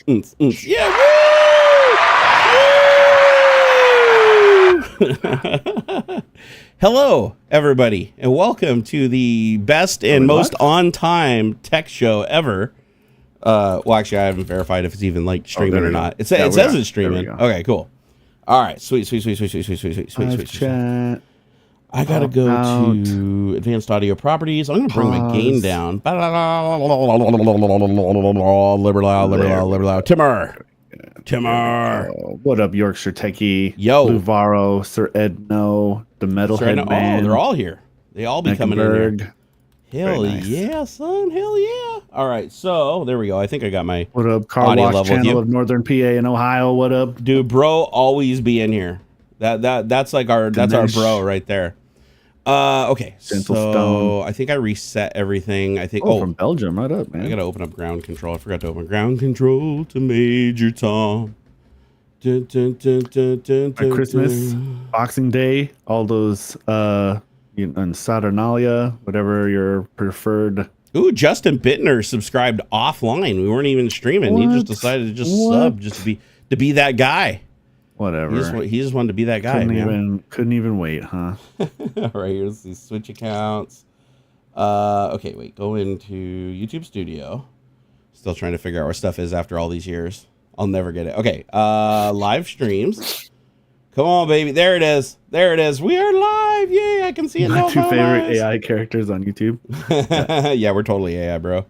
Yeah. Woo! Hello, everybody, and welcome to the best and most on-time tech show ever. Well, actually, I haven't verified if it's even like streaming or not. It says it's streaming. Okay, cool. All right, sweet. Chat. I gotta go to advanced audio properties. I'm gonna bring my gain down. Timur. What up, Yorkshire Techie? Yo. Luvaro, Sir Edno, the Metalhead Man. Oh, they're all here. They all be coming in here. Hell nice. Yeah, son. Hell yeah. All right, so there we go. I think I got my What up, Car Wash Channel of Northern PA and Ohio. What up? Dude, bro, always be in here. That's like our bro right there. Okay, Gentle so Stone. I think I reset everything. I think from Belgium, right up, man. I gotta open up ground control. I forgot to open ground control to Major Tom. Christmas, Boxing Day, all those and Saturnalia, whatever your preferred. Ooh, Justin Bittner subscribed offline. We weren't even streaming. He just decided to sub just to be that guy. Whatever. He just wanted to be that guy. Couldn't even wait, huh? All right, here's the switch accounts. Okay, wait. Go into YouTube Studio. Still trying to figure out where stuff is after all these years. I'll never get it. Okay, live streams. Come on, baby. There it is. There it is. We are live. Yay, I can see it now. My two favorite AI characters on YouTube. Yeah, we're totally AI, bro.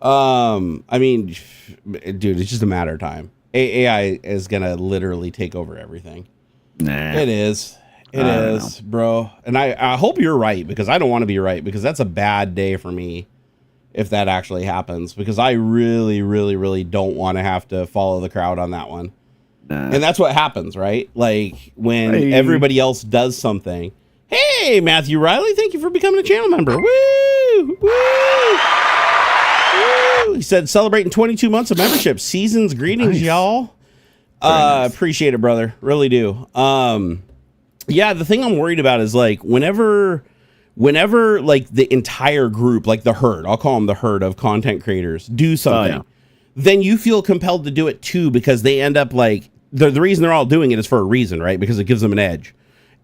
I mean, dude, it's just a matter of time. AI is gonna literally take over everything. Nah, it is, bro. And I hope you're right, because I don't want to be right, because that's a bad day for me if that actually happens, because I really, really, really don't want to have to follow the crowd on that one. Nah. And that's what happens, right? Like when everybody else does something. Hey, Matthew Riley, thank you for becoming a channel member. Woo! Woo! He said, celebrating 22 months of membership. Season's greetings, y'all. Nice. Appreciate it, brother. Really do. Yeah, the thing I'm worried about is like whenever like the entire group, like the herd, I'll call them the herd of content creators, do something, then you feel compelled to do it too, because they end up like the reason they're all doing it is for a reason, right? Because it gives them an edge.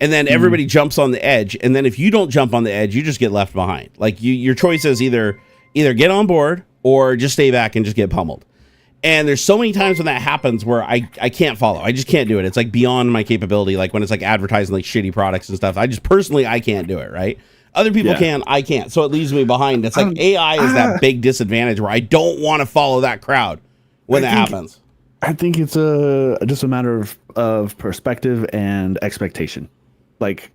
And then everybody jumps on the edge, and then if you don't jump on the edge, you just get left behind. Like your choice is either get on board or just stay back and just get pummeled. And there's so many times when that happens where I can't follow. I just can't do it. It's like beyond my capability. Like when it's like advertising like shitty products and stuff. I can't do it, right? Other people can, I can't. So it leaves me behind. It's like AI is that big disadvantage where I don't want to follow that crowd when that happens. I think it's just a matter of perspective and expectation. Like,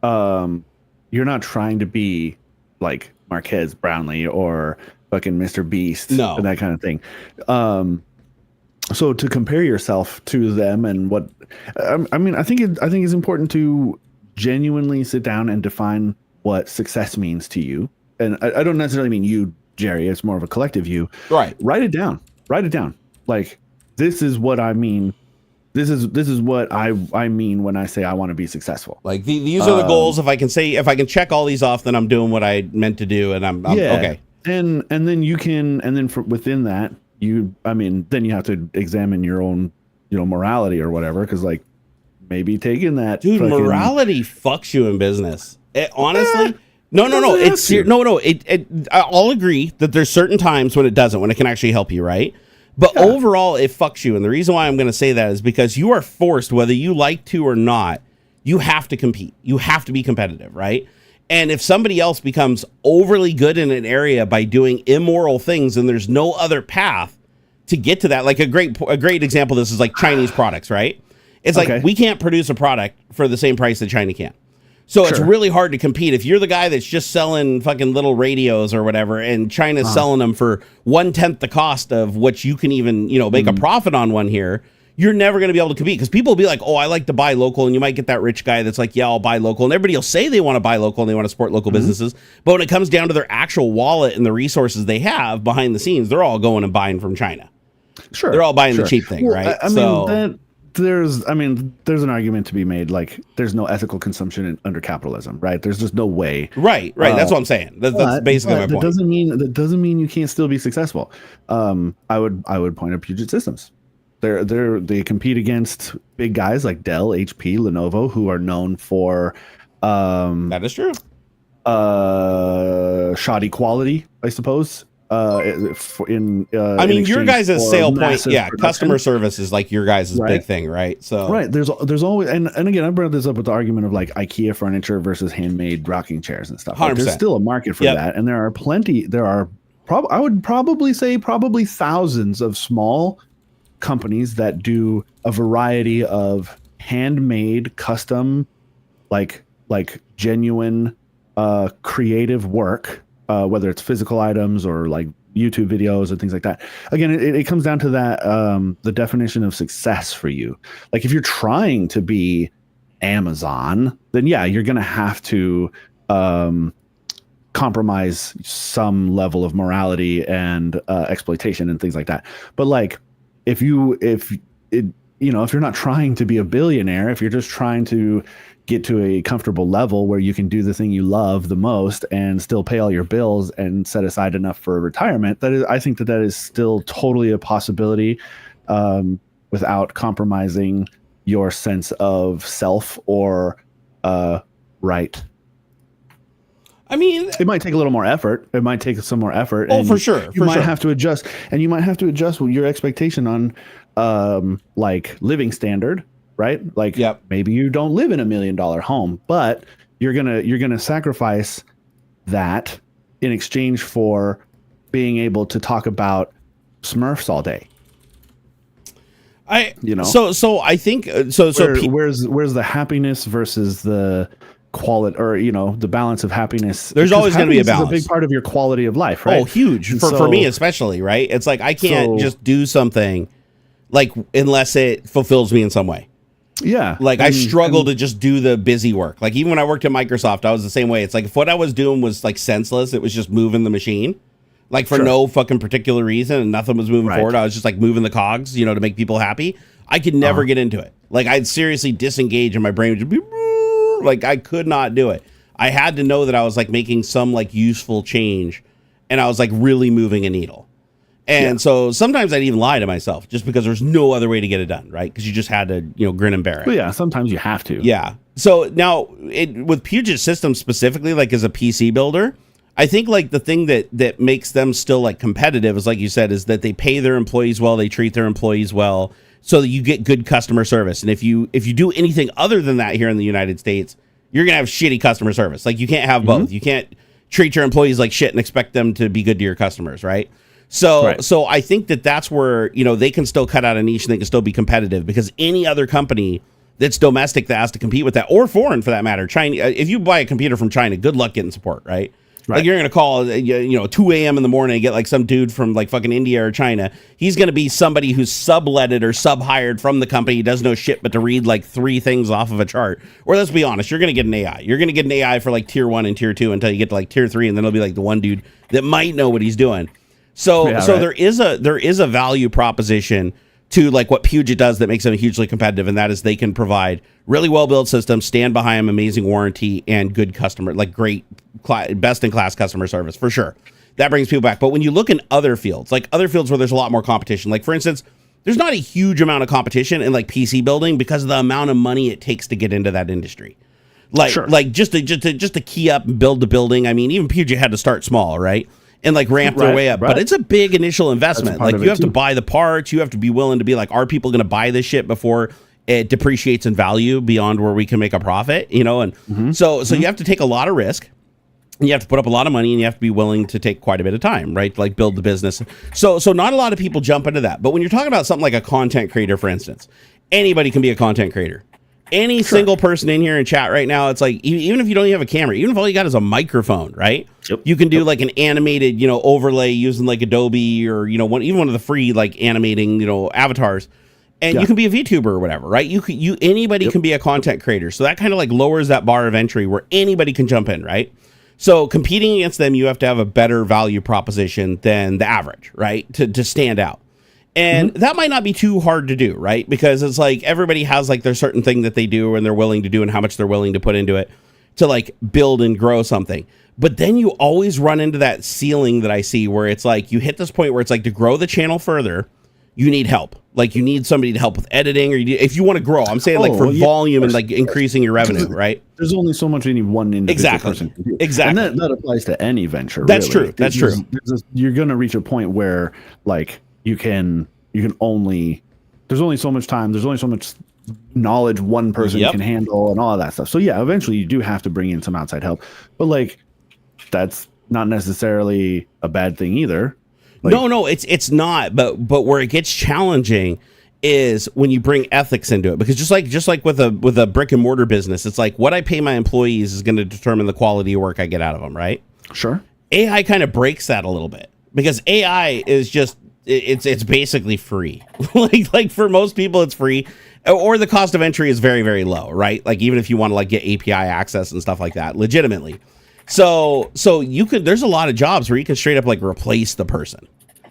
you're not trying to be like Marquez Brownlee or fucking Mr. Beast, and that kind of thing. So to compare yourself to them and what I mean, I think it's important to genuinely sit down and define what success means to you. And I don't necessarily mean you, Jerry. It's more of a collective you. Right. Write it down. Like, this is what I mean. This is what I mean when I say I want to be successful. Like these are the goals. If I can check all these off, then I'm doing what I meant to do, and I'm okay. And then you can, and then within that, then you have to examine your own, morality or whatever, because like maybe taking that, dude, morality fucks you in business. Honestly, I'll agree that there's certain times when it doesn't, when it can actually help you, right? But overall, it fucks you. And the reason why I'm going to say that is because you are forced, whether you like to or not, you have to compete. You have to be competitive, right? And if somebody else becomes overly good in an area by doing immoral things and there's no other path to get to that, like a great example of this is like Chinese products, right? It's like we can't produce a product for the same price that China can. So it's really hard to compete. If you're the guy that's just selling fucking little radios or whatever, and China's selling them for 1/10 the cost of what you can even, make a profit on one here, you're never going to be able to compete, because people will be like, oh, I like to buy local. And you might get that rich guy that's like, yeah, I'll buy local. And everybody will say they want to buy local and they want to support local businesses. But when it comes down to their actual wallet and the resources they have behind the scenes, they're all going and buying from China. Sure. They're all buying the cheap thing, right? I mean, there's an argument to be made. Like, there's no ethical consumption under capitalism, right? There's just no way. Right. That's what I'm saying. That's basically my point. That doesn't mean you can't still be successful. I would point at Puget Systems. They compete against big guys like Dell, HP, Lenovo, who are known for that is true. Shoddy quality, I suppose. Your guys' sale point, customer service is like your guys' big thing, right? So there's always, and again, I brought this up with the argument of like IKEA furniture versus handmade rocking chairs and stuff. Like, there's still a market for that, and there are I would probably say thousands of small companies that do a variety of handmade, custom, like genuine, creative work. Whether it's physical items or like YouTube videos and things like that. Again, it comes down to that, the definition of success for you. Like, if you're trying to be Amazon, then yeah, you're going to have to compromise some level of morality and exploitation and things like that. But like, if you're not trying to be a billionaire, if you're just trying to get to a comfortable level where you can do the thing you love the most and still pay all your bills and set aside enough for retirement, I think that is still totally a possibility, without compromising your sense of self or right. I mean, it might take a little more effort. It might take some more effort. Oh, for sure. You might have to adjust, and you might have to adjust your expectation on like living standard. Right? Like, maybe you don't live in $1 million home, but you're gonna sacrifice that in exchange for being able to talk about Smurfs all day. So I think where's the happiness versus the quality, or the balance of happiness? There's always going to be a balance. It's a big part of your quality of life, right? Oh, huge. For me especially, right? It's like I can't just do something like unless it fulfills me in some way. Yeah. Like, I struggle to just do the busy work. Like, even when I worked at Microsoft, I was the same way. It's like, if what I was doing was like senseless, it was just moving the machine, like for no fucking particular reason, and nothing was moving forward. I was just like moving the cogs, to make people happy. I could never get into it. Like, I'd seriously disengage and my brain would just be like, I could not do it. I had to know that I was like making some like useful change, and I was like really moving a needle. And so sometimes I'd even lie to myself just because there's no other way to get it done, right? Because you just had to, grin and bear it. Well, yeah, sometimes you have to. Yeah. So now, with Puget Systems specifically, like as a PC builder, I think like the thing that makes them still like competitive is, like you said, is that they pay their employees well, they treat their employees well, so that you get good customer service. And if you do anything other than that here in the United States, you're gonna have shitty customer service. Like, you can't have both. You can't treat your employees like shit and expect them to be good to your customers, right? So I think that's where, they can still cut out a niche and they can still be competitive, because any other company that's domestic that has to compete with that, or foreign for that matter, China, if you buy a computer from China, good luck getting support, right? Like, you're going to call, 2 a.m. in the morning and get like some dude from like fucking India or China. He's going to be somebody who's subletted or sub-hired from the company. He does no shit but to read like 3 things off of a chart. Or let's be honest, you're going to get an AI. You're going to get an AI for like tier 1 and tier 2 until you get to like tier 3, and then it'll be like the one dude that might know what he's doing. So there is a value proposition to like what Puget does that makes them hugely competitive, and that is they can provide really well built systems, stand behind them, amazing warranty, and good customer, like great best in class customer service for sure. That brings people back. But when you look in other fields, like other fields where there's a lot more competition, like for instance, there's not a huge amount of competition in like PC building because of the amount of money it takes to get into that industry. Like just to key up and build the building. I mean, even Puget had to start small, right? And like ramp their way up. But it's a big initial investment. Like, you have to buy the parts. You have to be willing to be like, are people going to buy this shit before it depreciates in value beyond where we can make a profit? And so you have to take a lot of risk. And you have to put up a lot of money, and you have to be willing to take quite a bit of time, right? Like, build the business. So not a lot of people jump into that. But when you're talking about something like a content creator, for instance, anybody can be a content creator. Any single person in here in chat right now, it's like, even if you don't even have a camera, even if all you got is a microphone, right? You can do like an animated, overlay using like Adobe or, even one of the free like animating, avatars. And you can be a VTuber or whatever, right? Anybody can be a content creator. So that kind of like lowers that bar of entry where anybody can jump in, right? So competing against them, you have to have a better value proposition than the average, right? To stand out. And that might not be too hard to do, right? Because it's like everybody has like their certain thing that they do and they're willing to do and how much they're willing to put into it to like build and grow something. But then you always run into that ceiling that I see where it's like you hit this point where it's like to grow the channel further, you need help. Like you need somebody to help with editing, or if you want to grow. I'm saying like for volume and like increasing your revenue, right? There's only so much any one individual person can do. Exactly. And that applies to any venture. That's really. True. That's true. You're going to reach a point where like you can only, there's only so much time. There's only so much knowledge one person can handle and all of that stuff. So yeah, eventually you do have to bring in some outside help, but like that's not necessarily a bad thing either. Like, no, it's not. But where it gets challenging is when you bring ethics into it, because just like with a brick and mortar business, it's like what I pay my employees is going to determine the quality of work I get out of them, right? Sure. AI kind of breaks that a little bit because AI is just it's basically free. like for most people, it's free, or the cost of entry is very, very low, right? Like even if you want to like get API access and stuff like that, legitimately. So you could, there's a lot of jobs where you can straight up like replace the person.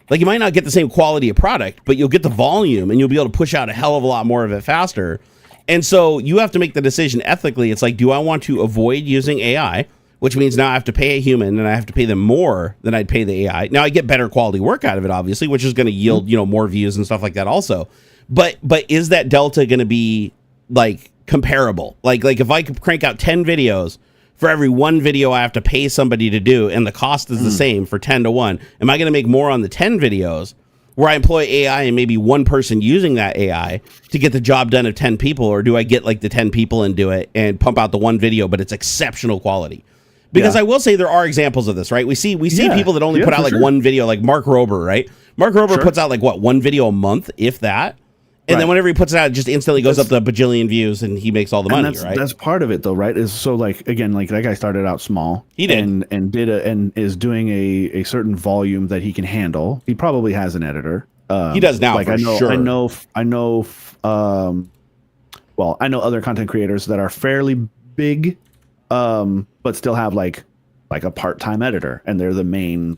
Like you might not get the same quality of product, but you'll get the volume and you'll be able to push out a hell of a lot more of it faster. And so you have to make the decision ethically. It's like, do I want to avoid using AI, which means now I have to pay a human and I have to pay them more than I'd pay the AI. Now I get better quality work out of it, obviously, which is going to yield, more views and stuff like that also. But is that delta going to be like comparable? Like if I could crank out 10 videos, for every one video I have to pay somebody to do, and the cost is the same for 10 to 1, am I going to make more on the 10 videos where I employ AI and maybe one person using that AI to get the job done of 10 people? Or do I get like the 10 people and do it and pump out the one video, but it's exceptional quality? Because I will say there are examples of this, right? We see people that only put out like one video, like Mark Rober, right? Mark Rober puts out like one video a month, if that. And then whenever he puts it out, it just instantly goes up to a bajillion views and he makes all the money, right? That's part of it though, right? Is so like, again, like that guy started out small. He did. And is doing a certain volume that he can handle. He probably has an editor. He does now, like for sure. I know other content creators that are fairly big, but still have like a part-time editor, and they're the main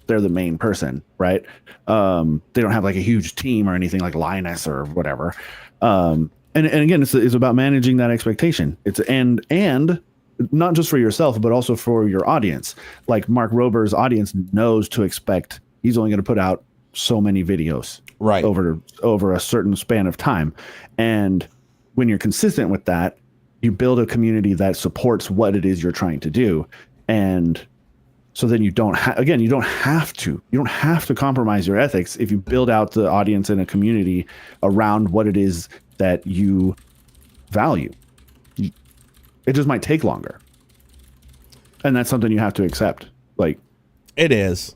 person, right? They don't have like a huge team or anything like Linus or whatever. And again, it's about managing that expectation. It's and not just for yourself, but also for your audience. Like Mark Rober's audience knows to expect he's only going to put out so many videos right over a certain span of time. And when you're consistent with that, you build a community that supports what it is you're trying to do. And so then you don't have to compromise your ethics if you build out the audience and a community around what it is that you value. It just might take longer. And that's something you have to accept. Like it is.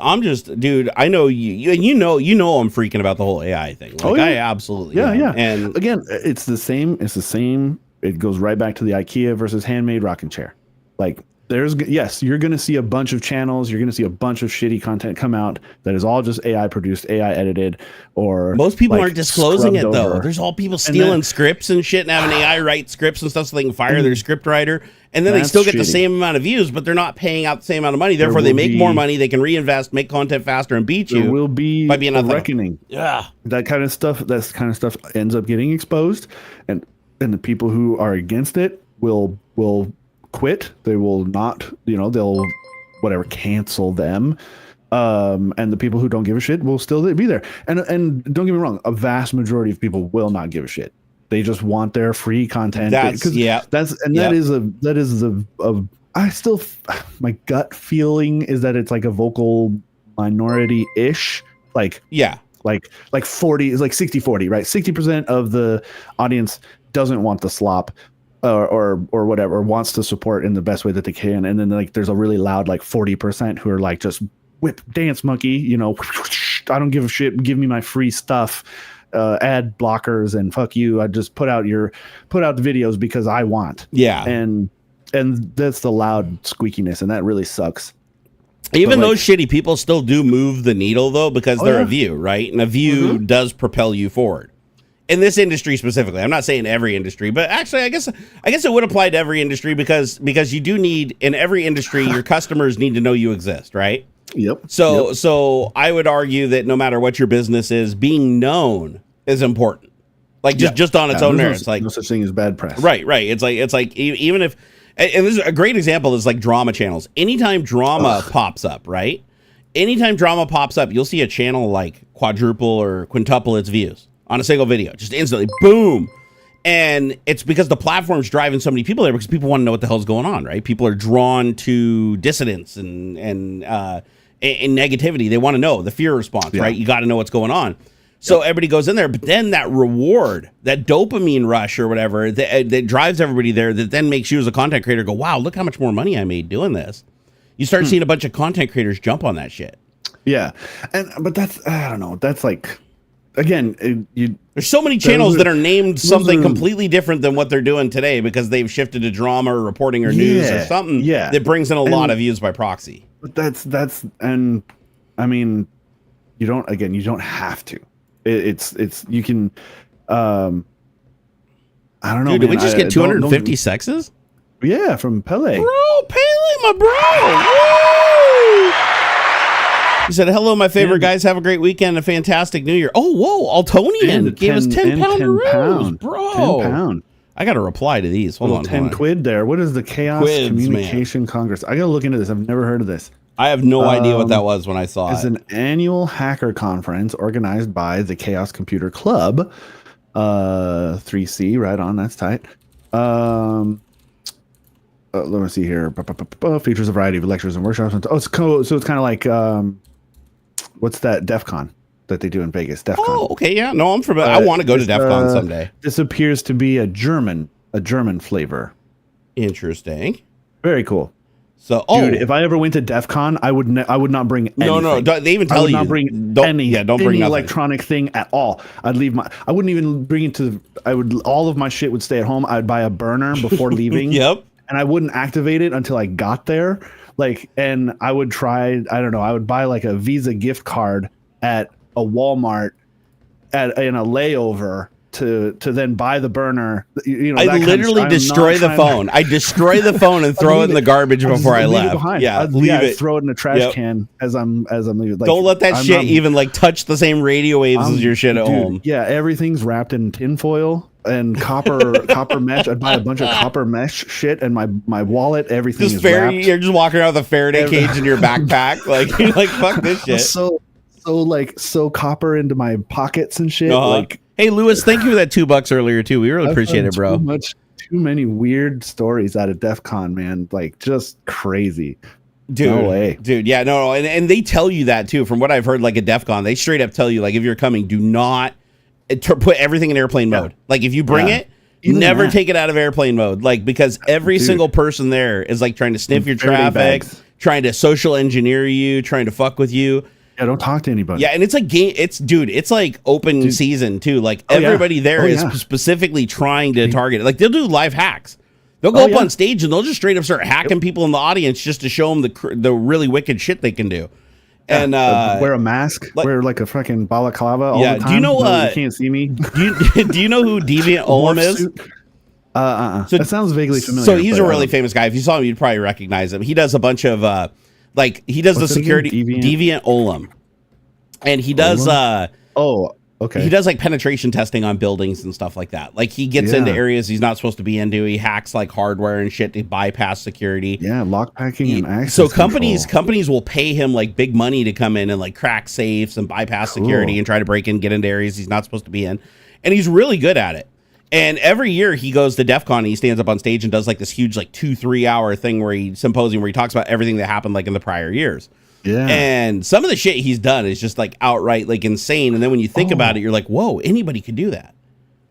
I'm just, dude, I know you know I'm freaking about the whole AI thing. Like I absolutely am. Yeah. And again, it's the same. It goes right back to the IKEA versus handmade rocking chair. Like you're going to see a bunch of channels. You're going to see a bunch of shitty content come out that is all just AI produced, AI edited, or most people like aren't disclosing it though. over. There's all people stealing scripts and shit and having AI write scripts and stuff so they can fire their script writer. And then they still get the same amount of views, but they're not paying out the same amount of money. Therefore, they make more money. They can reinvest, make content faster, and beat you. There will be by being a reckoning. Yeah, that kind of stuff ends up getting exposed, and the people who are against it will quit. They will not, they'll cancel them. And the people who don't give a shit will still be there. And don't get me wrong, a vast majority of people will not give a shit. They just want their free content. That is my gut feeling is that it's like a vocal minority-ish. Like 40 is like 60-40, right? 60% of the audience doesn't want the slop or whatever, wants to support in the best way that they can. And then like there's a really loud like 40% who are like just whip dance monkey, I don't give a shit, give me my free stuff. Ad blockers and fuck you. I just put out the videos because I want. Yeah. And that's the loud squeakiness, and that really sucks. Even those shitty people still do move the needle though, because they're a view, right? And a view does propel you forward. In this industry specifically, I'm not saying every industry, but actually I guess it would apply to every industry because you do need, in every industry, your customers need to know you exist, right? Yep. So I would argue that no matter what your business is, being known is important. Like just on its own merits. Like no such thing as bad press. Right. It's like even if, and this is a great example is like drama channels. Anytime drama pops up, right? Anytime drama pops up, you'll see a channel like quadruple or quintuple its views on a single video, just instantly, boom. And it's because the platform's driving so many people there because people want to know what the hell's going on, right? People are drawn to dissidence and negativity. They want to know the fear response, right? You got to know what's going on. So everybody goes in there, but then that reward, that dopamine rush or whatever that drives everybody there, that then makes you as a content creator go, wow, look how much more money I made doing this. You start seeing a bunch of content creators jump on that shit. Yeah. But that's, I don't know. That's like, again, there's so many channels that are named something completely different than what they're doing today because they've shifted to drama or reporting or news or something that brings in a lot of views by proxy. But that's and I mean, you don't have to. It's you can I don't know. Dude, did we just get 250 sexes? Yeah, from Pele. Bro, Pele, my bro. Woo! He said, hello, my favorite guys. Have a great weekend. A fantastic new year. Oh, whoa. Altonian gave us 10 pound, bro. 10 pound. I got to reply to these. Hold on. 10 quid there. What is the Chaos Communication Congress? I got to look into this. I've never heard of this. I have no idea what that was when I saw it. It's an annual hacker conference organized by the Chaos Computer Club. 3C, right on. That's tight. Let me see here. Features a variety of lectures and workshops. Oh, it's cool. So it's kind of like what's that Defcon that they do in Vegas? Defcon. Oh, okay, yeah. No, I'm familiar. I want to go to Defcon someday. This appears to be a German flavor. Interesting. Very cool. So, dude, if I ever went to Defcon, I would not bring anything. No. They even tell you not bring any electronic thing at all. I wouldn't even bring it to. All of my shit would stay at home. I'd buy a burner before leaving. Yep. And I wouldn't activate it until I got there. And I would try, I don't know, I would buy like a Visa gift card at a Walmart in a layover to then buy the burner. I literally destroy the phone. I destroy the phone and throw it in the garbage before I left. I'd throw it in a trash can as I'm leaving. Don't let that shit even touch the same radio waves as your shit at home. Yeah, everything's wrapped in tinfoil and copper mesh. I'd buy a bunch of copper mesh shit, and my wallet, everything is wrapped. You're just walking around with a Faraday cage in your backpack, you're like, fuck this shit. So copper into my pockets and shit. Hey Lewis, thank you for that $2 earlier too. We really appreciate it, bro. Too many weird stories out of DEF CON, man. Just crazy. Dude, no way. Dude, yeah, no, and they tell you that too. From what I've heard, at DEF CON, they straight up tell you, if you're coming, do not put everything in airplane mode. If you bring it, never take it out of airplane mode. Because every single person there is trying to sniff your traffic, trying to social engineer you, trying to fuck with you. Yeah, don't talk to anybody. Yeah, and it's game. It's open season too. Everybody there is specifically trying to target it. They'll do live hacks. They'll go up on stage and they'll just straight up start hacking people in the audience just to show them the really wicked shit they can do. And wear a mask, wear a fucking balaclava all the time. Do you know? You can't see me. Do you know who Deviant Olem is? So that sounds vaguely familiar. So he's a really famous guy. If you saw him, you'd probably recognize him. He does a bunch of he does the security Deviant Olem, and he does he does penetration testing on buildings and stuff like that. He gets into areas he's not supposed to be into. He hacks hardware and shit to bypass security. Yeah, lockpacking and access. So companies will pay him big money to come in and crack safes and bypass security and try to break in, get into areas he's not supposed to be in, and he's really good at it. And every year he goes to DEF CON and he stands up on stage and does this huge 2-3 hour thing symposium where he talks about everything that happened in the prior years. Yeah. And some of the shit he's done is just outright insane. And then when you think about it, you're like, whoa, anybody could do that.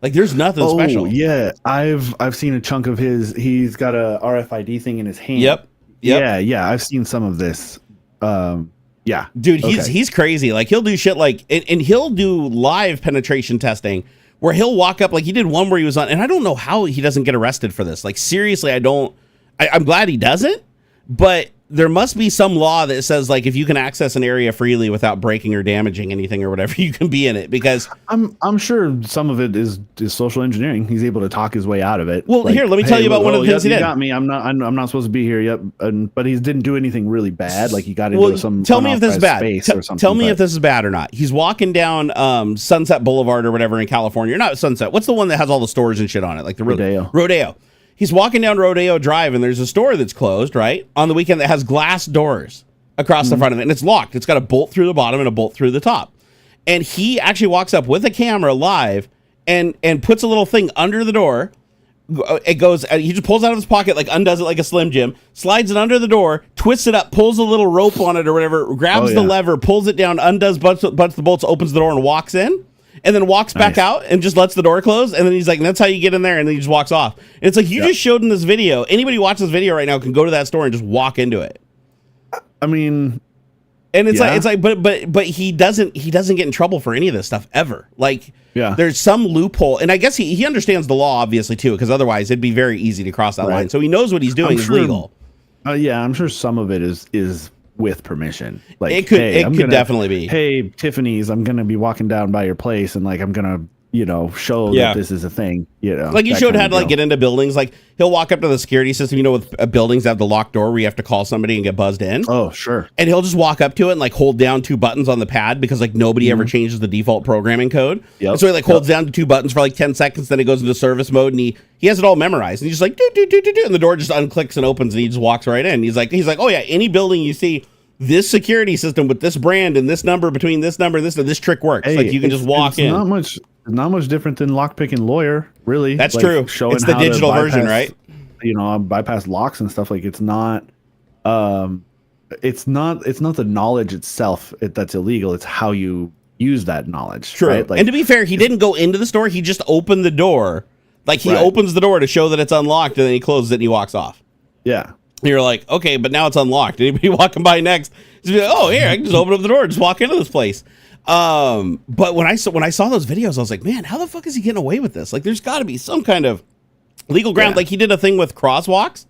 There's nothing special. Yeah. I've seen a chunk of his. He's got a RFID thing in his hand. Yep. Yeah. I've seen some of this. Yeah. Dude, he's crazy. He'll do shit and he'll do live penetration testing where he'll walk up, he did one where he was on, and I don't know how he doesn't get arrested for this. Seriously, I'm glad he doesn't, But there must be some law that says, like, if you can access an area freely without breaking or damaging anything or whatever, you can be in it. Because I'm sure some of it is social engineering. He's able to talk his way out of it. Well, like, here, let me tell you about one of the things he did. Got me. I'm not supposed to be here yet. But he didn't do anything really bad. Like he got into some. Tell me if this is bad. Tell me but if this is bad or not. He's walking down Sunset Boulevard or whatever in California. Or not Sunset. What's the one that has all the stores and shit on it? Like the Rodeo. He's walking down Rodeo Drive, and there's a store that's closed, right, on the weekend that has glass doors across the front of it, and it's locked. It's got a bolt through the bottom and a bolt through the top. And he actually walks up with a camera live and puts a little thing under the door. It goes, he just pulls out of his pocket, like undoes it like a Slim Jim, slides it under the door, twists it up, pulls a little rope on it or whatever, grabs the lever, pulls it down, undoes, butts the bolts, opens the door, and walks in. And then walks back out and just lets the door close. And then he's like, and that's how you get in there. And then he just walks off. And it's like, you just showed in this video. Anybody watch this video right now can go to that store and just walk into it. I mean, and but he doesn't get in trouble for any of this stuff ever. Like, there's some loophole. And I guess he understands the law, obviously, too, because otherwise it'd be very easy to cross that line. So he knows what he's doing is legal. I'm sure some of it is with permission. Like it could definitely be. Hey, Tiffany's, I'm gonna be walking down by your place, and like I'm gonna, show that this is a thing. Like he showed how to like get into buildings. Like he'll walk up to the security system. With buildings that have the locked door where you have to call somebody and get buzzed in. Oh, sure. And he'll just walk up to it and like hold down 2 buttons on the pad because like nobody ever changes the default programming code. And so he like holds down to 2 buttons for like 10 seconds. Then it goes into service mode and he has it all memorized. And he's just like do, and the door just unclicks and opens and he just walks right in. He's like, oh yeah, any building you see this security system with this brand and this number between this number and this trick works. Hey, like you can just walk in. Not much different than lockpicking lawyer, really. That's true. It's the digital version, right? Bypass locks and stuff. Like it's not the knowledge itself that's illegal. It's how you use that knowledge. True. Right? Like, and to be fair, he didn't go into the store. He just opened the door. Like he opens the door to show that it's unlocked, and then he closes it and he walks off. Yeah. And you're like, okay, but now it's unlocked. Anybody walking by next, just be like, oh, here, I can just open up the door and just walk into this place. But when I saw those videos, I was like, man, how the fuck is he getting away with this? Like, there's got to be some kind of legal ground. Like he did a thing with crosswalks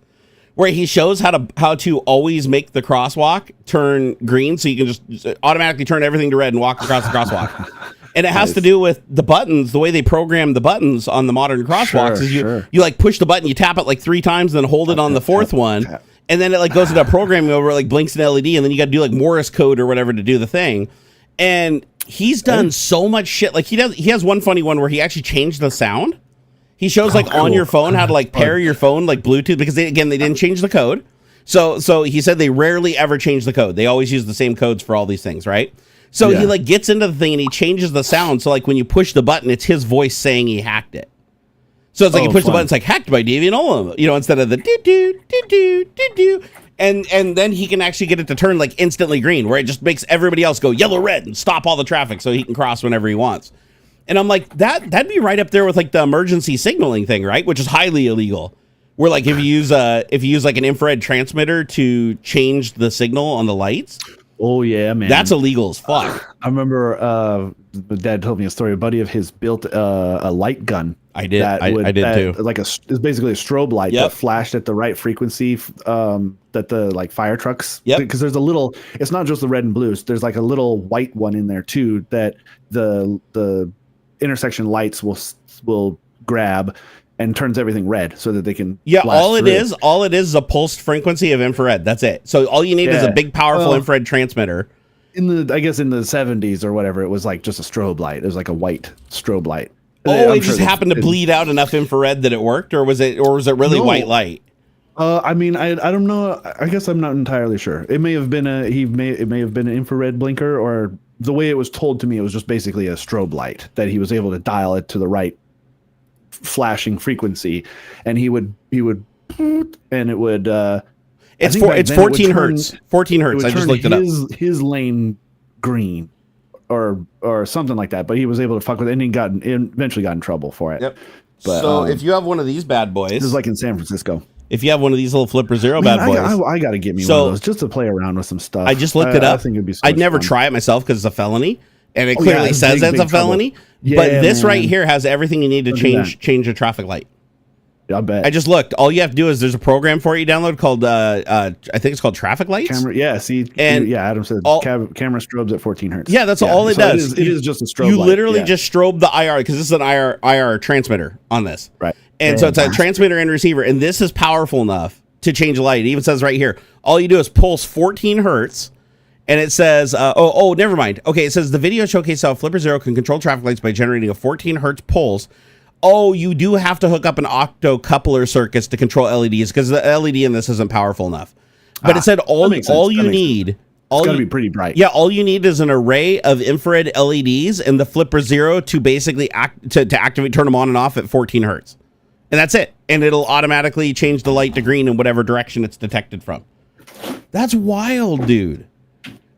where he shows how to always make the crosswalk turn green, so you can just automatically turn everything to red and walk across the crosswalk. And it has to do with the buttons, the way they program the buttons on the modern crosswalks. You like push the button, you tap it like 3 times, then hold it on the 4th one, and then it like goes into programming over, it like blinks an LED, and then you got to do like Morse code or whatever to do the thing. And he's done so much shit. Like he has one funny one where he actually changed the sound. He shows like on your phone how to like pair your phone like Bluetooth, because they didn't change the code. So he said they rarely ever change the code. They always use the same codes for all these things, right? So he like gets into the thing and he changes the sound. So like when you push the button, it's his voice saying he hacked it. So it's like you push the button, it's like hacked by Deviant Ollam, instead of the do. And then he can actually get it to turn like instantly green, where it just makes everybody else go yellow, red, and stop all the traffic so he can cross whenever he wants. And I'm like, that'd be right up there with like the emergency signaling thing, right? Which is highly illegal. Where like if you use like an infrared transmitter to change the signal on the lights. Oh yeah, man. That's illegal as fuck. I remember Dad told me a story. A buddy of his built a light gun. I did. I did too. Like it's basically a strobe light that flashed at the right frequency that the like fire trucks. Yep. Because there's a little. It's not just the red and blues. There's like a little white one in there too that the intersection lights will grab and turns everything red so that they can all it is a pulsed frequency of infrared. That's it. So all you need is a big powerful infrared transmitter. In the 70s or whatever, it was like just a strobe light. It was like a white strobe light. It just happened to bleed out enough infrared that it worked, or was it really white light? I mean, I don't know. I guess I'm not entirely sure. It may have been it may have been an infrared blinker, or the way it was told to me, it was just basically a strobe light that he was able to dial it to the right flashing frequency, and he would and it would it's 14 hertz. 14 hertz. I just looked it up. His lane green or something like that, but he was able to fuck with it, and he eventually got in trouble for it. Yep. But, so if you have one of these bad boys, this is like in San Francisco. If you have one of these little Flipper Zero bad boys, I got to get me one of those just to play around with some stuff. I just looked it up. I think it'd be I'd never try it myself because it's a felony, and it clearly says it's a felony. Yeah, but this right here has everything you need to change a traffic light. I bet. I just looked. All you have to do is there's a program for you download called I think it's called Traffic Lights. Adam said camera strobes at 14 hertz. Yeah, that's all it does. It is just a strobe. You light. literally just strobe the IR because this is an IR transmitter on this. Right. And so it's a transmitter and receiver, and this is powerful enough to change the light. It even says right here, all you do is pulse 14 hertz. And it says, never mind. Okay, it says the video showcase how Flipper Zero can control traffic lights by generating a 14 hertz pulse. Oh, you do have to hook up an octo coupler circuits to control LEDs because the LED in this isn't powerful enough. But it said all you need. It's gotta be pretty bright. Yeah, all you need is an array of infrared LEDs and the Flipper Zero to basically activate, turn them on and off at 14 hertz. And that's it. And it'll automatically change the light to green in whatever direction it's detected from. That's wild, dude.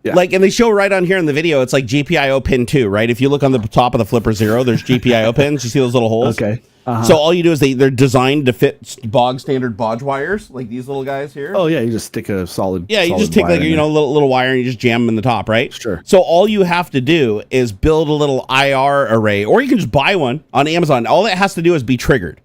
Yeah. Like, and they show right on here in the video, it's like GPIO pin 2, right? If you look on the top of the Flipper Zero, there's GPIO pins. You see those little holes? Okay. So all you do is they're designed to fit bog standard bodge wires, like these little guys here. Oh yeah, you just stick a solid. Yeah, you just take like little wire and you just jam them in the top, right? Sure. So all you have to do is build a little IR array, or you can just buy one on Amazon. All it has to do is be triggered.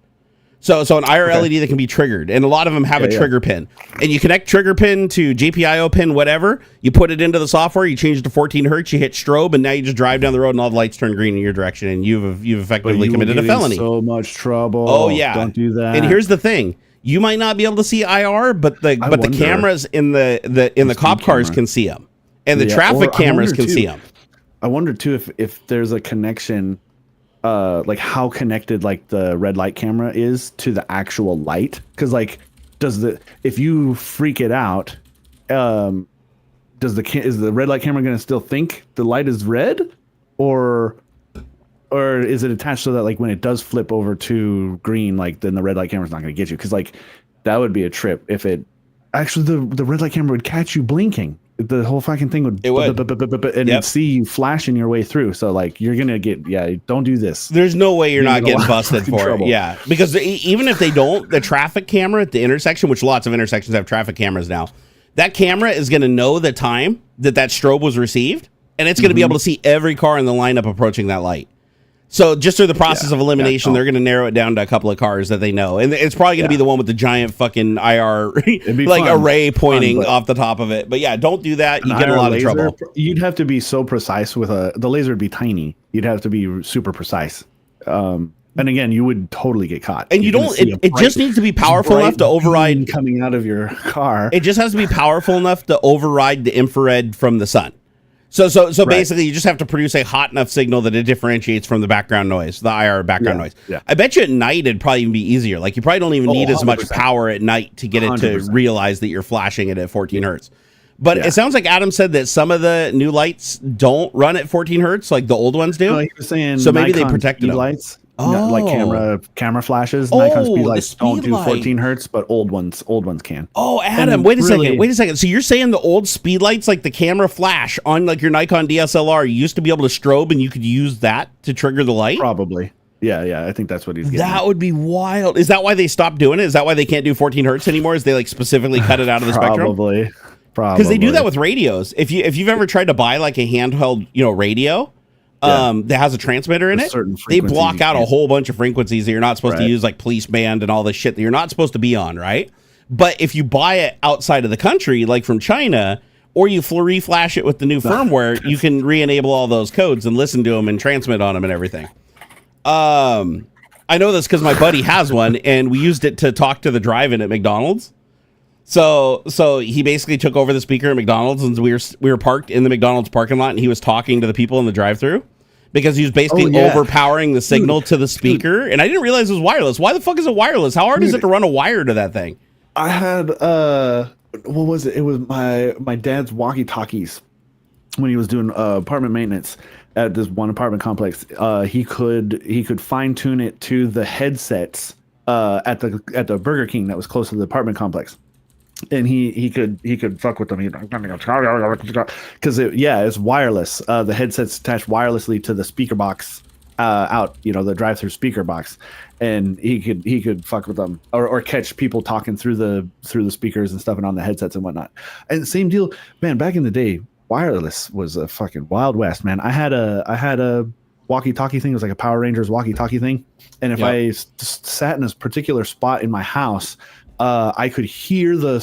So an IR LED that can be triggered, and a lot of them have a trigger pin. And you connect trigger pin to GPIO pin, whatever. You put it into the software, you change it to 14 hertz, you hit strobe, and now you just drive down the road, and all the lights turn green in your direction, and you've effectively committed a felony. So much trouble. Oh yeah, don't do that. And here's the thing: you might not be able to see IR, but the cameras in the cop cars can see them, and the traffic cameras can see them. I wonder too if there's a connection. Like how connected like the red light camera is to the actual light, because like if you freak it out, is the red light camera going to still think the light is red, or is it attached so that like when it does flip over to green, like then the red light camera's not going to get you? Because like that would be a trip if it actually the red light camera would catch you blinking. The whole fucking thing would and it'd see you flashing your way through. So like you're gonna get don't do this. There's no way you're not getting busted for it. Yeah, because even if they don't, the traffic camera at the intersection, which lots of intersections have traffic cameras now, that camera is gonna know the time that strobe was received, and it's gonna be able to see every car in the lineup approaching that light. So just through the process of elimination, they're going to narrow it down to a couple of cars that they know. And it's probably going to be the one with the giant fucking IR like array pointing off the top of it. But yeah, don't do that. You get a lot of trouble. You'd have to be so precise with the laser would be tiny. You'd have to be super precise. And again, you would totally get caught. And it just needs to be powerful enough to override coming out of your car. It just has to be powerful enough to override the infrared from the sun. So basically, you just have to produce a hot enough signal that it differentiates from the background noise, the IR background noise. Yeah. I bet you at night it'd probably even be easier. Like you probably don't even need as much power at night to get it to realize that you're flashing it at 14 hertz. But it sounds like Adam said that some of the new lights don't run at 14 hertz, like the old ones do. No, he was saying so maybe they protected them. Lights. Like camera flashes. Nikon speed lights don't do 14 hertz, but old ones can. Oh, Adam, wait a second. So you're saying the old speed lights, like the camera flash on like your Nikon DSLR, used to be able to strobe, and you could use that to trigger the light? Probably. Yeah. I think that's what he's getting. That would be wild. Is that why they stopped doing it? Is that why they can't do 14 hertz anymore? Is they like specifically cut it out of the spectrum? Probably. Because they do that with radios. If you've ever tried to buy like a handheld, radio. That has a transmitter in it. They block out a whole bunch of frequencies that you're not supposed to use, like police band and all this shit that you're not supposed to be on, right? But if you buy it outside of the country, like from China, or you reflash it with the new firmware, you can re-enable all those codes and listen to them and transmit on them and everything. I know this because my buddy has one, and we used it to talk to the drive-in at McDonald's. So he basically took over the speaker at McDonald's, and we were parked in the McDonald's parking lot, and he was talking to the people in the drive-thru because he was basically overpowering the signal to the speaker. And I didn't realize it was wireless. Why the fuck is it wireless? How hard is it to run a wire to that thing? I had what was it? It was my dad's walkie-talkies when he was doing apartment maintenance at this one apartment complex. He could fine-tune it to the headsets at the Burger King that was close to the apartment complex. And he could fuck with them because it's wireless. The headset's attached wirelessly to the speaker box out, the drive-through speaker box, and he could fuck with them or catch people talking through the speakers and stuff and on the headsets and whatnot. And same deal, man. Back in the day, wireless was a fucking wild west, man. I had a walkie-talkie thing. It was like a Power Rangers walkie-talkie thing. And if I sat in a particular spot in my house, I could hear the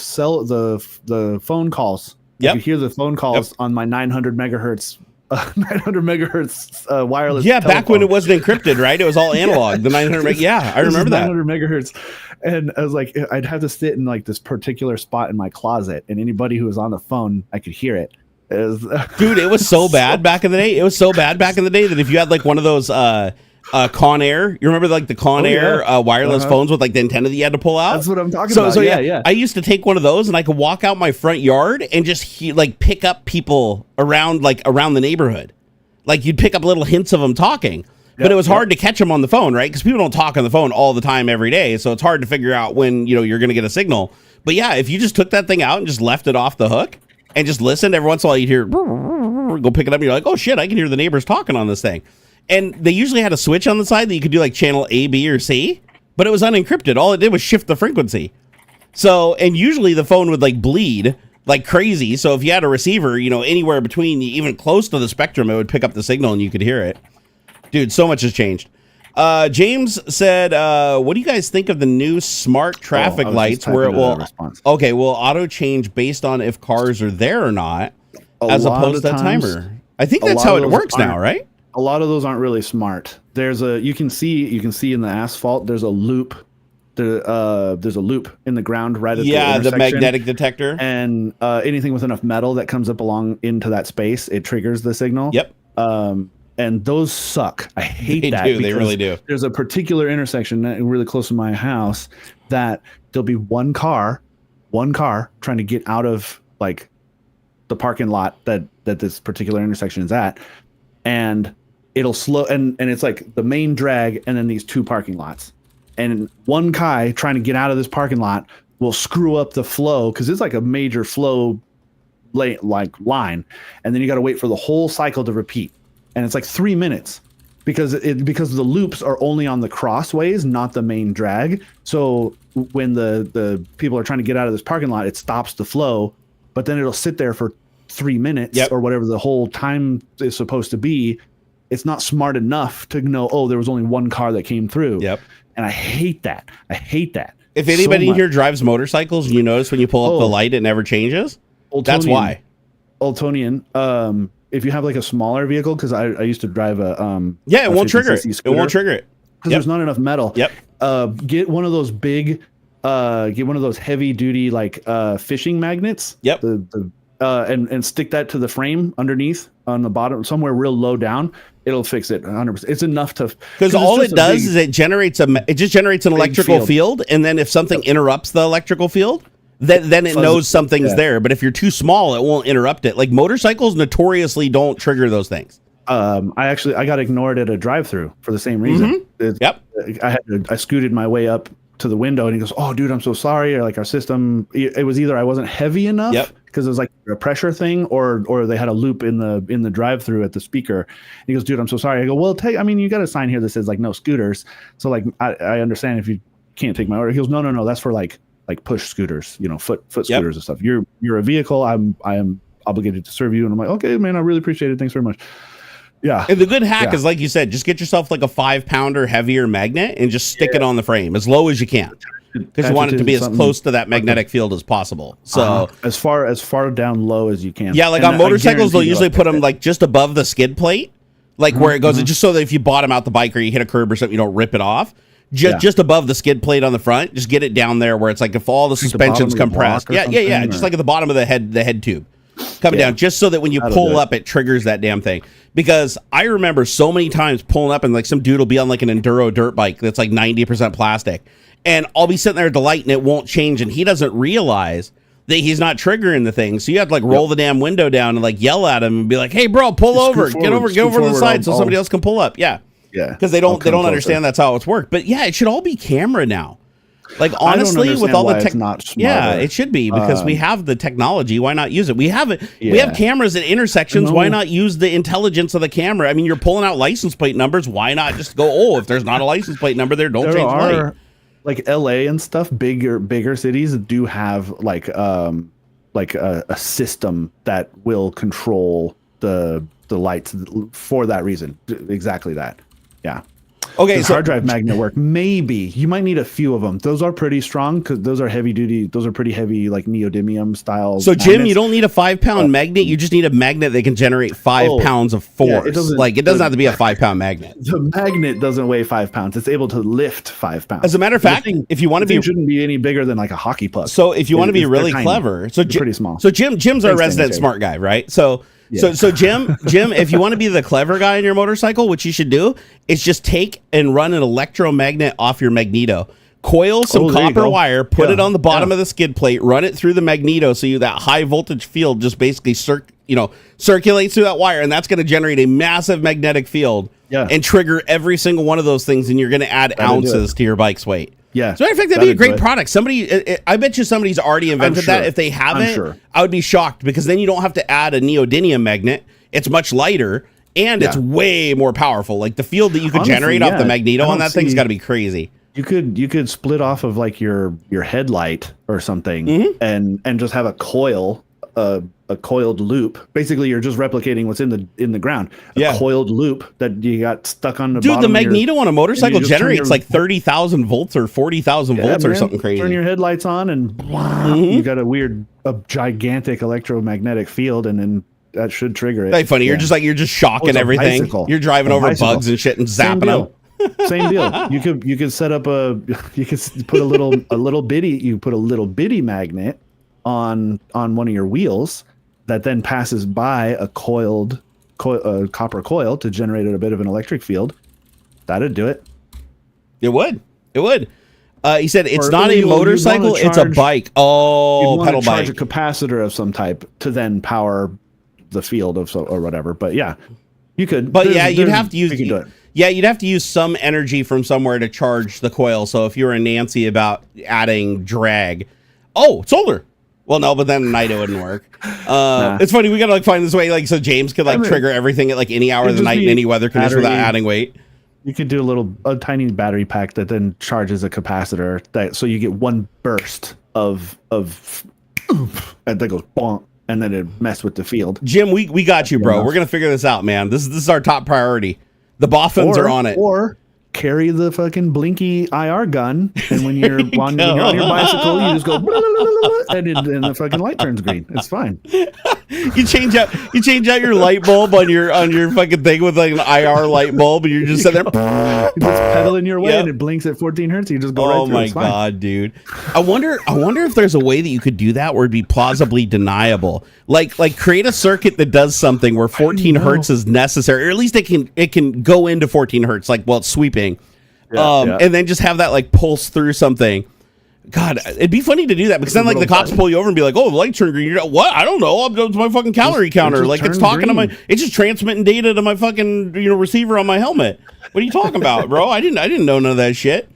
phone calls. I could hear the phone calls on my 900 megahertz 900 megahertz wireless. Yeah, telephone. Back when it wasn't encrypted, right? It was all analog. The 900 yeah, I remember that. 900 megahertz. And I was like, I'd have to sit in like this particular spot in my closet, and anybody who was on the phone, I could hear it. Dude, it was so bad back in the day. It was so bad back in the day that if you had like one of those Con Air, you remember like the Con Air wireless phones with like the antenna that you had to pull out? That's what I'm talking about. So yeah, I used to take one of those and I could walk out my front yard and just like pick up people around the neighborhood. Like you'd pick up little hints of them talking. But it was hard to catch them on the phone, right? Because people don't talk on the phone all the time every day. So it's hard to figure out when, you're going to get a signal. But yeah, if you just took that thing out and just left it off the hook and just listened, every once in a while you'd hear, go pick it up and you're like, oh shit, I can hear the neighbors talking on this thing. And they usually had a switch on the side that you could do like channel A, B, or C, but it was unencrypted. All it did was shift the frequency. So, and usually the phone would like bleed like crazy. So if you had a receiver, anywhere between, even close to the spectrum, it would pick up the signal and you could hear it. Dude, so much has changed. James said, what do you guys think of the new smart traffic lights where it will auto change based on if cars are there or not, as opposed to a timer? I think that's how it works now, right? A lot of those aren't really smart. You can see in the asphalt, there's a loop. There's a loop in the ground right at the intersection. The magnetic detector. And anything with enough metal that comes up along into that space, it triggers the signal. Yep. And those suck. I hate that. They really do. There's a particular intersection really close to my house that there'll be one car trying to get out of like the parking lot that this particular intersection is at, and it'll slow and it's like the main drag and then these two parking lots, and one guy trying to get out of this parking lot will screw up the flow because it's like a major flow line, and then you got to wait for the whole cycle to repeat. And it's like 3 minutes because the loops are only on the crossways, not the main drag. So when the people are trying to get out of this parking lot, it stops the flow, but then it'll sit there for 3 minutes or whatever the whole time is supposed to be. It's not smart enough to know, there was only one car that came through. Yep. And I hate that. If anybody here drives motorcycles and you notice when you pull up the light, it never changes. That's why. Oltonian, if you have like a smaller vehicle, because I used to drive it won't trigger it. It won't trigger it because there's not enough metal. Get one of those big, get one of those heavy duty like fishing magnets. And stick that to the frame underneath on the bottom, somewhere real low down. It'll fix it 100%. It's enough to, because all it does is it just generates an electrical field, and then if something interrupts the electrical field, then it knows something's there. But if you're too small, it won't interrupt it. Like motorcycles notoriously don't trigger those things. I got ignored at a drive-through for the same reason. I scooted my way up to the window, and he goes, "Oh, dude, I'm so sorry." Or like our system, it was either I wasn't heavy enough because it was like a pressure thing, or they had a loop in the drive-through at the speaker. And he goes, "Dude, I'm so sorry." I go, "Well, you got a sign here that says like no scooters, so like I understand if you can't take my order." He goes, "No, that's for like push scooters, foot scooters and stuff. You're a vehicle. I am obligated to serve you." And I'm like, "Okay, man, I really appreciate it. Thanks very much." Yeah. And the good hack is, like you said, just get yourself like a 5-pounder heavier magnet and just stick it on the frame as low as you can, because you want it to be as close to that magnetic field as possible. So as far down low as you can. Yeah, like on motorcycles, they'll usually put them like just above the skid plate, like where it goes, just so that if you bottom out the bike or you hit a curb or something, you don't rip it off. Just above the skid plate on the front, just get it down there where it's like if all the suspension's compressed. Yeah, just like at the bottom of the head tube. Coming down, just so that when you pull up, it triggers that damn thing. Because I remember so many times pulling up and like some dude will be on like an enduro dirt bike that's like 90% plastic, and I'll be sitting there at the light and it won't change, and he doesn't realize that he's not triggering the thing. So you have to like roll the damn window down and like yell at him and be like, "Hey, bro, pull over, get over to the side so somebody else can pull up." Yeah, because they don't understand that's how it's worked. But yeah, it should all be camera now. Like honestly, with all the tech, it should be, because we have the technology. Why not use it? We have it. We have cameras at intersections. Why not use the intelligence of the camera? I mean, you're pulling out license plate numbers. Why not just go? If there's not a license plate number there, don't change the light. Like LA and stuff, bigger cities do have like a system that will control the lights for that reason. Exactly that. Yeah. Okay, so hard drive magnet work. Maybe you might need a few of them. Those are pretty strong because those are heavy duty. Those are pretty heavy, like neodymium style. So Jim, you don't need a 5-pound magnet. You just need a magnet that can generate 5 pounds of force. Yeah, it doesn't have to be a 5-pound magnet. The magnet doesn't weigh 5 pounds. It's able to lift 5 pounds. As a matter of fact, if you want to be, it shouldn't be any bigger than like a hockey puck. So if you want to be really clever, so pretty small. So Jim's our resident smart guy, right? So. Yeah. So Jim, if you want to be the clever guy in your motorcycle, what you should do is just take and run an electromagnet off your magneto. Coil some copper wire, put it on the bottom of the skid plate, run it through the magneto so that high voltage field just basically circulates through that wire, and that's going to generate a massive magnetic field and trigger every single one of those things, and you're going to add ounces to your bike's weight. Yeah. So, matter of fact, that'd be a great product. I bet you somebody's already invented that. If they haven't, I would be shocked because then you don't have to add a neodymium magnet. It's much lighter and it's way more powerful. Like the field that you could generate off the magneto on that thing's got to be crazy. You could split off of like your headlight or something and just have a coil. A coiled loop. Basically, you're just replicating what's in the ground. A coiled loop that you got stuck on the bottom. Dude, the magneto on a motorcycle generates like 30,000 volts or 40,000 volts or something crazy. Turn your headlights on and you got a gigantic electromagnetic field, and then that should trigger it. That's funny. You're just shocking everything. Bicycle. You're driving over bugs and shit and zapping them. Same deal. You could set up you could put a little bitty magnet on one of your wheels that then passes by a copper coil to generate a bit of an electric field. That'd do it. It would. He said it's not a motorcycle, it's a bike. Oh, pedal bike. Charge a capacitor of some type to then power the field or whatever. But yeah, you could. But you'd have to use. You'd have to use some energy from somewhere to charge the coil. So if you're a Nancy about adding drag, solar. Well, no, but then at night it wouldn't work. It's funny. We got to find this way, so James could trigger everything at any hour of the night in any weather condition without adding weight. You could do a tiny battery pack that then charges a capacitor so you get one burst of and that goes bonk, and then it mess with the field. Jim, we got you, bro. We're gonna figure this out, man. This is our top priority. The boffins are on it. Or carry the fucking blinky IR gun, and when you're on your bicycle, you just go and the fucking light turns green. It's fine. You change out your light bulb on your fucking thing with like an IR light bulb, and you're just sitting there. You just pedal in your way, and it blinks at 14 hertz. You just go right through. Oh my god, dude! I wonder if there's a way that you could do that where it'd be plausibly deniable. Like create a circuit that does something where 14 hertz is necessary, or at least it can go into 14 hertz. It's sweeping, and then just have that pulse through something. God, it'd be funny to do that because then the cops pull you over and be like, "Oh, the light turned green." You're like, "What? I don't know. It's my fucking calorie counter. It's talking green. It's just transmitting data to my fucking receiver on my helmet. What are you talking about, bro? I didn't know none of that shit."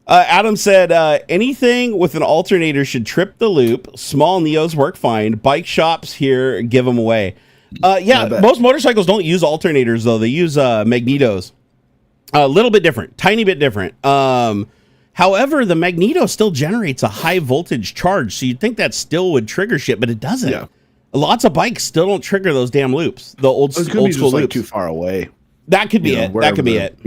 Adam said, "Anything with an alternator should trip the loop. Small Neos work fine. Bike shops here give them away." Most motorcycles don't use alternators though. They use magnetos. A little bit different, tiny bit different. However, the magneto still generates a high voltage charge, so you'd think that still would trigger shit, but it doesn't. Yeah. Lots of bikes still don't trigger those damn loops. The old school loops. Too far away. That could be it. That could be it.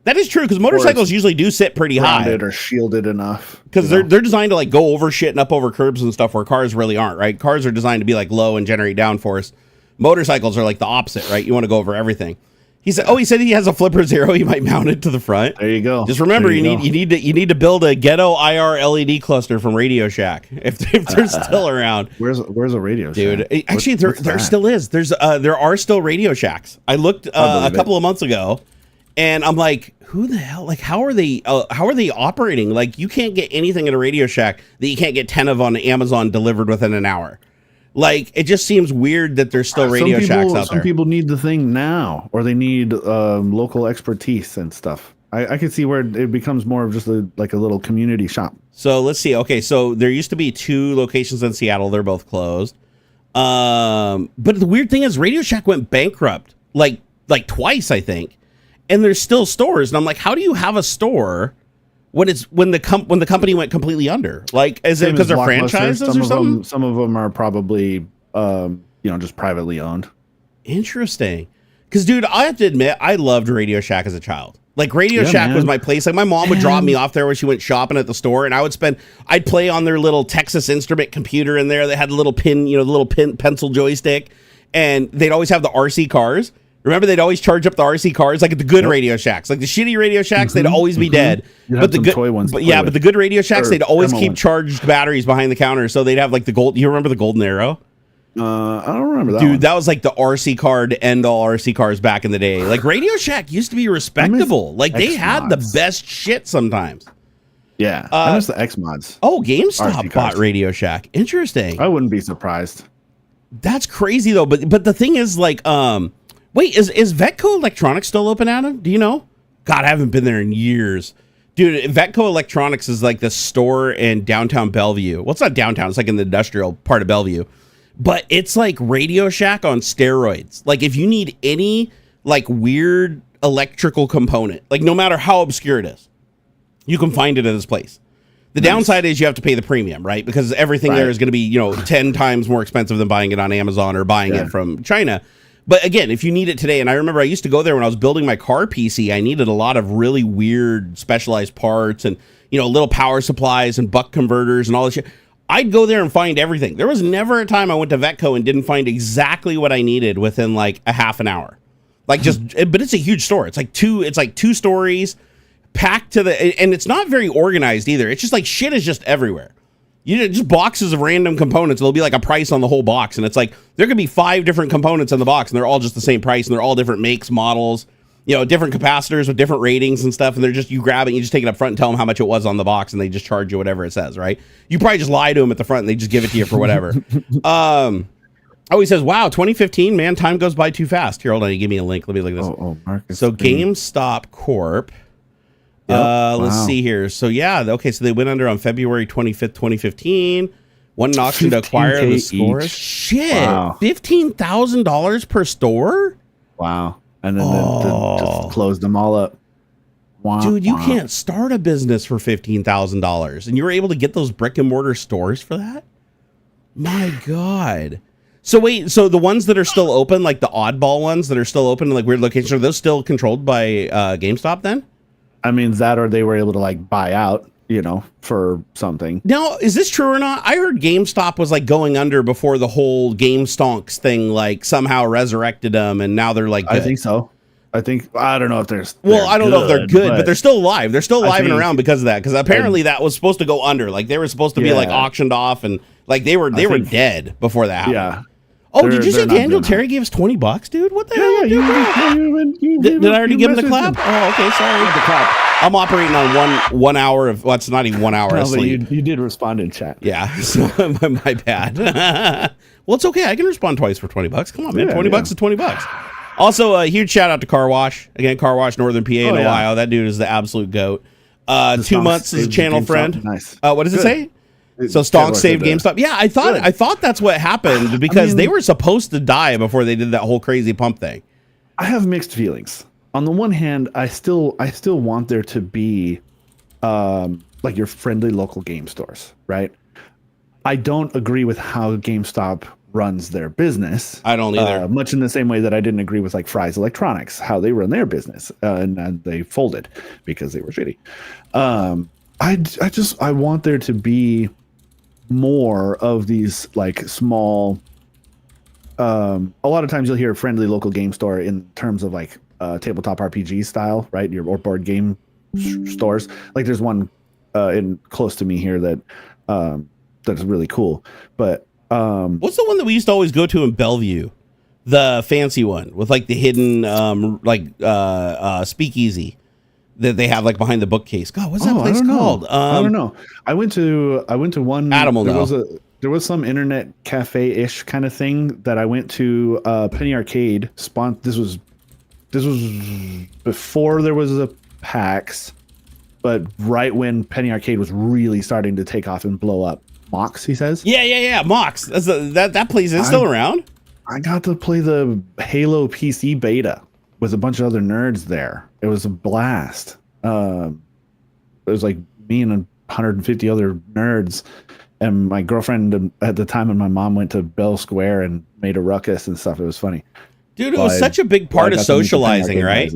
That is true because motorcycles usually do sit pretty high or shielded enough because they're designed to go over shit and up over curbs and stuff where cars really aren't. Right? Cars are designed to be low and generate downforce. Motorcycles are the opposite. Right? You want to go over everything. He said he has a Flipper Zero. You might mount it to the front. There you go. Just remember, you need to build a ghetto IR LED cluster from RadioShack if they're still around. Where's a Radio Shack? Dude, actually there still is. There are still Radio Shacks. I looked a couple of months ago, and I'm like, who the hell? How are they operating? You can't get anything in a Radio Shack that you can't get 10 of on Amazon delivered within an hour. It just seems weird that there's still Radio Shacks out there. Some people need the thing now, or they need local expertise and stuff. I can see where it becomes more of just a little community shop. So let's see. Okay, so there used to be 2 locations in Seattle. They're both closed. But the weird thing is Radio Shack went bankrupt like twice, I think. And there's still stores. And I'm like, how do you have a store when the company went completely under? Is it because they're franchises or something? Some of them are probably just privately owned. Interesting. Because, dude, I have to admit, I loved Radio Shack as a child. Like, Radio Shack was my place. Like, my mom would drop me off there when she went shopping at the store, and I'd play on their little Texas Instrument computer in there. They had a little pencil joystick, and they'd always have the RC cars. Remember, they'd always charge up the RC cars, like at the good Radio Shacks. Like the shitty Radio Shacks, they'd always be dead. But the good toy ones. But the good Radio Shacks, they'd always keep charged batteries behind the counter, so they'd have like the gold. You remember the Golden Arrow? I don't remember that. Dude, one. that was like the RC car to end all RC cars back in the day. Like Radio Shack used to be respectable. Like they had the best shit sometimes. Yeah, I miss the X mods. Oh, GameStop bought Radio Shack. Interesting. I wouldn't be surprised. That's crazy though. But the thing is, like, wait, is Vetco Electronics still open, Adam? Do you know? God, I haven't been there in years. Dude, Vetco Electronics is like the store in downtown Bellevue. Well, it's not downtown. It's like in the industrial part of Bellevue. But it's like Radio Shack on steroids. Like if you need any like weird electrical component, like no matter how obscure it is, you can find it at this place. The downside is you have to pay the premium, right? Because everything there is going to be, 10 times more expensive than buying it on Amazon or buying it from China. But again, if you need it today, and I remember I used to go there when I was building my car PC, I needed a lot of really weird specialized parts and, little power supplies and buck converters and all this shit. I'd go there and find everything. There was never a time I went to Vetco and didn't find exactly what I needed within like a half an hour. Like but it's a huge store. It's like two stories packed to and it's not very organized either. It's just like shit is just everywhere. Just boxes of random components. There'll be like a price on the whole box. And it's like, there could be 5 different components in the box and they're all just the same price and they're all different makes, models, different capacitors with different ratings and stuff. And they're just, you grab it, you just take it up front and tell them how much it was on the box and they just charge you whatever it says, right? You probably just lie to them at the front and they just give it to you for whatever. He says, wow, 2015, man, time goes by too fast. Here, hold on, you give me a link. Let me look at this. Marcus. So GameStop Corp. Let's see here. So so they went under on February 25th, 2015. Won an auction to acquire the stores. Shit. Wow. $15,000 per store? Wow. And then they just closed them all up. Wow. Dude, you can't start a business for $15,000. And you were able to get those brick and mortar stores for that? My God. So wait, so the ones that are still open, like the oddball ones that are still open in like weird locations, are those still controlled by GameStop then? I mean, that or they were able to like buy out, for something. Now, is this true or not? I heard GameStop was like going under before the whole Game Stonks thing like somehow resurrected them, and now they're like good. I think so. I don't know if they're I don't know if they're good, but they're still alive. They're still alive and around because of that. Because apparently that was supposed to go under. Like they were supposed to be like auctioned off, and like they were dead before that happened. Yeah. Oh, did you see Daniel Terry gave us $20, dude? What the hell? Did I already give him the clap? Oh, okay, sorry. The clap. I'm operating on one hour of, well, it's not even 1 hour of sleep. You did respond in chat. Yeah, so my bad. Well, it's okay. I can respond twice for $20. Come on, man. $20 is $20. Also, a huge shout out to Car Wash. Again, Car Wash, Northern PA in Ohio. That dude is the absolute goat. 2 months as a channel friend. Nice. What does it say? So Stonks saved GameStop. Yeah, I thought that's what happened because they were supposed to die before they did that whole crazy pump thing. I have mixed feelings. On the one hand, I still want there to be like your friendly local game stores, right? I don't agree with how GameStop runs their business. I don't either. Much in the same way that I didn't agree with like Fry's Electronics, how they run their business, and they folded because they were shitty. I want there to be more of these like small a lot of times you'll hear a friendly local game store in terms of like tabletop RPG style, right? Or board game stores. Like there's one in close to me here that that's really cool. But what's the one that we used to always go to in Bellevue? The fancy one with like the hidden speakeasy that they have like behind the bookcase. God, what's that place called? I don't know. I went to one. Adam will know. There was some internet cafe-ish kind of thing that I went to. Penny Arcade. This was before there was a PAX, but right when Penny Arcade was really starting to take off and blow up. Mox, he says. Yeah. Mox. That place is still around. I got to play the Halo PC beta with a bunch of other nerds there. It was a blast. It was like me and 150 other nerds, and my girlfriend at the time and my mom went to Bell Square and made a ruckus and stuff. It was funny. Dude, it was such a big part of socializing, right?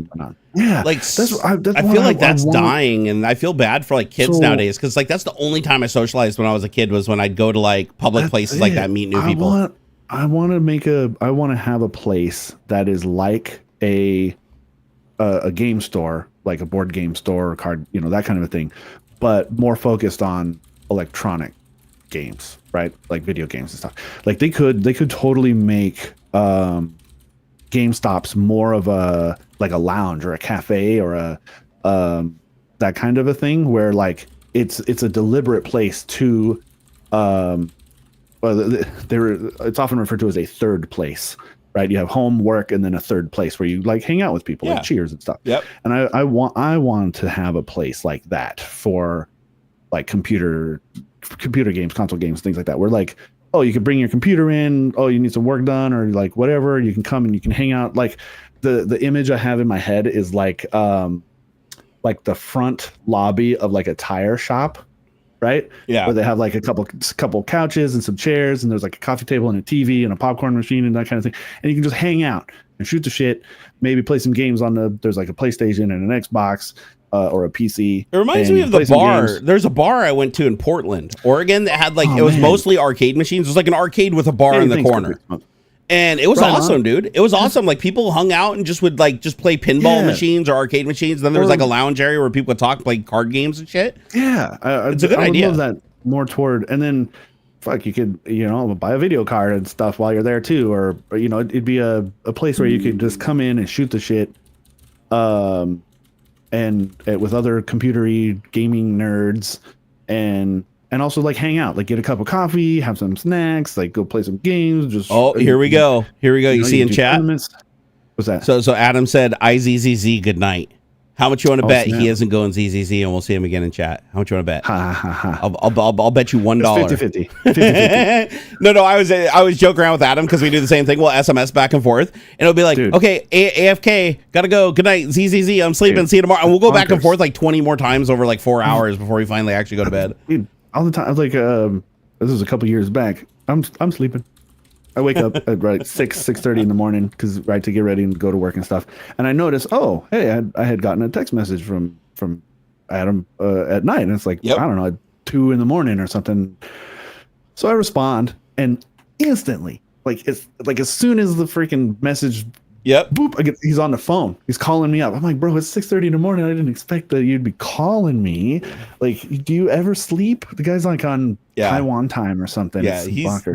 Yeah, like I feel like that's dying, and I feel bad for like kids nowadays because like that's the only time I socialized when I was a kid was when I'd go to like public places like that, meet new people. I want to have a place that is like a game store, like a board game store or card, that kind of a thing, but more focused on electronic games, right? Like video games and stuff. Like they could totally make GameStop's more of a lounge or a cafe or a that kind of a thing where like it's a deliberate place to it's often referred to as a third place, right? You have home, work, and then a third place where you like hang out with people, like cheers and stuff. Yep. And I want to have a place like that for like computer games, console games, things like that. Where like, oh, you can bring your computer in. Oh, you need some work done, or like whatever. You can come and you can hang out. Like the image I have in my head is like the front lobby of like a tire shop, right? Yeah. Where they have like a couple couches and some chairs, and there's like a coffee table and a TV and a popcorn machine and that kind of thing. And you can just hang out and shoot the shit. Maybe play some games there's like a PlayStation and an Xbox. Or a PC. It reminds me of the bar. There's a bar I went to in Portland, Oregon that had like it was mostly arcade machines. It was like an arcade with a bar in the corner. And it was awesome, dude. It was awesome. Like people hung out and just would just play pinball machines or arcade machines. Then there was like a lounge area where people would talk, play card games and shit. Yeah. It's a good idea. I would love that more toward, and then you could, buy a video card and stuff while you're there too. Or it'd be a place where you could just come in and shoot the shit. And with other computery gaming nerds and also like hang out, like get a cup of coffee, have some snacks, like go play some games. Here we go. You see in chat? What's that? So Adam said, IZZZ, good night. How much you want to bet he isn't going ZZZ and we'll see him again in chat? How much you want to bet? I'll bet you $1. 50-50. No, I was joking around with Adam because we do the same thing. We'll SMS back and forth, and it'll be like, dude, okay, AFK, gotta go. Good night, ZZZ. I'm sleeping. See you tomorrow. And we'll go back and forth like 20 more times over like 4 hours before we finally actually go to bed. Dude, all the time. I was like, this was a couple years back. I'm sleeping. I wake up at 6:30 in the morning to get ready and go to work and stuff. And I notice, oh, hey, I had gotten a text message from Adam at night, and it's like, I don't know, at 2 in the morning or something. So I respond, and instantly, as soon as the freaking message, boop, he's on the phone. He's calling me up. I'm like, bro, it's 6:30 in the morning. I didn't expect that you'd be calling me. Like, do you ever sleep? The guy's like on Taiwan time or something. Yeah, he's up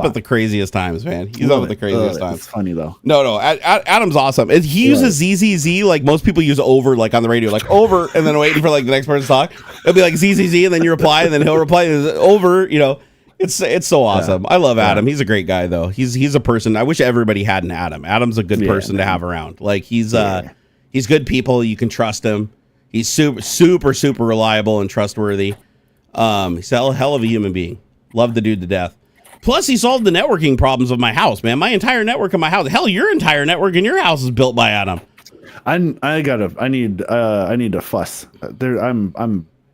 at the craziest times, man. He's up at the craziest times. It's funny though. No, Adam's awesome. He uses ZZZ like most people use over, like on the radio, like over, and then waiting for like the next person to talk. It'll be like ZZZ, and then you reply, and then he'll reply over. It's so awesome. I love Adam. He's a great guy though. He's a person. I wish everybody had an Adam. Adam's a good person to have around. Like he's good people. You can trust him. He's super reliable and trustworthy. He's a hell of a human being. Love the dude to death. Plus, he solved the networking problems of my house, man. My entire network in my house. Hell, your entire network in your house is built by Adam. I need to fuss.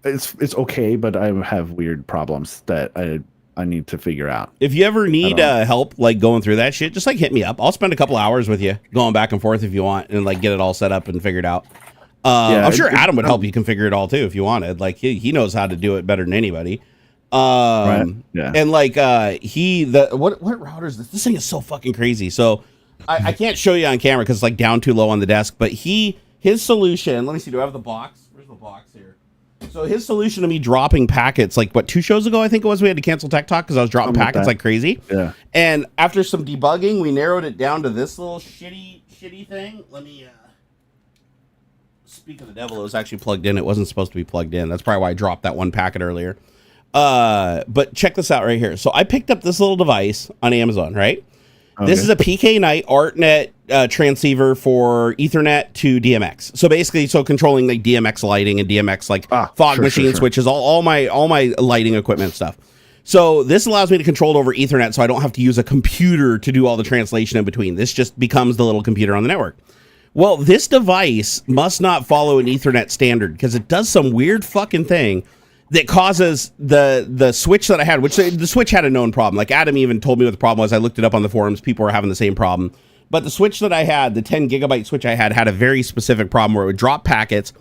It's okay, but I have weird problems that I need to figure out. If you ever need help like going through that shit, just like hit me up. I'll spend a couple hours with you going back and forth if you want and like get it all set up and figured out. I'm sure Adam would help you configure it all too if you wanted. Like he knows how to do it better than anybody. Right. Yeah. And like what router is this? This thing is so fucking crazy. So I can't show you on camera because it's like down too low on the desk. But his solution. Let me see. Do I have the box? Where's the box here? So his solution to me dropping packets, like 2 shows ago, I think it was, we had to cancel Tech Talk because I was dropping packets like crazy. Yeah. And after some debugging, we narrowed it down to this little shitty thing. Let me speak of the devil. It was actually plugged in. It wasn't supposed to be plugged in. That's probably why I dropped that one packet earlier. But check this out right here. So I picked up this little device on Amazon, right? Okay. This is a PK Night ArtNet transceiver for Ethernet to DMX. So basically, controlling like DMX lighting and DMX like fog machine switches, all my lighting equipment stuff. So this allows me to control it over Ethernet, so I don't have to use a computer to do all the translation in between. This just becomes the little computer on the network. Well, this device must not follow an Ethernet standard because it does some weird fucking thing that causes the switch that I had, which the switch had a known problem. Like Adam even told me what the problem was. I looked it up on the forums. People were having the same problem. But the switch that I had, the 10 gigabyte switch I had a very specific problem where it would drop packets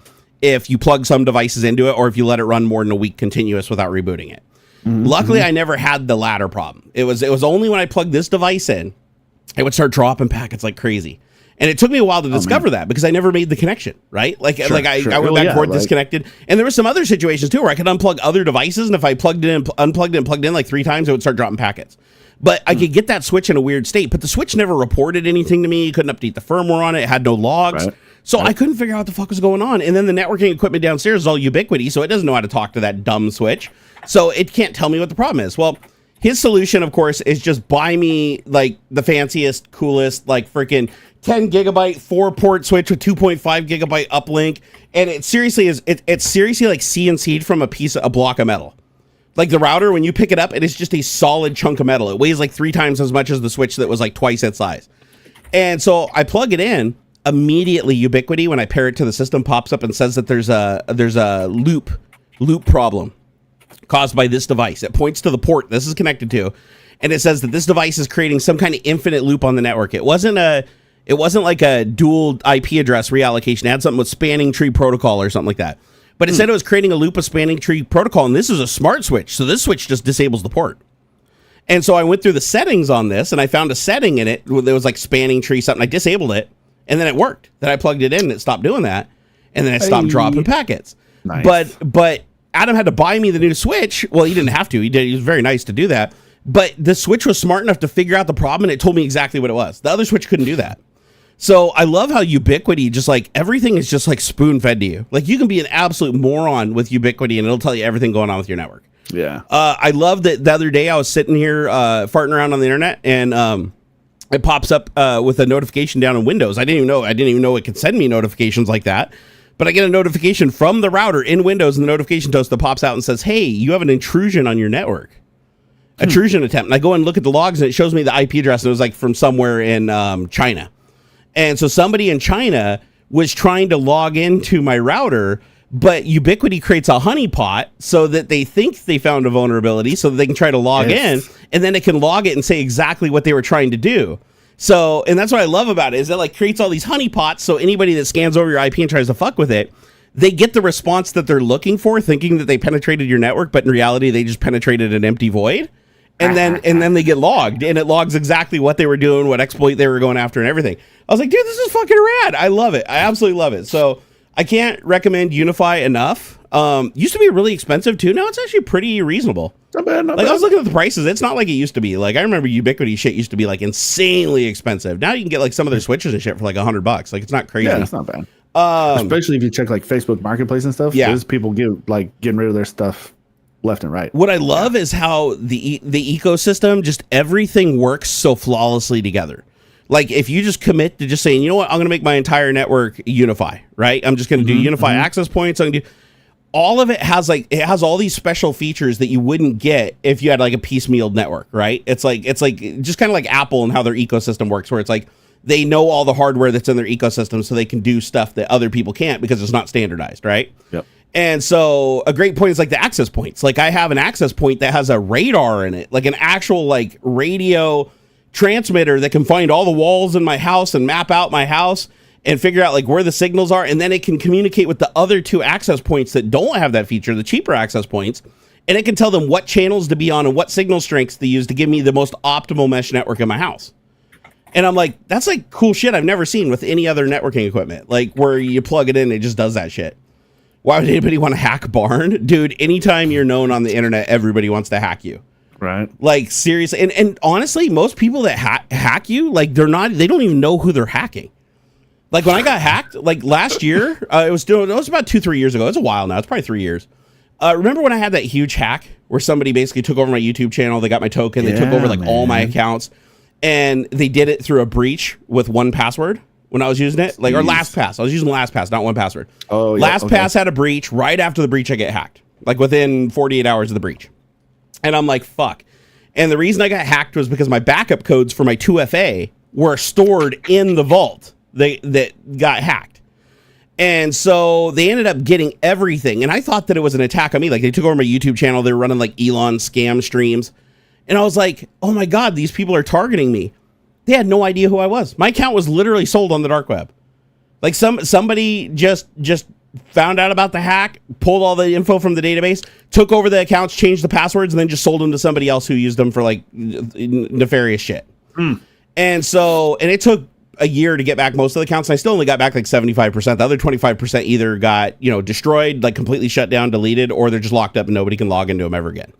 if you plug some devices into it or if you let it run more than a week continuous without rebooting it. Luckily, I never had the latter problem. It was only when I plugged this device in, it would start dropping packets like crazy. And it took me a while to discover that because I never made the connection, right? I went back and forth, disconnected. And there were some other situations too where I could unplug other devices, and if I plugged in, unplugged and plugged in like 3 times, it would start dropping packets. But I could get that switch in a weird state, but the switch never reported anything to me. Couldn't update the firmware on it. It had no logs. Right. So I couldn't figure out what the fuck was going on. And then the networking equipment downstairs is all Ubiquiti, so it doesn't know how to talk to that dumb switch. So it can't tell me what the problem is. Well, his solution, of course, is just buy me like the fanciest, coolest, like freaking 10 gigabyte 4-port switch with 2.5 gigabyte uplink. And it seriously is, it's seriously like CNC'd from a block of metal. Like the router, when you pick it up, it is just a solid chunk of metal. It weighs like 3 times as much as the switch that was like twice its size. And so I plug it in. Immediately, Ubiquiti, when I pair it to the system, pops up and says that there's a loop problem caused by this device. It points to the port this is connected to, and it says that this device is creating some kind of infinite loop on the network. It wasn't like a dual IP address reallocation. It had something with spanning tree protocol or something like that. But it said it was creating a loop of spanning tree protocol, and this is a smart switch, so this switch just disables the port. And so I went through the settings on this, and I found a setting in it that was like spanning tree something. I disabled it, and then it worked. Then I plugged it in, and it stopped doing that, and then it stopped dropping packets. Nice. But Adam had to buy me the new switch. Well, he didn't have to. He was very nice to do that. But the switch was smart enough to figure out the problem, and it told me exactly what it was. The other switch couldn't do that. So I love how Ubiquiti, just like everything is just like spoon fed to you. Like you can be an absolute moron with Ubiquiti and it'll tell you everything going on with your network. Yeah. I love that the other day I was sitting here farting around on the internet and it pops up with a notification down in Windows. I didn't even know it could send me notifications like that. But I get a notification from the router in Windows, and the notification toast that pops out and says, "Hey, you have an intrusion on your network." Intrusion attempt. And I go and look at the logs, and it shows me the IP address, and it was like from somewhere in China. And so somebody in China was trying to log into my router, but Ubiquiti creates a honeypot so that they think they found a vulnerability so that they can try to log in, and then it can log it and say exactly what they were trying to do. So, and that's what I love about it, is it like creates all these honeypots, so anybody that scans over your IP and tries to fuck with it, they get the response that they're looking for, thinking that they penetrated your network, but in reality, they just penetrated an empty void. And then they get logged, and it logs exactly what they were doing, what exploit they were going after, and everything. I was like, dude, this is fucking rad. I love it. I absolutely love it. So I can't recommend Unify enough. Used to be really expensive too. Now it's actually pretty reasonable. Not bad. I was looking at the prices. It's not like it used to be. Like I remember Ubiquiti shit used to be like insanely expensive. Now you can get like some of their switches and shit for like $100. Like it's not crazy. Yeah, it's not bad. Especially if you check like Facebook Marketplace and stuff. Yeah, there's people getting rid of their stuff left and right. What I love is how the ecosystem, just everything works so flawlessly together. Like if you just commit to just saying, you know what, I'm going to make my entire network Unify, right? I'm just going to do Unify access points. I'm going to do all of it. Has all these special features that you wouldn't get if you had like a piecemeal network, right? It's like just kind of like Apple and how their ecosystem works, where it's like they know all the hardware that's in their ecosystem, so they can do stuff that other people can't because it's not standardized, right? Yep. And so a great point is like the access points. Like I have an access point that has a radar in it, like an actual like radio transmitter that can find all the walls in my house and map out my house and figure out like where the signals are. And then it can communicate with the other 2 access points that don't have that feature, the cheaper access points. And it can tell them what channels to be on and what signal strengths to use to give me the most optimal mesh network in my house. And I'm like, that's like cool shit I've never seen with any other networking equipment. Like where you plug it in, it just does that shit. Why would anybody want to hack Barn? Dude, anytime you're known on the internet, everybody wants to hack you. Right. Like seriously. And honestly, most people that hack you, like they don't even know who they're hacking. Like when I got hacked, like last year, it was about 2-3 years ago. It's a while now. It's probably 3 years. Remember when I had that huge hack where somebody basically took over my YouTube channel? They got my token. They took over like all my accounts, and they did it through a breach with 1Password. When I was using it, like, or LastPass. I was using LastPass, not 1Password. Oh, yeah. LastPass had a breach. Right after the breach, I get hacked. Like, within 48 hours of the breach. And I'm like, fuck. And the reason I got hacked was because my backup codes for my 2FA were stored in the vault that got hacked. And so they ended up getting everything. And I thought that it was an attack on me. Like, they took over my YouTube channel. They were running, like, Elon scam streams. And I was like, oh, my God, these people are targeting me. They had no idea who I was. My account was literally sold on the dark web. Like somebody just found out about the hack, pulled all the info from the database, took over the accounts, changed the passwords, and then just sold them to somebody else who used them for like nefarious shit. And it took a year to get back most of the accounts. And I still only got back like 75%. The other 25% either got, destroyed, like completely shut down, deleted, or they're just locked up and nobody can log into them ever again.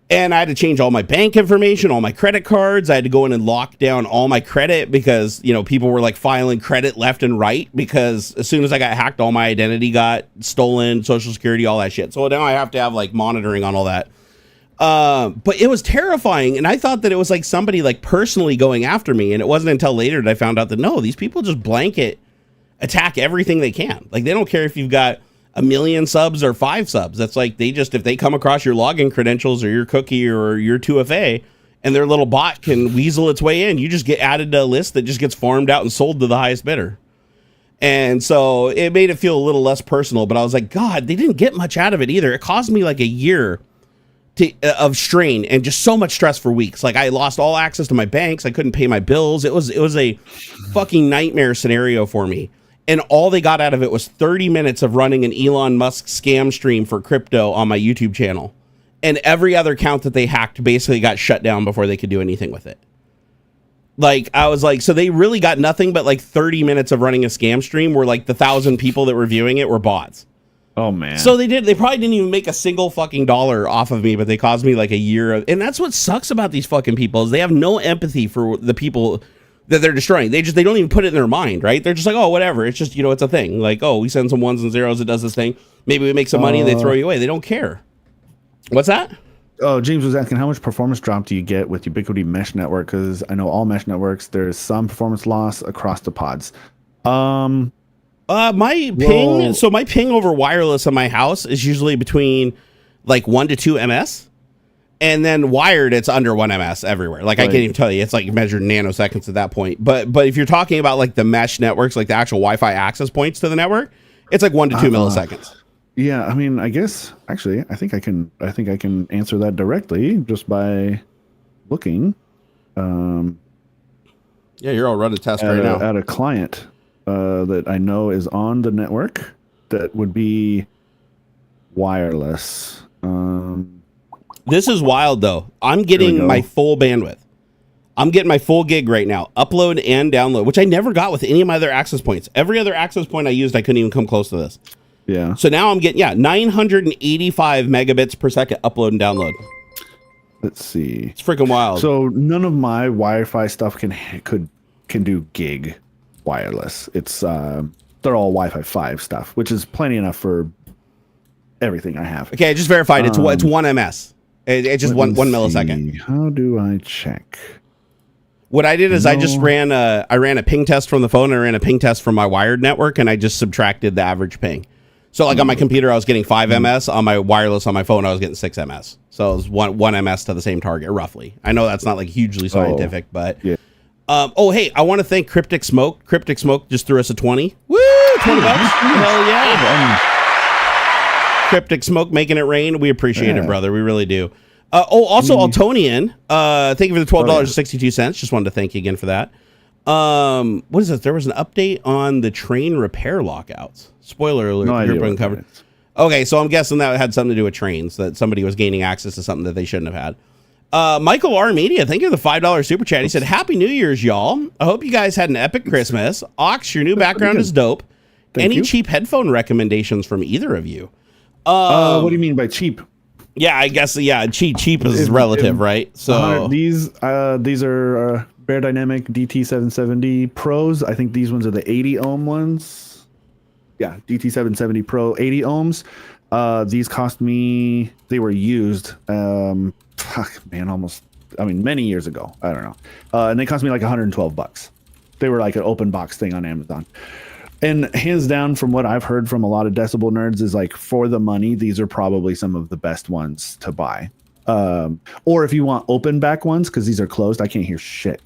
And I had to change all my bank information, all my credit cards. I had to go in and lock down all my credit because, people were like filing credit left and right because as soon as I got hacked, all my identity got stolen, social security, all that shit. So now I have to have like monitoring on all that. But it was terrifying. And I thought that it was like somebody like personally going after me. And it wasn't until later that I found out that no, these people just blanket attack everything they can. Like they don't care if you've got 1 million subs or 5 subs. That's like if they come across your login credentials or your cookie or your 2FA and their little bot can weasel its way in, you just get added to a list that just gets farmed out and sold to the highest bidder. And so it made it feel a little less personal, but I was like, God, they didn't get much out of it either. It caused me like a year of strain and just so much stress for weeks. Like I lost all access to my banks. I couldn't pay my bills. It was a fucking nightmare scenario for me. And all they got out of it was 30 minutes of running an Elon Musk scam stream for crypto on my YouTube channel. And every other account that they hacked basically got shut down before they could do anything with it. Like, I was like, so they really got nothing but like 30 minutes of running a scam stream where like the 1,000 people that were viewing it were bots. Oh, man. So they probably didn't even make a single fucking dollar off of me, but they caused me like a year of, and that's what sucks about these fucking people is they have no empathy for the people that they're destroying. They don't even put it in their mind, right? They're just like, oh, whatever. It's just, it's a thing. Like, oh, we send some ones and zeros. It does this thing. Maybe we make some money and they throw you away. They don't care. What's that? Oh, James was asking how much performance drop do you get with Ubiquiti Mesh Network? Because I know all mesh networks, there's some performance loss across the pods. My ping over wireless in my house is usually between like 1 to 2 ms. And then wired, it's under 1 ms everywhere. Like, right. I can't even tell you. It's like measured in nanoseconds at that point. But if you're talking about like the mesh networks, like the actual Wi-Fi access points to the network, it's like 1 to 2 milliseconds. Yeah, I mean, I guess actually, I think I can answer that directly just by looking. Yeah, you're all running a test right now at a client that I know is on the network that would be wireless. This is wild, though. I'm getting my full bandwidth. I'm getting my full gig right now, upload and download, which I never got with any of my other access points. Every other access point I used, I couldn't even come close to this. Yeah. So now I'm getting, 985 megabits per second upload and download. Let's see. It's freaking wild. So none of my Wi-Fi stuff can do gig wireless. It's they're all Wi-Fi 5 stuff, which is plenty enough for everything I have. Okay, I just verified it's 1 ms. It's just one millisecond. How do I check? What I did is I just ran a ping test from the phone and I ran a ping test from my wired network and I just subtracted the average ping. So like on my computer I was getting 5 ms, on my wireless on my phone I was getting 6 ms. So it was 1 ms to the same target roughly. I know that's not like hugely scientific, but yeah. Hey, I want to thank Cryptic Smoke. Cryptic Smoke just threw us a 20. Woo! $20. Hell yeah. Cryptic Smoke making it rain. We appreciate it, brother. We really do. Also, Altonian, thank you for the $12.62. Just wanted to thank you again for that. What is this? There was an update on the train repair lockouts. Spoiler alert. No idea what covered. Okay, so I'm guessing that had something to do with trains, that somebody was gaining access to something that they shouldn't have had. Michael R. Media, thank you for the $5 super chat. He said, Happy New Year's, y'all. I hope you guys had an epic Christmas. Aux, your new background is dope. Any cheap headphone recommendations from either of you? What do you mean by cheap? Yeah, I guess cheap is relative, right? So these are Bear Dynamic DT770 Pros. I think these ones are the 80 ohm ones. Yeah, DT770 Pro 80 ohms. These cost me, they were used many years ago. I don't know. And they cost me like $112. They were like an open box thing on Amazon. And hands down, from what I've heard from a lot of decibel nerds, is like for the money, these are probably some of the best ones to buy. Or if you want open back ones, because these are closed, I can't hear shit.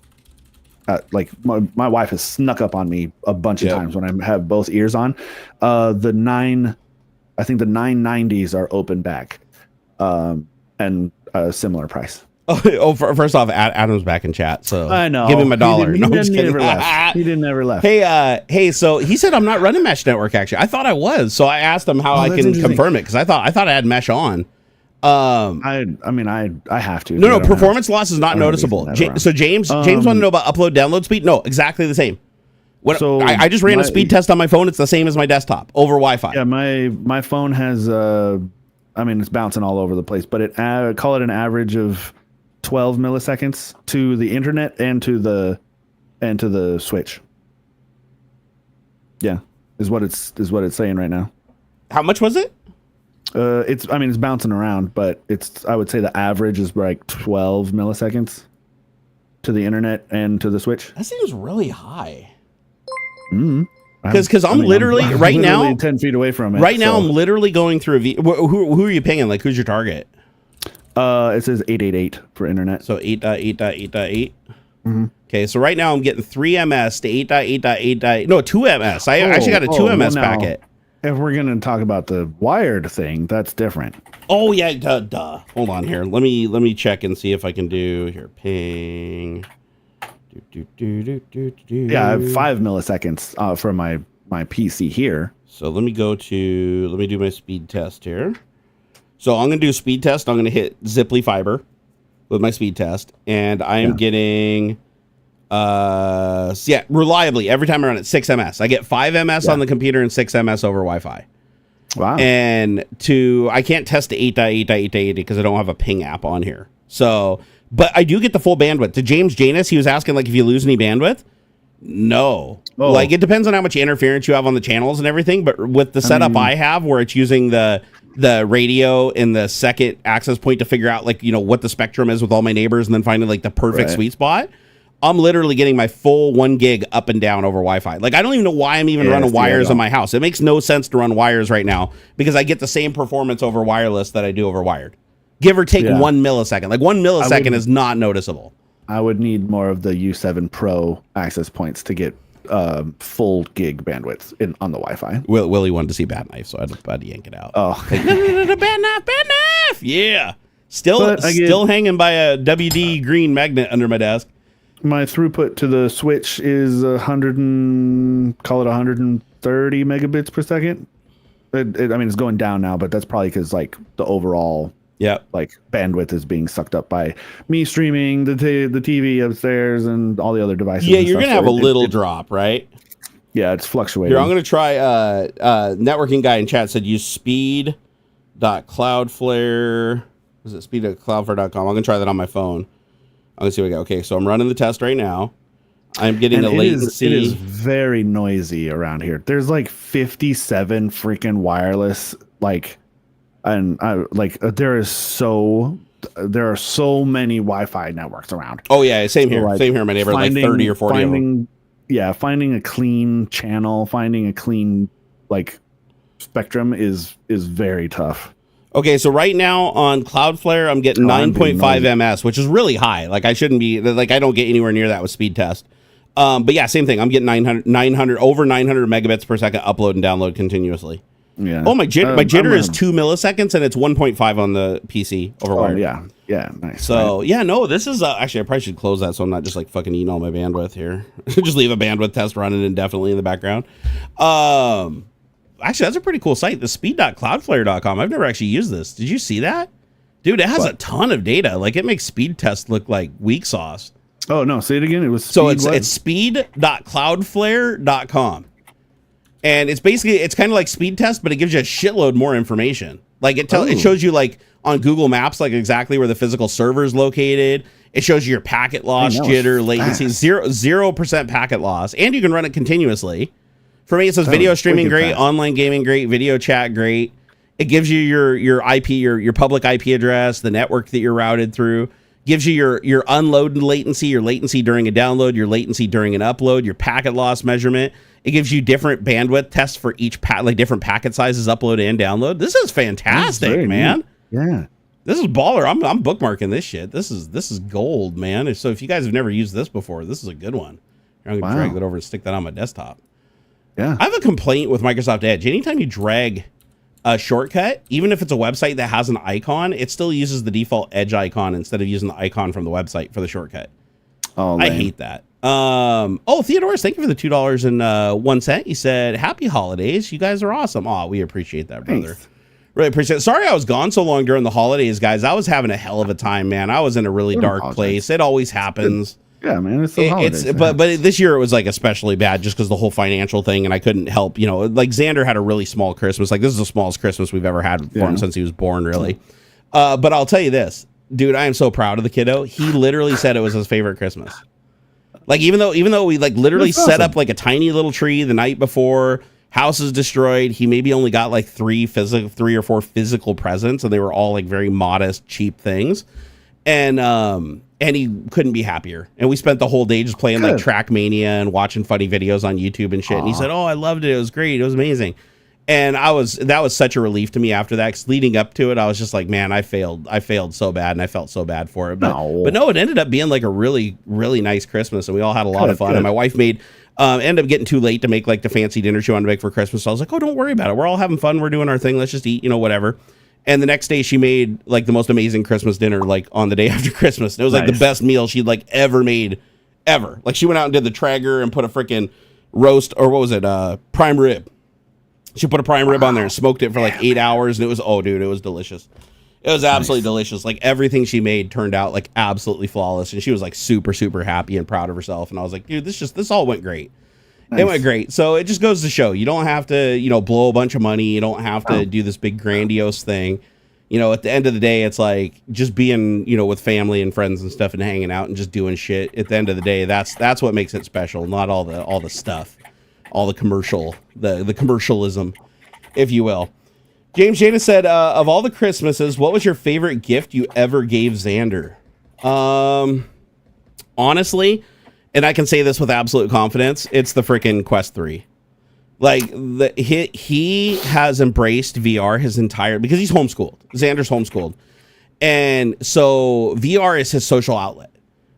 Like my wife has snuck up on me a bunch of times when I have both ears on. I think the 990s are open back, and a similar price. First off, Adam's back in chat, so I know. give him a dollar. He never left. He didn't ever left. Hey, so he said I'm not running Mesh Network. Actually, I thought I was, so I asked him how I can confirm it because I thought I had Mesh on. I mean, I have to. No, performance loss is not noticeable. So James wanted to know about upload download speed. No, exactly the same. I just ran a speed test on my phone. It's the same as my desktop over Wi-Fi. Yeah, my phone has. It's bouncing all over the place, but call it an average of 12 milliseconds to the internet and to the switch. Yeah, is what it's saying right now. How much was it? It's bouncing around, but I would say the average is like 12 milliseconds to the internet and to the switch. That seems really high. Because I'm literally right now 10 feet away from it. Right now, I'm literally going through who are you pinging? Like, who's your target? It says 888 for internet. So 8.8.8.8. Okay, so right now I'm getting 3 ms to 8.8.8. No, 2 ms. I actually got a 2 ms packet. If we're gonna talk about the wired thing, that's different. Oh yeah, duh. Hold on here. Let me check and see if I can do here. Ping. Yeah, I have 5 milliseconds for my PC here. So let me do my speed test here. So I'm going to do a speed test. I'm going to hit Ziply Fiber with my speed test. And I am getting, reliably, every time I run it, 6 ms. I get 5 ms on the computer and 6 ms over Wi-Fi. Wow. And I can't test to 8.8.8.8 because I don't have a ping app on here. So, but I do get the full bandwidth. To James Janus, he was asking, like, if you lose any bandwidth. No. Oh. Like, it depends on how much interference you have on the channels and everything. But with the setup I have, where it's using the radio and the second access point to figure out, like, what the spectrum is with all my neighbors and then finding, like, the perfect sweet spot, I'm literally getting my full 1 gig up and down over Wi-Fi. Like, I don't even know why I'm even running wires in my house. It makes no sense to run wires right now because I get the same performance over wireless that I do over wired. Give or take 1 millisecond. Like, 1 millisecond is not noticeable. I would need more of the U7 Pro access points to get full gig bandwidth on the Wi-Fi. Willie wanted to see Bat Knife, so I had to yank it out. Oh, like, no, Bat Knife! Yeah, still hanging by a WD green magnet under my desk. My throughput to the switch is 130 megabits per second. It's going down now, but that's probably because like the overall bandwidth is being sucked up by me streaming the TV upstairs and all the other devices. Yeah, you're gonna have a little drop, right? Yeah, it's fluctuating. Here, I'm gonna try. Networking guy in chat said use speed.cloudflare. Is it speed.cloudflare.com? I'm gonna try that on my phone. I'm gonna see what we got. Okay, so I'm running the test right now. I'm getting the latency. It is very noisy around here. There's like 57 freaking wireless there are so many Wi-Fi networks around. Oh yeah, same here. So, same here. My neighbor, like 30 or 40 of them. Yeah, finding a clean channel, finding a clean spectrum is very tough. Okay, so right now on Cloudflare, I'm getting 9.5 ms, which is really high. Like, I shouldn't be, like, I don't get anywhere near that with speed test. But yeah, same thing. I'm getting 900 over 900 megabits per second upload and download continuously. Yeah. Oh, my jitter is 2 milliseconds, and it's 1.5 on the PC over wire. Yeah. Yeah, nice. So, this is, actually, I probably should close that so I'm not just, like, fucking eating all my bandwidth here. Just leave a bandwidth test running indefinitely in the background. Actually, that's a pretty cool site, the speed.cloudflare.com. I've never actually used this. Did you see that? Dude, it has a ton of data. Like, it makes speed tests look like weak sauce. Oh, no, say it again. It was it's speed.cloudflare.com. And it's basically, it's kind of like speed test, but it gives you a shitload more information. Like, it shows you, like, on Google Maps, like, exactly where the physical server is located. It shows you your packet loss, jitter, latency, 0% packet loss. And you can run it continuously. For me, it says video streaming great, online gaming great, video chat great. It gives you your IP, your public IP address, the network that you're routed through. Gives you your unload latency, your latency during a download, your latency during an upload, your packet loss measurement. It gives you different bandwidth tests for each different packet sizes, upload and download. This is fantastic, man. Neat. Yeah, this is baller. I'm bookmarking this shit. This is gold, man. So if you guys have never used this before, this is a good one. I'm gonna drag that over and stick that on my desktop. Yeah. I have a complaint with Microsoft Edge. Anytime you drag a shortcut, even if it's a website that has an icon, it still uses the default Edge icon instead of using the icon from the website for the shortcut. Oh, I hate that. Theodorus, thank you for the $2.01. He said, "Happy holidays. You guys are awesome." Oh, we appreciate that, brother. Thanks. Really appreciate it. Sorry I was gone so long during the holidays, guys. I was having a hell of a time, man. I was in a really dark place. It always happens. Yeah, man. It's the holidays. But this year it was like especially bad just because the whole financial thing, and I couldn't help. You know, like Xander had a really small Christmas. Like this is the smallest Christmas we've ever had for him since he was born, really. But I'll tell you this, dude. I am so proud of the kiddo. He literally said it was his favorite Christmas. Like even though we like literally set up like a tiny little tree the night before. House is destroyed. He maybe only got like 3 or 4 physical presents, and they were all like very modest, cheap things. And he couldn't be happier. And we spent the whole day just playing like Trackmania and watching funny videos on YouTube and shit. And he said, "Oh, I loved it. It was great. It was amazing." And that was such a relief to me after that. 'Cause leading up to it, I was just like, man, I failed so bad, and I felt so bad for it. But no, it ended up being like a really, really nice Christmas, and we all had a lot of fun. And my wife made. Ended up getting too late to make like the fancy dinner she wanted to make for Christmas. So I was like, "Oh, don't worry about it. We're all having fun. We're doing our thing. Let's just eat, whatever." And the next day she made like the most amazing Christmas dinner, like on the day after Christmas. It was like the best meal she'd like ever made ever. Like she went out and did the Traeger and put a freaking roast, or what was it? Prime rib. She put a prime rib on there and smoked it for like 8 hours. And it was, it was delicious. It was absolutely delicious. Like everything she made turned out like absolutely flawless. And she was like super, super happy and proud of herself. And I was like, dude, this all went great. It went great. So it just goes to show you don't have to, blow a bunch of money. You don't have to do this big grandiose thing. At the end of the day, it's like just being, with family and friends and stuff and hanging out and just doing shit. At the end of the day, that's what makes it special. Not all the stuff, all the commercialism, if you will. James Jada said, of all the Christmases, what was your favorite gift you ever gave Xander? Honestly, and I can say this with absolute confidence, it's the freaking Quest 3. Like, he has embraced VR his entire... Because he's homeschooled. Xander's homeschooled. And so VR is his social outlet.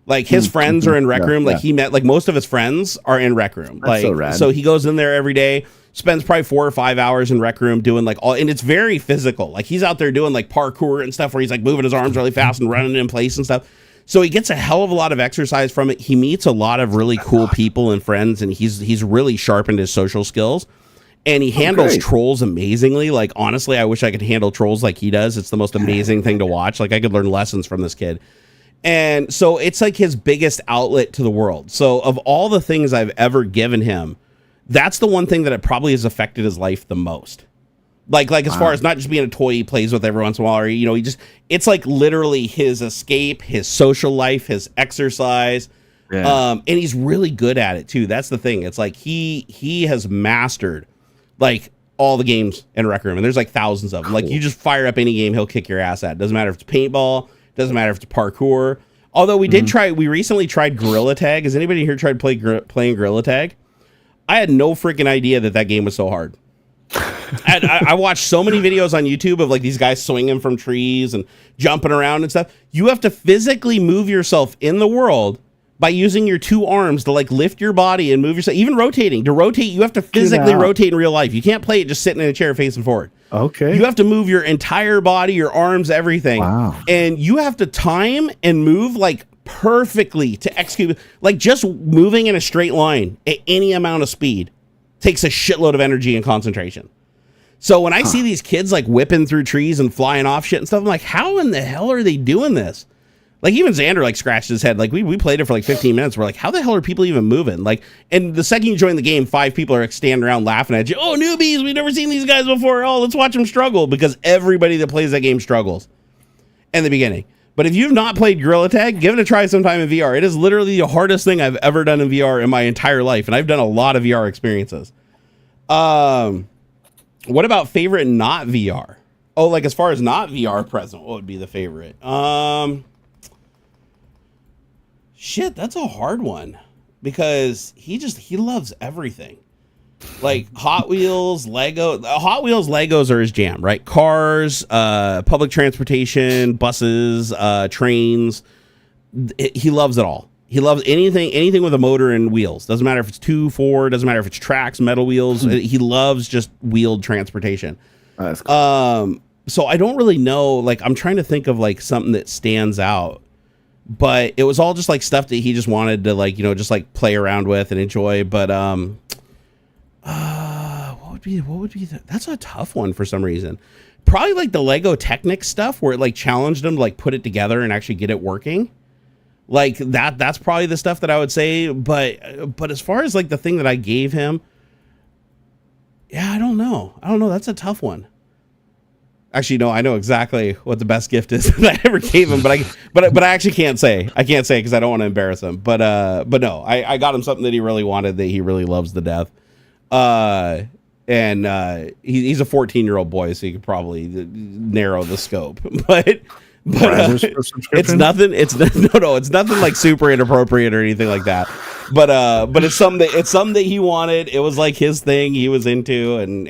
Like, his friends are in Rec Room. Like, he met... Like, most of his friends are in Rec Room. Like, so rad. So he goes in there every day, spends probably 4 or 5 hours in Rec Room doing, like, all... And it's very physical. Like, he's out there doing, like, parkour and stuff where he's, like, moving his arms really fast and running in place and stuff. So he gets a hell of a lot of exercise from it. He meets a lot of really cool people and friends, and he's really sharpened his social skills. And he handles trolls amazingly. Like, honestly, I wish I could handle trolls like he does. It's the most amazing thing to watch. Like, I could learn lessons from this kid. And so it's like his biggest outlet to the world. So of all the things I've ever given him, that's the one thing that it probably has affected his life the most. Like as far as not just being a toy he plays with every once in a while, or, it's like literally his escape, his social life, his exercise. Yeah. And he's really good at it too. That's the thing. It's like he has mastered like all the games in Rec Room, and there's like thousands of them. Cool. Like you just fire up any game, he'll kick your ass at. Doesn't matter if it's paintball, doesn't matter if it's parkour. Although we recently tried Gorilla Tag. Has anybody here tried playing Gorilla Tag? I had no freaking idea that game was so hard. I watched so many videos on YouTube of like these guys swinging from trees and jumping around and stuff. You have to physically move yourself in the world by using your 2 arms to like lift your body and move yourself. Even rotating. To rotate, you have to physically rotate in real life. You can't play it just sitting in a chair facing forward. Okay. You have to move your entire body, your arms, everything. Wow. And you have to time and move like perfectly to execute. Like just moving in a straight line at any amount of speed takes a shitload of energy and concentration. So when I see these kids like whipping through trees and flying off shit and stuff, I'm like, how in the hell are they doing this? Like even Xander like scratched his head. Like we played it for like 15 minutes. We're like, how the hell are people even moving? Like, and the second you join the game, 5 people are like, standing around laughing at you. Oh, newbies, we've never seen these guys before. Oh, let's watch them struggle, because everybody that plays that game struggles in the beginning. But if you've not played Gorilla Tag, give it a try sometime in VR. It is literally the hardest thing I've ever done in VR in my entire life, and I've done a lot of VR experiences. What about favorite not VR? Oh, like as far as not VR present, what would be the favorite? Shit, that's a hard one, because he loves everything. Like Hot Wheels, Legos are his jam, right? Cars, public transportation, buses, trains. He loves it all. He loves anything with a motor and wheels. Doesn't matter if it's 2, 4, doesn't matter if it's tracks, metal wheels. He loves just wheeled transportation. That's cool. So I don't really know. Like, I'm trying to think of like something that stands out, but it was all just like stuff that he just wanted to like, just like play around with and enjoy. But what would be that's a tough one for some reason. Probably like the Lego Technic stuff where it like challenged him to like put it together and actually get it working. Like that's probably the stuff that I would say. But as far as like the thing that I gave him, yeah, I don't know. That's a tough one. Actually, no, I know exactly what the best gift is that I ever gave him, but I actually can't say. I can't say because I don't want to embarrass him. But no, I got him something that he really wanted, that he really loves to death. And he's a 14-year-old boy, so you could probably narrow the scope. But it's nothing. It's nothing like super inappropriate or anything like that. But it's something that he wanted. It was like his thing. He was into, and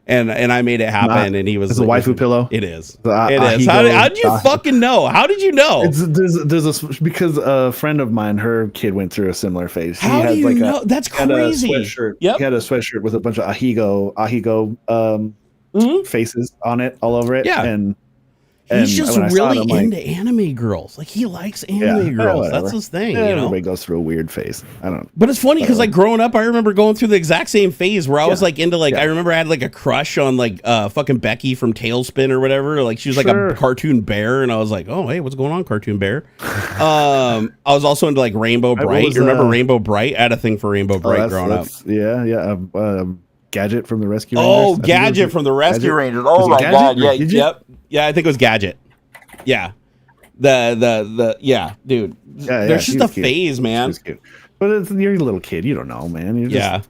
And I made it happen, and he was. It's a waifu pillow. It is. It is. How did you fucking know? How did you know? Because a friend of mine, her kid went through a similar phase. How do you know? That's crazy. He had a sweatshirt with a bunch of ahigo faces on it, all over it. Yeah. And he's just really into anime girls. Like, he likes anime girls. That's his thing. Everybody goes through a weird phase. I don't know. But it's funny because like growing up, I remember going through the exact same phase where I was like into like I remember I had like a crush on like fucking Becky from Tailspin or whatever. Like, she was like a cartoon bear, and I was like, oh hey, what's going on, cartoon bear? I was also into like Rainbow Bright. You remember Rainbow Bright? I had a thing for Rainbow Bright growing up. Gadget from the Rescue Rangers. Oh, Gadget from the Rescue Rangers. Oh my god. Yeah. Yep. Yeah, I think it was Gadget. Yeah. Yeah, dude. There's just a phase, man. But you're a little kid. You don't know, man. You're just,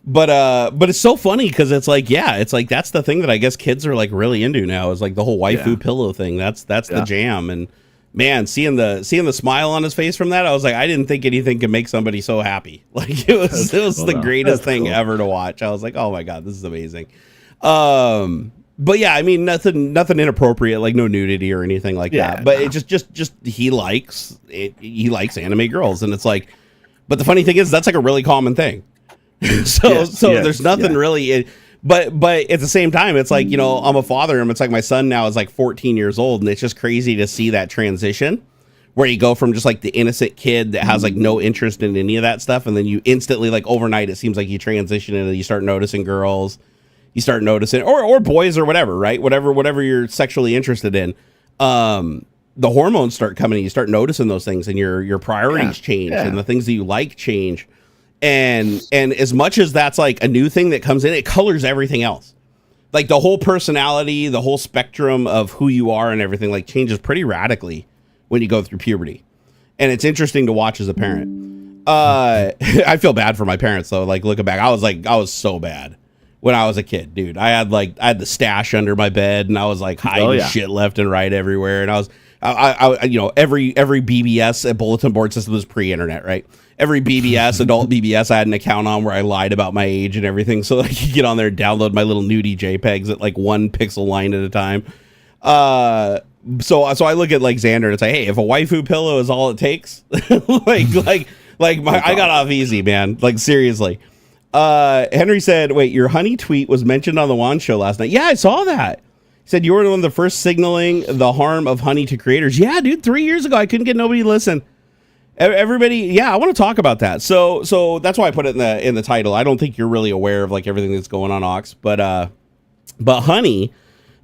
But it's so funny because it's like, it's like that's the thing that I guess kids are like really into now, is like the whole waifu pillow thing. That's the jam. And man, seeing the smile on his face from that, I was like, I didn't think anything could make somebody so happy. Like, it was the greatest thing ever to watch. I was like, oh my god, this is amazing. But yeah, I mean, nothing inappropriate, like no nudity or anything like that. But it just he likes it. He likes anime girls, and it's like, but the funny thing is that's like a really common thing. So there's nothing really. But at the same time, it's like, I'm a father, and it's like my son now is like 14 years old, and it's just crazy to see that transition where you go from just like the innocent kid that has like no interest in any of that stuff, and then you instantly, like overnight, it seems like you transition into, you start noticing girls, you start noticing or boys or whatever, right? Whatever you're sexually interested in. The hormones start coming in, you start noticing those things, and your priorities change, and the things that you like change. And as much as that's like a new thing that comes in, it colors everything else. Like the whole personality, the whole spectrum of who you are and everything like changes pretty radically when you go through puberty. And it's interesting to watch as a parent. I feel bad for my parents though. Like, looking back, I was so bad when I was a kid, dude. I had the stash under my bed, and I was like hiding shit left and right everywhere. And I every BBS at bulletin board system was pre-internet, right? Every BBS, adult BBS, I had an account on where I lied about my age and everything, so I could get on there and download my little nudie JPEGs at like 1 pixel line at a time. So I look at like Xander and it's like, hey, if a waifu pillow is all it takes, I got off easy, man. Like, seriously. Henry said, wait, your honey tweet was mentioned on the Juan show last night. Yeah, I saw that. He said you were one of the first signaling the harm of honey to creators. Yeah, dude, 3 years ago, I couldn't get nobody to listen. Everybody, I want to talk about that. So that's why I put it in the title. I don't think you're really aware of like everything that's going on, Aux, but Honey,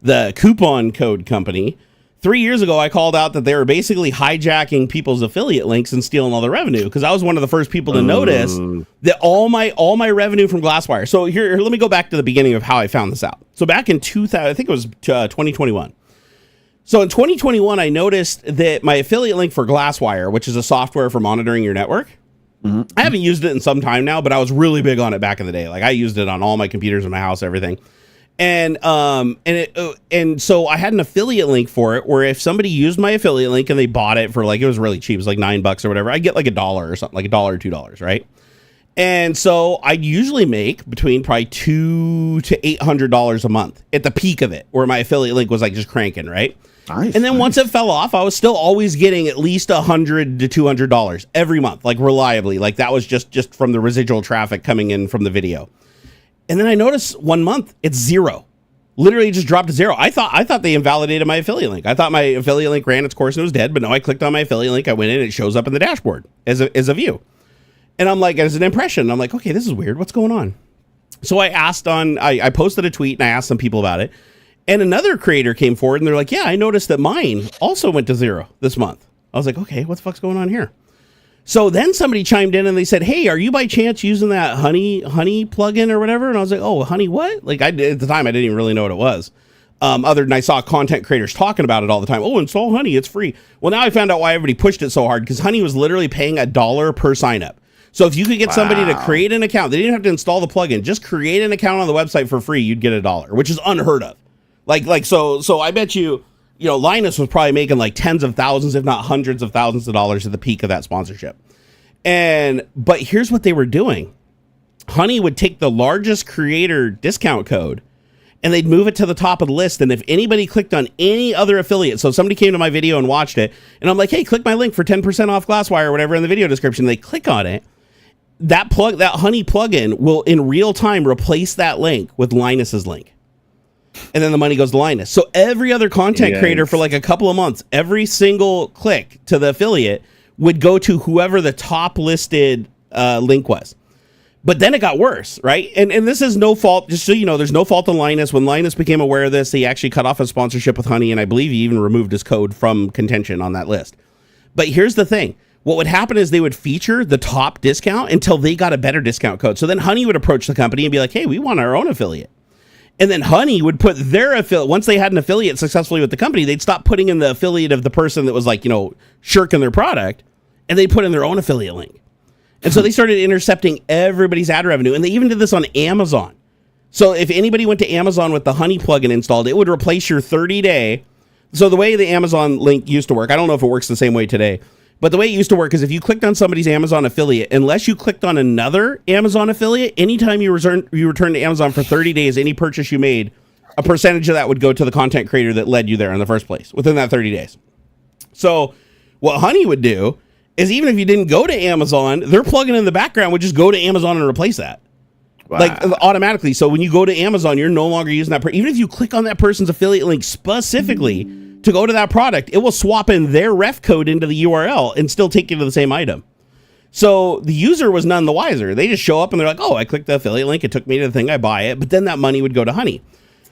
the coupon code company, 3 years ago, I called out that they were basically hijacking people's affiliate links and stealing all the revenue, because I was one of the first people to notice that all my revenue from Glasswire. So here, let me go back to the beginning of how I found this out. So back in 2000, I think it was 2021. So in 2021, I noticed that my affiliate link for Glasswire, which is a software for monitoring your network, I haven't used it in some time now, but I was really big on it back in the day. Like, I used it on all my computers in my house, everything. And so I had an affiliate link for it, where if somebody used my affiliate link and they bought it for like, it was really cheap, it was like $9 or whatever, I get like $1 or something, like $1 or $2, right? And so I usually make between probably $200 to $800 a month at the peak of it, where my affiliate link was like just cranking, right? Nice, and then once it fell off, I was still always getting at least $100 to $200 every month, like reliably. Like, that was just from the residual traffic coming in from the video. And then I noticed 1 month it's zero. Literally just dropped to zero. I thought they invalidated my affiliate link. I thought my affiliate link ran its course and it was dead, but no, I clicked on my affiliate link. I went in and it shows up in the dashboard as a view. And I'm like, as an impression, I'm like, okay, this is weird. What's going on? So I asked I posted a tweet and I asked some people about it. And another creator came forward and they're like, yeah, I noticed that mine also went to zero this month. I was like, okay, what the fuck's going on here? So then somebody chimed in and they said, hey, are you by chance using that honey plugin or whatever? And I was like, oh, honey what? Like at the time, I didn't even really know what it was. Other than I saw content creators talking about it all the time. Oh, install honey, it's free. Well, now I found out why everybody pushed it so hard, because honey was literally paying $1 per sign up. So if you could get somebody to create an account, they didn't have to install the plugin, just create an account on the website for free, you'd get $1, which is unheard of. So I bet you, Linus was probably making like tens of thousands, if not hundreds of thousands of dollars at the peak of that sponsorship. But here's what they were doing. Honey would take the largest creator discount code and they'd move it to the top of the list. And if anybody clicked on any other affiliate, so somebody came to my video and watched it, and I'm like, hey, click my link for 10% off Glasswire or whatever in the video description. They click on it. That honey plugin will in real time replace that link with Linus's link. And then the money goes to Linus. So every other content creator for like a couple of months, every single click to the affiliate would go to whoever the top listed link was. But then it got worse, right? And this is no fault, just so you know, there's no fault on Linus. When Linus became aware of this, he actually cut off his sponsorship with Honey, and I believe he even removed his code from contention on that list. But here's the thing. What would happen is they would feature the top discount until they got a better discount code. So then Honey would approach the company and be like, hey, we want our own affiliate. And then Honey would put their affiliate, once they had an affiliate successfully with the company, they'd stop putting in the affiliate of the person that was like, shirking their product, and they put in their own affiliate link. And so they started intercepting everybody's ad revenue. And they even did this on Amazon. So if anybody went to Amazon with the Honey plugin installed, it would replace your 30-day. So the way the Amazon link used to work, I don't know if it works the same way today, but the way it used to work is if you clicked on somebody's Amazon affiliate, unless you clicked on another Amazon affiliate, anytime you return to Amazon for 30 days, any purchase you made, a percentage of that would go to the content creator that led you there in the first place within that 30 days. So what Honey would do is even if you didn't go to Amazon, their plugin in the background would just go to Amazon and replace that. Wow. Like automatically. So when you go to Amazon, you're no longer using that. Even if you click on that person's affiliate link specifically to go to that product, it will swap in their ref code into the URL and still take you to the same item. So the user was none the wiser. They just show up and they're like, oh, I clicked the affiliate link. It took me to the thing. I buy it. But then that money would go to Honey.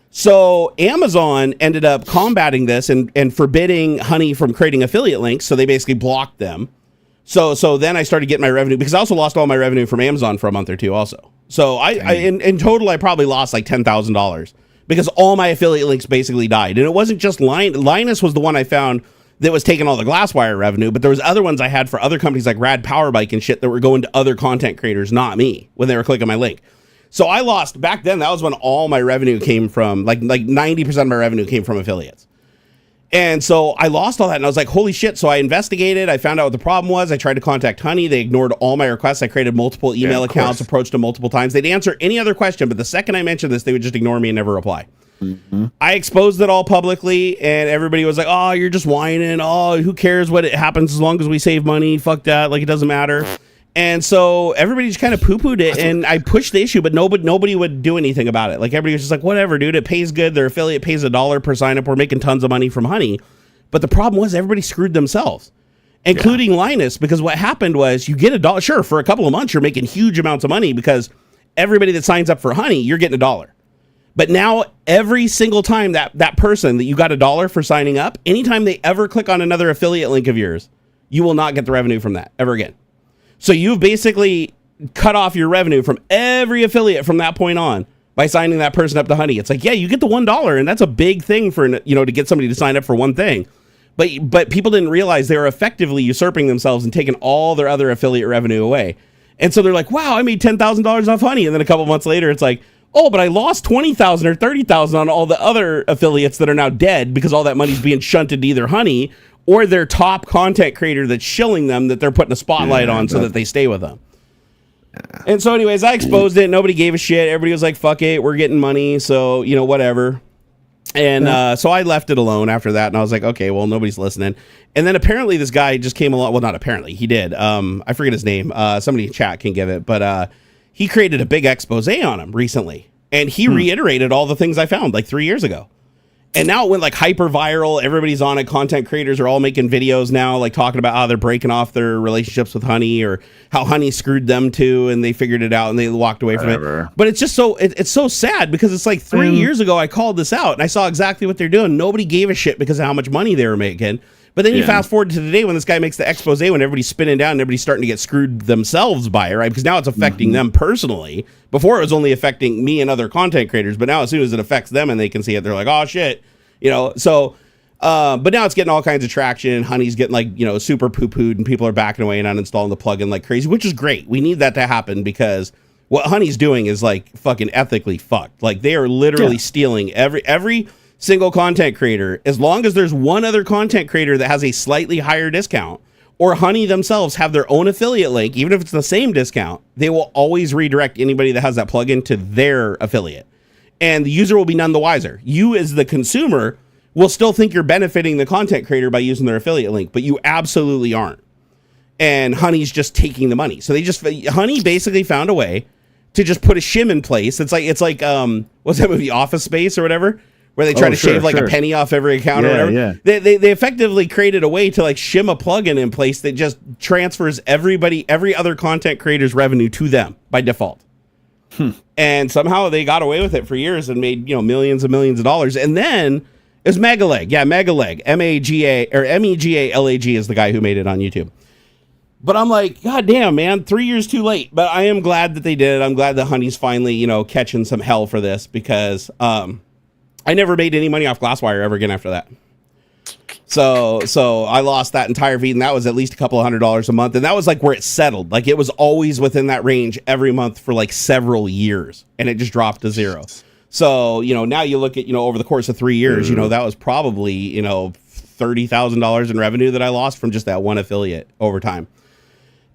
So Amazon ended up combating this and forbidding Honey from creating affiliate links. So they basically blocked them. So then I started getting my revenue, because I also lost all my revenue from Amazon for a month or two also. So in total, I probably lost like $10,000 because all my affiliate links basically died. And it wasn't just Linus was the one I found that was taking all the Glasswire revenue, but there was other ones I had for other companies like Rad Power Bike and shit that were going to other content creators, not me, when they were clicking my link. So I lost, back then, that was when all my revenue came from, like 90% of my revenue came from affiliates. And so I lost all that, and I was like, holy shit. So I investigated. I found out what the problem was. I tried to contact Honey. They ignored all my requests. I created multiple email accounts, approached them multiple times. They'd answer any other question, but the second I mentioned this, they would just ignore me and never reply. Mm-hmm. I exposed it all publicly, and everybody was like, oh, you're just whining. Oh, who cares what it happens as long as we save money? Fuck that. Like, it doesn't matter. And so everybody just kind of poo-pooed it, and I pushed the issue, but nobody would do anything about it. Like, everybody was just like, whatever, dude, it pays good. Their affiliate pays $1 per sign-up. We're making tons of money from Honey. But the problem was everybody screwed themselves, including Linus, because what happened was you get $1. Sure, for a couple of months, you're making huge amounts of money because everybody that signs up for Honey, you're getting $1. But now every single time that person that you got $1 for signing up, anytime they ever click on another affiliate link of yours, you will not get the revenue from that ever again. So you've basically cut off your revenue from every affiliate from that point on by signing that person up to Honey. It's like, yeah, you get the $1, and that's a big thing for, to get somebody to sign up for one thing. But people didn't realize they were effectively usurping themselves and taking all their other affiliate revenue away. And so they're like, wow, I made $10,000 off Honey. And then a couple months later, it's like, oh, but I lost $20,000 or $30,000 on all the other affiliates that are now dead because all that money's being shunted to either Honey or their top content creator that's shilling them that they're putting a spotlight on so that they stay with them. And so anyways, I exposed it. Nobody gave a shit. Everybody was like, fuck it, we're getting money. So, whatever. And so I left it alone after that. And I was like, okay, well, nobody's listening. And then apparently this guy just came along. Well, not apparently. He did. I forget his name. Somebody in chat can give it. But he created a big expose on him recently, and he reiterated all the things I found like 3 years ago. And now it went like hyper viral. Everybody's on it. Content creators are all making videos now, like talking about how they're breaking off their relationships with Honey, or how Honey screwed them too, and they figured it out and they walked away from it. But it's just so it's so sad, because it's like 3 years ago I called this out and I saw exactly what they're doing. Nobody gave a shit because of how much money they were making. But then you fast forward to today when this guy makes the expose, when everybody's spinning down and everybody's starting to get screwed themselves by it, right? Because now it's affecting them personally. Before it was only affecting me and other content creators, but now as soon as it affects them and they can see it, they're like, oh shit, you know. So, but now it's getting all kinds of traction. Honey's getting like, you know, super poo-pooed, and people are backing away and uninstalling the plugin like crazy, which is great. We need that to happen, because what Honey's doing is like fucking ethically fucked. Like they are literally stealing every single content creator. As long as there's one other content creator that has a slightly higher discount, or Honey themselves have their own affiliate link, even if it's the same discount, they will always redirect anybody that has that plugin to their affiliate. And the user will be none the wiser. You as the consumer will still think you're benefiting the content creator by using their affiliate link, but you absolutely aren't. And Honey's just taking the money. So Honey basically found a way to just put a shim in place. It's like what's that movie, Office Space or whatever, where they try to shave like a penny off every account or whatever. Yeah. They effectively created a way to like shim a plugin in place that just transfers every other content creator's revenue to them by default. And somehow they got away with it for years and made, you know, millions and millions of dollars. And then it was Megaleg. Yeah, Megaleg. Megalag is the guy who made it on YouTube. But I'm like, God damn, man, 3 years too late. But I am glad that they did it. I'm glad that Honey's finally, you know, catching some hell for this, because I never made any money off Glasswire ever again after that. So I lost that entire feed, and that was at least a couple of $100 a month. And that was like where it settled. Like it was always within that range every month for like several years, and it just dropped to zero. So, you know, now you look at, you know, over the course of 3 years, you know, that was probably, you know, $30,000 in revenue that I lost from just that one affiliate over time.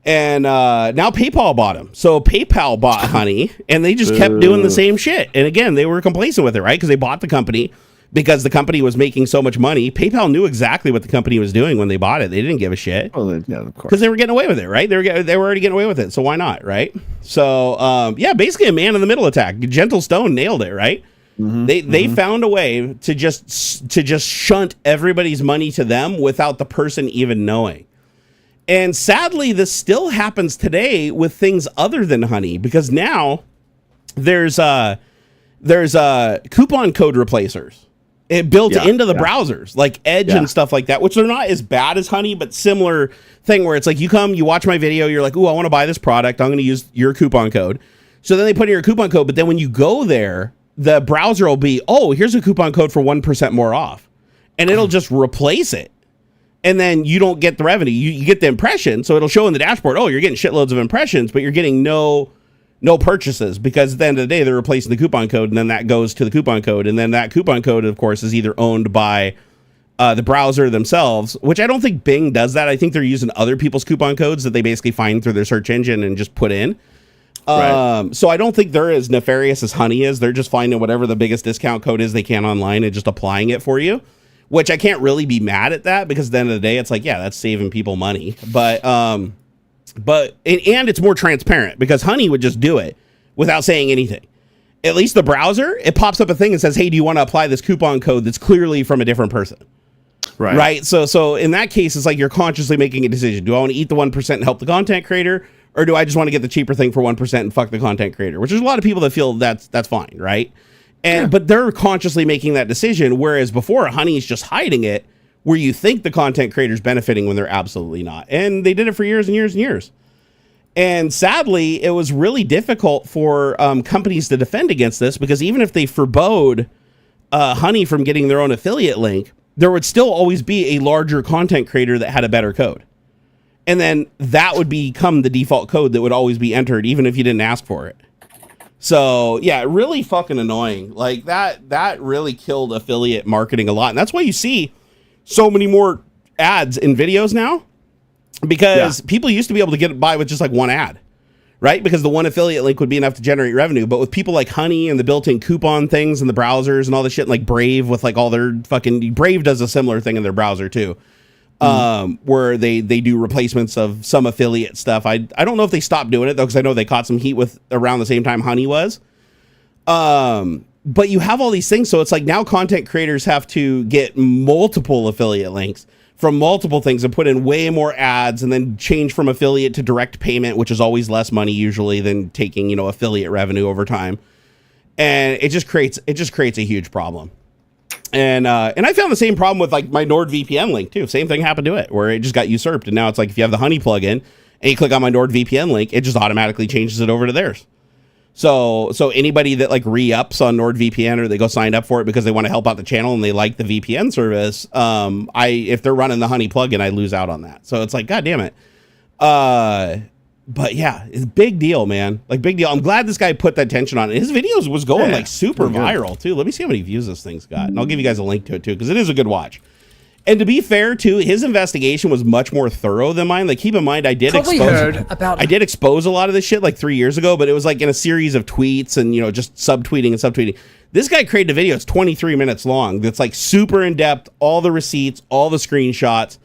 And now PayPal bought him. So PayPal bought Honey, and they just kept doing the same shit. And again, they were complacent with it, right? Because they bought the company because the company was making so much money. PayPal knew exactly what the company was doing when they bought it. They didn't give a shit. Well, yeah, of course. Because they were getting away with it, right? They were already getting away with it. So why not, right? So, yeah, basically a man in the middle attack. Gentle Stone nailed it, right? They found a way to just shunt everybody's money to them without the person even knowing. And sadly, this still happens today with things other than Honey, because now there's coupon code replacers built into the browsers, like Edge and stuff like that, which are not as bad as Honey, but similar thing where it's like you watch my video, you're like, ooh, I want to buy this product, I'm going to use your coupon code. So then they put in your coupon code, but then when you go there, the browser will be, oh, here's a coupon code for 1% more off, and it'll just replace it. And then you don't get the revenue. You get the impression, so it'll show in the dashboard, oh, you're getting shitloads of impressions, but you're getting no purchases, because at the end of the day, they're replacing the coupon code, and then that goes to the coupon code. And then that coupon code, of course, is either owned by the browser themselves, which I don't think Bing does that. I think they're using other people's coupon codes that they basically find through their search engine and just put in. So I don't think they're as nefarious as Honey is. They're just finding whatever the biggest discount code is they can online and just applying it for you, which I can't really be mad at that, because at the end of the day, it's like, yeah, that's saving people money. But it's more transparent, because Honey would just do it without saying anything. At least the browser, it pops up a thing and says, hey, do you want to apply this coupon code that's clearly from a different person? Right. So in that case, it's like you're consciously making a decision. Do I want to eat the 1% and help the content creator? Or do I just want to get the cheaper thing for 1% and fuck the content creator? Which there's a lot of people that feel that's fine, right? But they're consciously making that decision, whereas before, Honey's just hiding it, where you think the content creator's benefiting when they're absolutely not. And they did it for years and years and years. And sadly, it was really difficult for companies to defend against this, because even if they forbode Honey from getting their own affiliate link, there would still always be a larger content creator that had a better code. And then that would become the default code that would always be entered, even if you didn't ask for it. So, yeah, really fucking annoying. Like, that really killed affiliate marketing a lot. And that's why you see so many more ads in videos now, because people used to be able to get by with just like one ad, right? Because the one affiliate link would be enough to generate revenue. But with people like Honey and the built-in coupon things and the browsers and all the shit, like Brave with like all their fucking... Brave does a similar thing in their browser too. where they do replacements of some affiliate stuff. I don't know if they stopped doing it though, because I know they caught some heat with around the same time Honey was. But you have all these things, so it's like now content creators have to get multiple affiliate links from multiple things and put in way more ads, and then change from affiliate to direct payment, which is always less money usually than taking, affiliate revenue over time. And it just creates a huge problem. And I found the same problem with like my NordVPN link too. Same thing happened to it, where it just got usurped. And now it's like if you have the Honey plugin and you click on my NordVPN link, it just automatically changes it over to theirs. So anybody that like re-ups on NordVPN, or they go sign up for it because they want to help out the channel and they like the VPN service, if they're running the Honey plugin, I lose out on that. So it's like, God damn it. But yeah, it's a big deal, man. Like, big deal. I'm glad this guy put that attention on it. His videos was going like super viral too. Let me see how many views this thing's got. And I'll give you guys a link to it too, because it is a good watch. And to be fair too, his investigation was much more thorough than mine. Like, keep in mind, I did expose a lot of this shit like 3 years ago, but it was like in a series of tweets and, just subtweeting. This guy created a video. It's 23 minutes long. That's like super in depth, all the receipts, all the screenshots,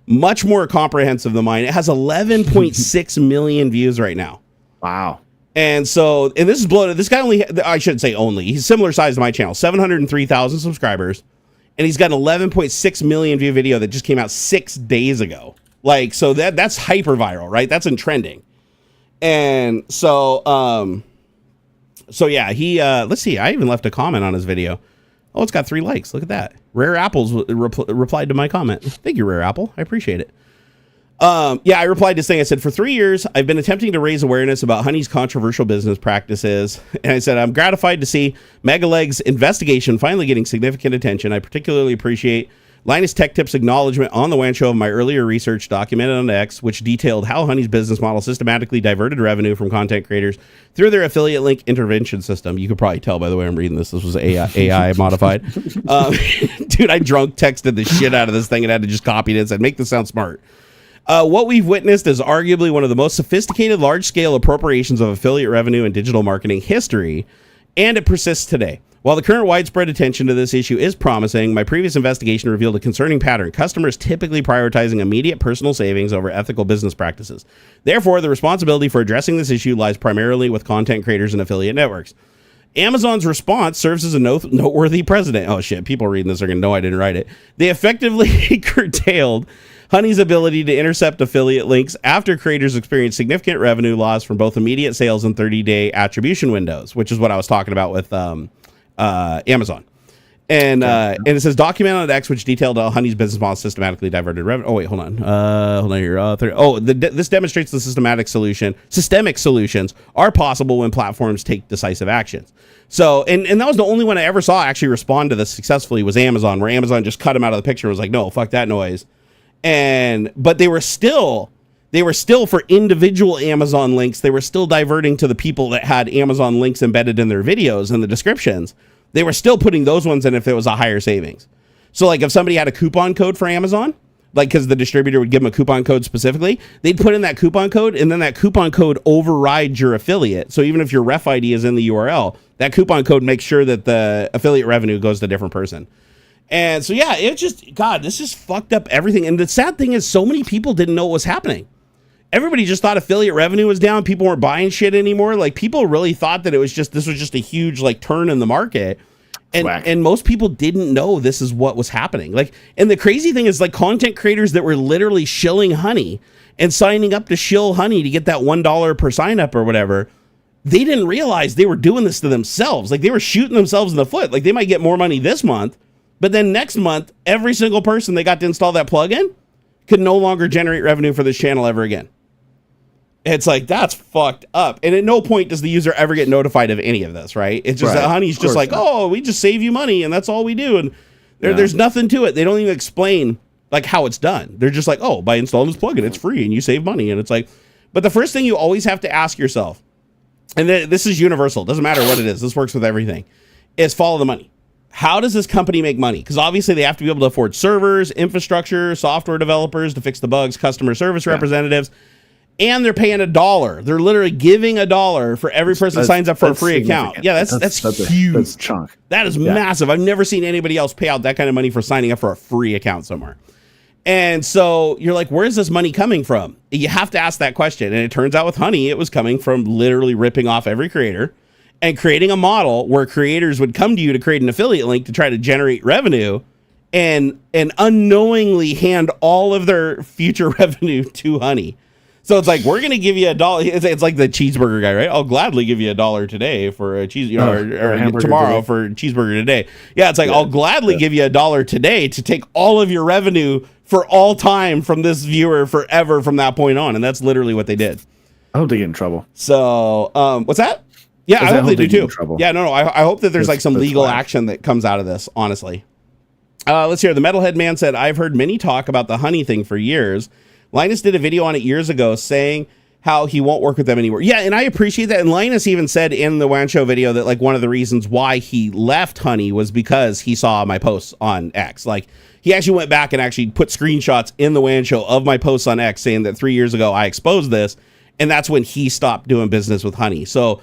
much more comprehensive than mine. It has 11.6 million views right now. Wow. And so, and this is bloated. This guy I shouldn't say only, he's similar size to my channel, 703,000 subscribers. And he's got an 11.6 million view video that just came out 6 days ago. Like, so that's hyper viral, right? That's in trending. And so, yeah, he, let's see, I even left a comment on his video. Oh, it's got 3 likes. Look at that. Rare Apples replied to my comment. Thank you, Rare Apple. I appreciate it. Yeah, I replied to this thing. I said, for 3 years, I've been attempting to raise awareness about Honey's controversial business practices. And I said, I'm gratified to see Megaleg's investigation finally getting significant attention. I particularly appreciate Linus Tech Tip's acknowledgement on the WAN show of my earlier research documented on X, which detailed how Honey's business model systematically diverted revenue from content creators through their affiliate link intervention system. You could probably tell by the way I'm reading this. This was AI modified. Dude, I drunk texted the shit out of this thing and had to just copy it and said, make this sound smart. What we've witnessed is arguably one of the most sophisticated large-scale appropriations of affiliate revenue in digital marketing history, and it persists today. While the current widespread attention to this issue is promising, my previous investigation revealed a concerning pattern: customers typically prioritizing immediate personal savings over ethical business practices. Therefore, the responsibility for addressing this issue lies primarily with content creators and affiliate networks. Amazon's response serves as a noteworthy precedent. Oh shit, people reading this are going to know I didn't write it. They effectively curtailed Honey's ability to intercept affiliate links after creators experience significant revenue loss from both immediate sales and 30-day attribution windows, which is what I was talking about with Amazon. And it says documented on X, which detailed how Honey's business model systematically diverted revenue. Oh wait, hold on here. This demonstrates the systemic solutions are possible when platforms take decisive actions. So, and that was the only one I ever saw actually respond to this successfully was Amazon, where Amazon just cut him out of the picture and was like, no, fuck that noise. But they were still for individual Amazon links, they were still diverting to the people that had Amazon links embedded in their videos and the descriptions. They were still putting those ones in if it was a higher savings. So like if somebody had a coupon code for Amazon, like because the distributor would give them a coupon code specifically, they'd put in that coupon code, and then that coupon code overrides your affiliate. So even if your ref ID is in the URL, that coupon code makes sure that the affiliate revenue goes to a different person. And so, yeah, it just, God, this just fucked up everything. And the sad thing is so many people didn't know what was happening. Everybody just thought affiliate revenue was down. People weren't buying shit anymore. Like, people really thought that this was just a huge, like, turn in the market. And most people didn't know this is what was happening. Like, and the crazy thing is, like, content creators that were literally shilling Honey and signing up to shill Honey to get that $1 per sign up or whatever, they didn't realize they were doing this to themselves. Like, they were shooting themselves in the foot. Like, they might get more money this month, but then next month, every single person they got to install that plugin could no longer generate revenue for this channel ever again. It's like, that's fucked up. And at no point does the user ever get notified of any of this, right? It's just that Honey's just like, oh, we just save you money and that's all we do. And there's nothing to it. They don't even explain like how it's done. They're just like, oh, by installing this plugin, it's free and you save money. And it's like, but the first thing you always have to ask yourself, and this is universal, doesn't matter what it is, this works with everything, is follow the money. How does this company make money? Because obviously they have to be able to afford servers, infrastructure, software developers to fix the bugs, customer service representatives, and they're paying $1. They're literally giving $1 for every person that signs up for a free account. Yeah, that's huge. That's a chunk. That is massive. I've never seen anybody else pay out that kind of money for signing up for a free account somewhere. And so you're like, where's this money coming from? You have to ask that question. And it turns out with Honey, it was coming from literally ripping off every creator and creating a model where creators would come to you to create an affiliate link to try to generate revenue and unknowingly hand all of their future revenue to Honey. So it's like, we're going to give you $1. It's like the cheeseburger guy, right? I'll gladly give you $1 today for a cheese, or tomorrow today for a cheeseburger today. Yeah, it's like, I'll gladly give you $1 today to take all of your revenue for all time from this viewer forever from that point on. And that's literally what they did. I hope they get in trouble. So, what's that? Yeah, I hope they do too. Yeah, no, I hope that there's like some legal action that comes out of this, honestly. Let's hear. The Metalhead Man said, I've heard many talk about the Honey thing for years. Linus did a video on it years ago saying how he won't work with them anymore. Yeah, and I appreciate that. And Linus even said in the WAN Show video that like one of the reasons why he left Honey was because he saw my posts on X. Like he actually went back and actually put screenshots in the WAN Show of my posts on X saying that 3 years ago I exposed this, and that's when he stopped doing business with Honey. So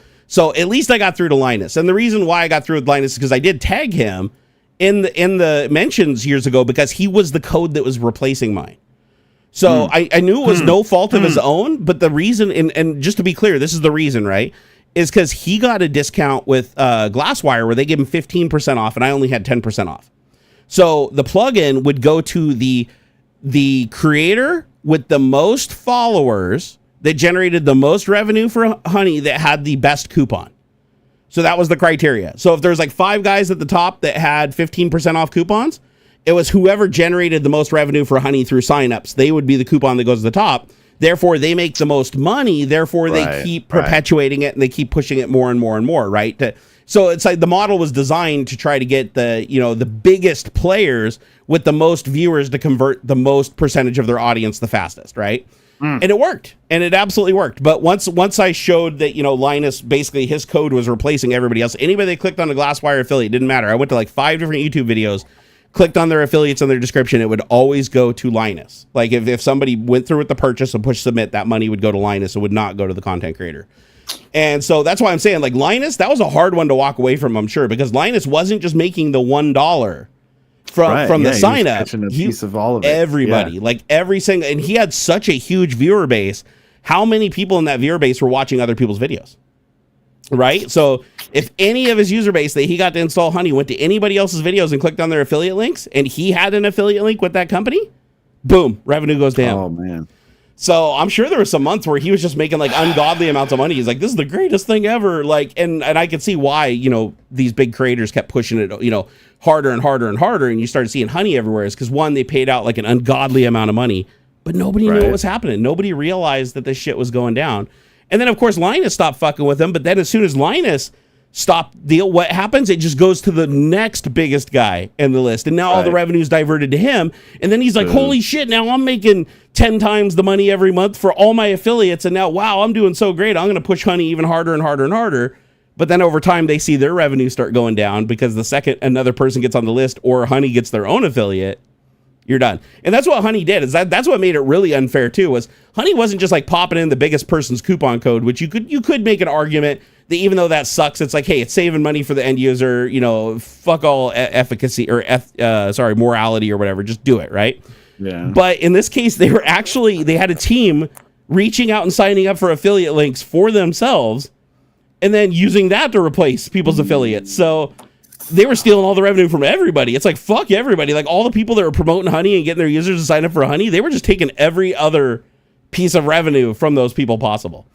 at least I got through to Linus. And the reason why I got through with Linus is because I did tag him in the mentions years ago because he was the code that was replacing mine. So I knew it was no fault of his own, but the reason, and just to be clear, this is the reason, right, is because he got a discount with Glasswire where they gave him 15% off, and I only had 10% off. So the plugin would go to the creator with the most followers that generated the most revenue for Honey that had the best coupon. So that was the criteria. So if there's like 5 guys at the top that had 15% off coupons, it was whoever generated the most revenue for Honey through signups. They would be the coupon that goes to the top. Therefore, they make the most money. Therefore, they keep perpetuating it and they keep pushing it more and more and more, right? So it's like the model was designed to try to get the biggest players with the most viewers to convert the most percentage of their audience the fastest, right? And it worked, and it absolutely worked. But once I showed that, Linus, basically his code was replacing everybody else. Anybody that clicked on a Glasswire affiliate, didn't matter. I went to like 5 different YouTube videos, clicked on their affiliates on their description, it would always go to Linus. Like if somebody went through with the purchase and pushed submit, that money would go to Linus. It would not go to the content creator. And so that's why I'm saying, like, Linus, that was a hard one to walk away from, I'm sure, because Linus wasn't just making the $1 from the sign up. A piece of all of it. Everybody, like every single, and he had such a huge viewer base. How many people in that viewer base were watching other people's videos? Right? So if any of his user base that he got to install Honey went to anybody else's videos and clicked on their affiliate links, and he had an affiliate link with that company, boom, revenue goes down. Oh, man. So I'm sure there were some months where he was just making like ungodly amounts of money. He's like, this is the greatest thing ever. Like, and I could see why, these big creators kept pushing it, harder and harder and harder. And you started seeing Honey everywhere. Is because one, they paid out like an ungodly amount of money, but nobody knew what was happening. Nobody realized that this shit was going down. And then of course Linus stopped fucking with him. But then as soon as Linus stopped what happens? It just goes to the next biggest guy in the list. And now all the revenue's diverted to him. And then he's like, holy shit, now I'm making 10 times the money every month for all my affiliates. And now, wow, I'm doing so great. I'm going to push Honey even harder and harder and harder. But then over time, they see their revenue start going down because the second another person gets on the list or Honey gets their own affiliate, you're done. And that's what Honey did. That's what made it really unfair too, was Honey wasn't just like popping in the biggest person's coupon code, which you could make an argument that even though that sucks, it's like, hey, it's saving money for the end user, fuck all efficacy or morality or whatever, just do it, right? Yeah. But in this case, they had a team reaching out and signing up for affiliate links for themselves and then using that to replace people's affiliates. So they were stealing all the revenue from everybody. It's like, fuck everybody. Like all the people that were promoting Honey and getting their users to sign up for Honey, they were just taking every other piece of revenue from those people possible.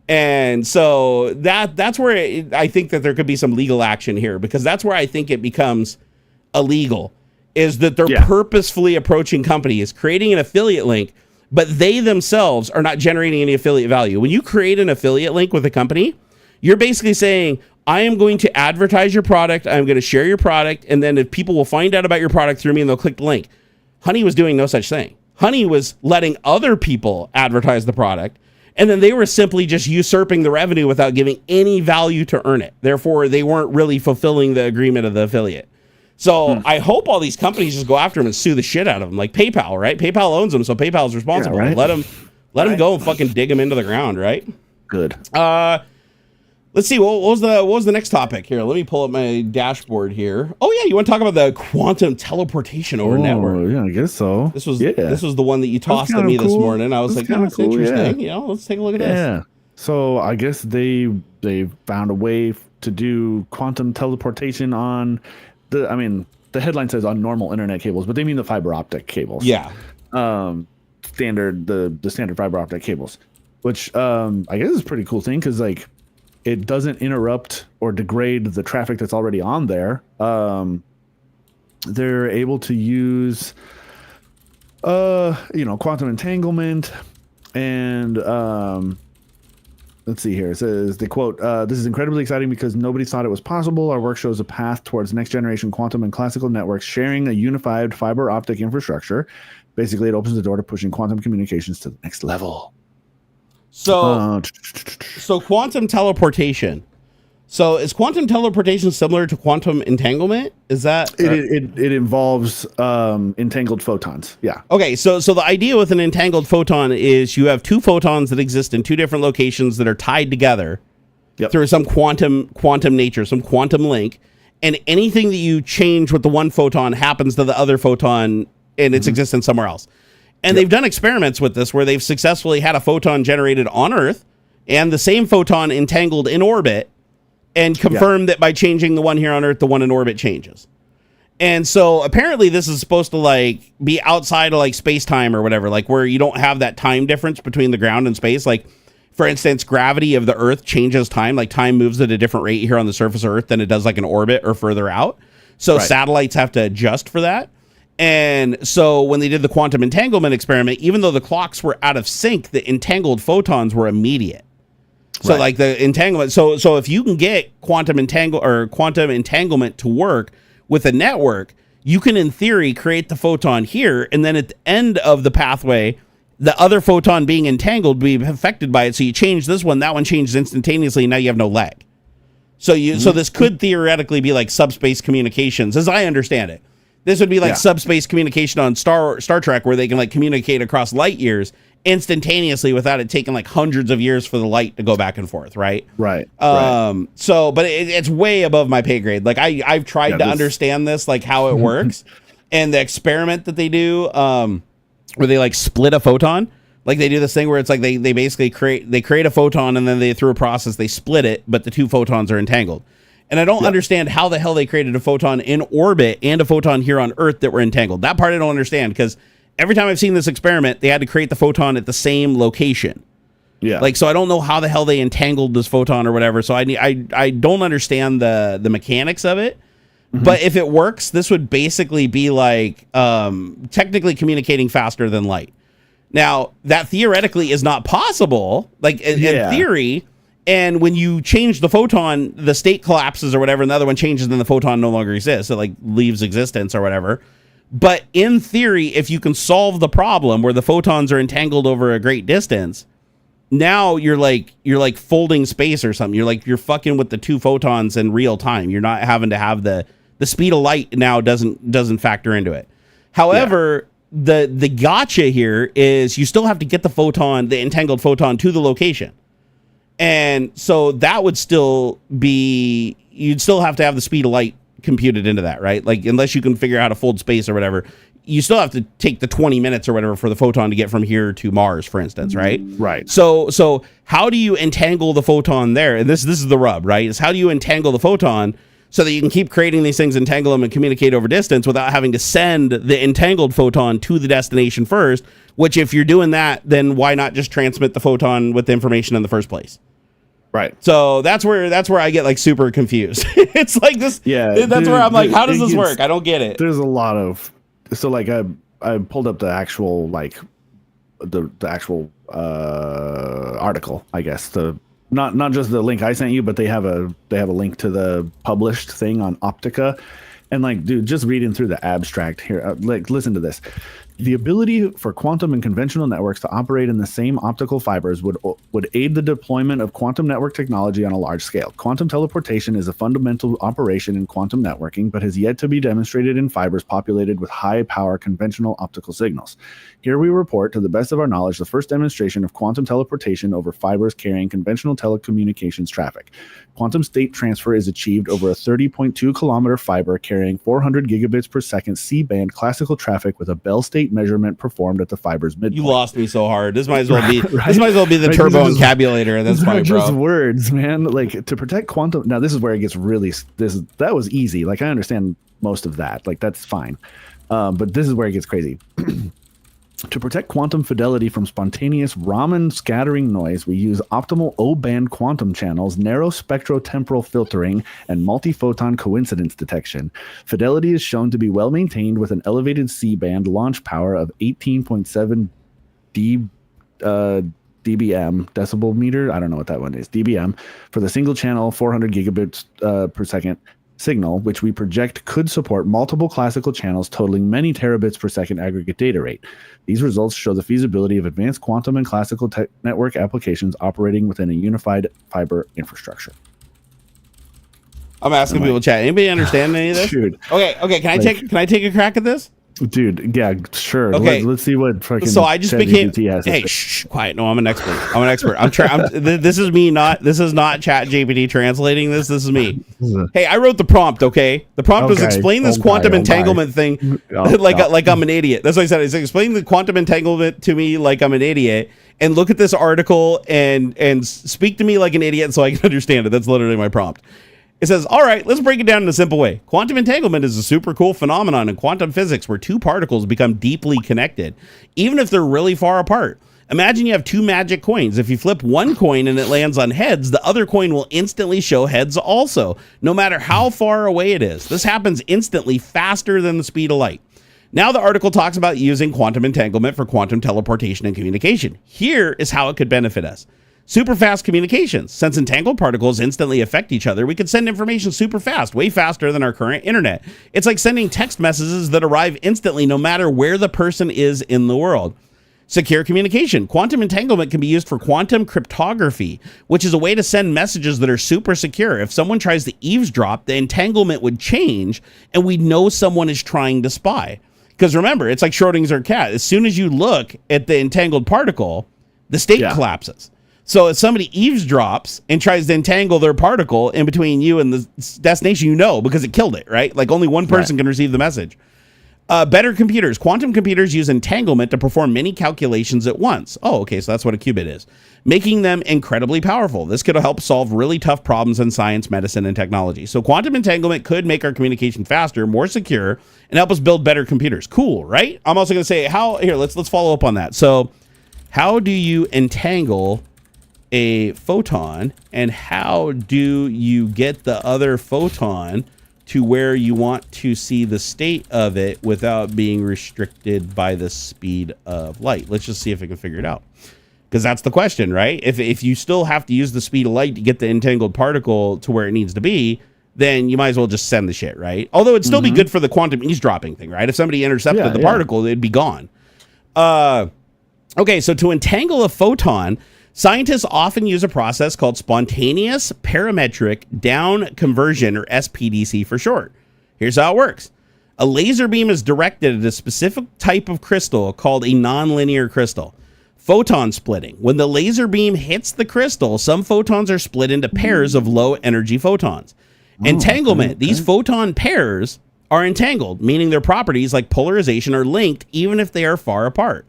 And so that's where I think that there could be some legal action here, because that's where I think it becomes illegal, is that they're purposefully approaching companies, creating an affiliate link, but they themselves are not generating any affiliate value. When you create an affiliate link with a company, you're basically saying, I am going to advertise your product, I'm going to share your product, and then if people will find out about your product through me and they'll click the link. Honey was doing no such thing. Honey was letting other people advertise the product, and then they were simply just usurping the revenue without giving any value to earn it. Therefore, they weren't really fulfilling the agreement of the affiliate. So I hope all these companies just go after them and sue the shit out of them, like PayPal, right? PayPal owns them, so PayPal's responsible. Yeah, right? Let them go and fucking dig them into the ground, right? Good. Let's see. What was the next topic here? Let me pull up my dashboard here. Oh yeah, you want to talk about the quantum teleportation over network? Yeah, I guess so. This was the one that you tossed at me this morning. I was like, that's cool, interesting. Yeah. Let's take a look at this. Yeah. So I guess they found a way to do quantum teleportation on the headline says on normal internet cables, but they mean the fiber optic cables. Yeah. Standard the standard fiber optic cables, which I guess is a pretty cool thing because like it doesn't interrupt or degrade the traffic that's already on there. They're able to use quantum entanglement and let's see here. It says, the quote, this is incredibly exciting because nobody thought it was possible. Our work shows a path towards next generation quantum and classical networks sharing a unified fiber optic infrastructure. Basically, it opens the door to pushing quantum communications to the next level. So quantum teleportation. So is quantum teleportation similar to quantum entanglement? Is that it involves entangled photons? Yeah. Okay, so the idea with an entangled photon is you have two photons that exist in two different locations that are tied together through some quantum nature, some quantum link, and anything that you change with the one photon happens to the other photon in its existence somewhere else. And they've done experiments with this where they've successfully had a photon generated on Earth and the same photon entangled in orbit and confirmed that by changing the one here on Earth, the one in orbit changes. And so apparently this is supposed to like be outside of like space time or whatever, like where you don't have that time difference between the ground and space. Like, for instance, gravity of the Earth changes time, like time moves at a different rate here on the surface of Earth than it does like in orbit or further out. So satellites have to adjust for that. And so when they did the quantum entanglement experiment, even though the clocks were out of sync, the entangled photons were immediate. So like the entanglement. So if you can get quantum entanglement to work with a network, you can in theory create the photon here, and then at the end of the pathway, the other photon being entangled be affected by it. So you change this one, that one changes instantaneously, and now you have no lag. So so this could theoretically be like subspace communications, as I understand it. This would be like subspace communication on Star Trek, where they can like communicate across light years instantaneously without it taking like hundreds of years for the light to go back and forth, right? Right. So, but it's way above my pay grade. Like I've tried to understand this, like how it works, and the experiment that they do, where they like split a photon. Like they do this thing where it's like they basically create a photon, and then they through a process they split it, but the two photons are entangled. And I don't understand how the hell they created a photon in orbit and a photon here on Earth that were entangled. That part I don't understand, because every time I've seen this experiment, they had to create the photon at the same location. Yeah. Like, so I don't know how the hell they entangled this photon or whatever. So I don't understand the mechanics of it. Mm-hmm. But if it works, this would basically be like technically communicating faster than light. Now, that theoretically is not possible. Like in theory. And when you change the photon, the state collapses or whatever, and the other one changes, and the photon no longer exists. It like leaves existence or whatever. But in theory, if you can solve the problem where the photons are entangled over a great distance, now you're like folding space or something. You're fucking with the two photons in real time. You're not having to have the speed of light now doesn't factor into it. However, the gotcha here is you still have to get the entangled photon to the location. And so that would still be, you'd still have to have the speed of light computed into that, right? Like, unless you can figure out how to fold space or whatever, you still have to take the 20 minutes or whatever for the photon to get from here to Mars, for instance, right? Right. So how do you entangle the photon there? And this is the rub, right? Is how do you entangle the photon so that you can keep creating these things, entangle them, and communicate over distance without having to send the entangled photon to the destination first? Which, if you're doing that, then why not just transmit the photon with the information in the first place? Right. So that's where I get like super confused. It's like this. Yeah. That's where I'm like, how does this work? I don't get it. There's a lot of, so like I pulled up the actual like the actual article, I guess, not just the link I sent you, but they have a link to the published thing on Optica. And like, dude, just reading through the abstract here, like, listen to this. The ability for quantum and conventional networks to operate in the same optical fibers would aid the deployment of quantum network technology on a large scale. Quantum teleportation is a fundamental operation in quantum networking, but has yet to be demonstrated in fibers populated with high-power conventional optical signals. Here we report, to the best of our knowledge, the first demonstration of quantum teleportation over fibers carrying conventional telecommunications traffic. Quantum state transfer is achieved over a 30.2 kilometer fiber carrying 400 gigabits per second C-band classical traffic with a Bell state measurement performed at the fiber's midpoint. You lost me so hard. This might as well be this might as well be the turbo encabulator at this point, bro. Just words, man. Like, to protect quantum. Now, this is where it gets really. That was easy. Like, I understand most of that. Like, that's fine. But this is where it gets crazy. To protect quantum fidelity from spontaneous Raman scattering noise, we use optimal O-band quantum channels, narrow spectrotemporal filtering, and multi-photon coincidence detection. Fidelity is shown to be well maintained with an elevated C-band launch power of 18.7 dBm, decibel meter. I don't know what that one is. dBm for the single channel 400 gigabits per second signal, which we project could support multiple classical channels totaling many terabits per second aggregate data rate. These results show the feasibility of advanced quantum and classical network applications operating within a unified fiber infrastructure. I'm asking people chat. Anybody understand any of this? Dude. Okay. Can I take a crack at this? Dude, yeah, sure. Okay. Let's see what fucking. So I just became. has Hey, shh, quiet. No, I'm an expert. This is me. This is not Chat GPT translating this. This is me. Hey, I wrote the prompt. Okay, the prompt was explain this quantum entanglement thing, like I'm an idiot. That's what I said. It's explain the quantum entanglement to me like I'm an idiot, and look at this article and speak to me like an idiot so I can understand it. That's literally my prompt. It says, all right, let's break it down in a simple way. Quantum entanglement is a super cool phenomenon in quantum physics where two particles become deeply connected, even if they're really far apart. Imagine you have two magic coins. If you flip one coin and it lands on heads, the other coin will instantly show heads also, no matter how far away it is. This happens instantly, faster than the speed of light. Now the article talks about using quantum entanglement for quantum teleportation and communication. Here is how it could benefit us. Super fast communications. Since entangled particles instantly affect each other, we could send information super fast, way faster than our current internet. It's like sending text messages that arrive instantly no matter where the person is in the world. Secure communication. Quantum entanglement can be used for quantum cryptography, which is a way to send messages that are super secure. If someone tries to eavesdrop, the entanglement would change and we'd know someone is trying to spy. Because remember, it's like Schrodinger's cat. As soon as you look at the entangled particle, the state collapses. So if somebody eavesdrops and tries to entangle their particle in between you and the destination, you know, because it killed it, right? Like only one person can receive the message. Better computers. Quantum computers use entanglement to perform many calculations at once. Oh, okay, so that's what a qubit is. Making them incredibly powerful. This could help solve really tough problems in science, medicine, and technology. So quantum entanglement could make our communication faster, more secure, and help us build better computers. Cool, right? I'm also going to say let's follow up on that. So how do you entangle a photon, and how do you get the other photon to where you want to see the state of it without being restricted by the speed of light? Let's just see if I can figure it out, because that's the question, right? If you still have to use the speed of light to get the entangled particle to where it needs to be, then you might as well just send the shit, right? Although it'd still be good for the quantum eavesdropping thing, right? If somebody intercepted the particle, it'd be gone. Okay, so to entangle a photon, scientists often use a process called spontaneous parametric down conversion, or SPDC for short. Here's how it works. A laser beam is directed at a specific type of crystal called a nonlinear crystal. Photon splitting. When the laser beam hits the crystal, some photons are split into pairs of low energy photons. Entanglement. These photon pairs are entangled, meaning their properties like polarization are linked even if they are far apart.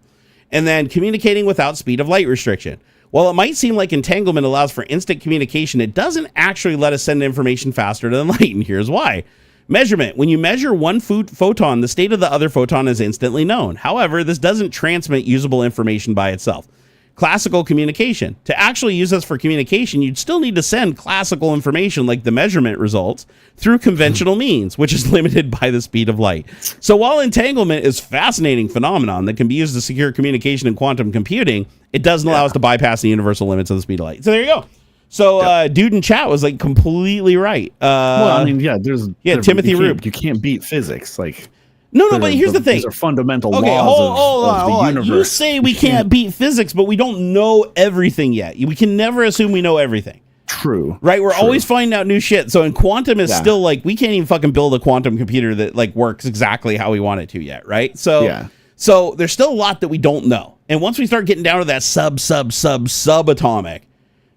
And then communicating without speed of light restriction. While it might seem like entanglement allows for instant communication, it doesn't actually let us send information faster than light, and here's why. Measurement. When you measure one photon, the state of the other photon is instantly known. However, this doesn't transmit usable information by itself. Classical communication. To actually use this for communication, you'd still need to send classical information like the measurement results through conventional means, which is limited by the speed of light. So while entanglement is a fascinating phenomenon that can be used to secure communication in quantum computing, it doesn't allow us to bypass the universal limits of the speed of light. So there you go. So dude in chat was like completely right. Well, I mean, there's Timothy Rube. You can't beat physics, like. No, but here's the thing. These are fundamental Okay, laws of the universe. You say we can't beat physics, but we don't know everything yet. We can never assume we know everything. True. Right? We're always finding out new shit. So in quantum is still like, we can't even fucking build a quantum computer that like works exactly how we want it to yet, right? So so there's still a lot that we don't know. And once we start getting down to that subatomic,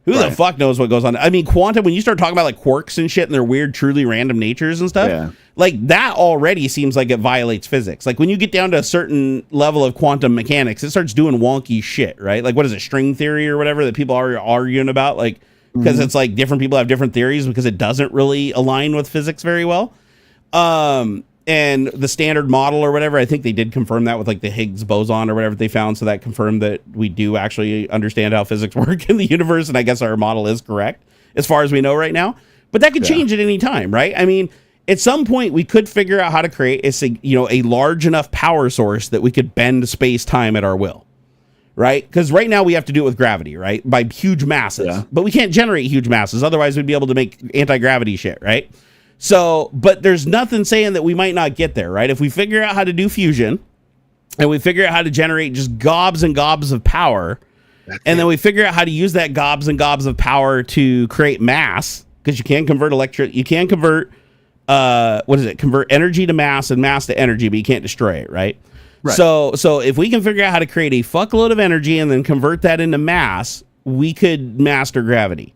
who the fuck knows what goes on? I mean, quantum, when you start talking about like quarks and shit and their weird, truly random natures and stuff, like that already seems like it violates physics. Like when you get down to a certain level of quantum mechanics, it starts doing wonky shit, right? Like what is it, string theory or whatever that people are arguing about? Like, because it's like different people have different theories because it doesn't really align with physics very well. And the standard model or whatever, I think they did confirm that with like the Higgs boson or whatever they found. So that confirmed that we do actually understand how physics work in the universe. And I guess our model is correct as far as we know right now. But that could change at any time, right? I mean, at some point we could figure out how to create a large enough power source that we could bend space-time at our will. Right? Because right now we have to do it with gravity, right? By huge masses. Yeah. But we can't generate huge masses. Otherwise, we'd be able to make anti-gravity shit, right? So, but there's nothing saying that we might not get there, right? If we figure out how to do fusion and we figure out how to generate just gobs and gobs of power, then we figure out how to use that gobs and gobs of power to create mass, because you can convert convert energy to mass and mass to energy, but you can't destroy it, right? Right. So if we can figure out how to create a fuckload of energy and then convert that into mass, we could master gravity.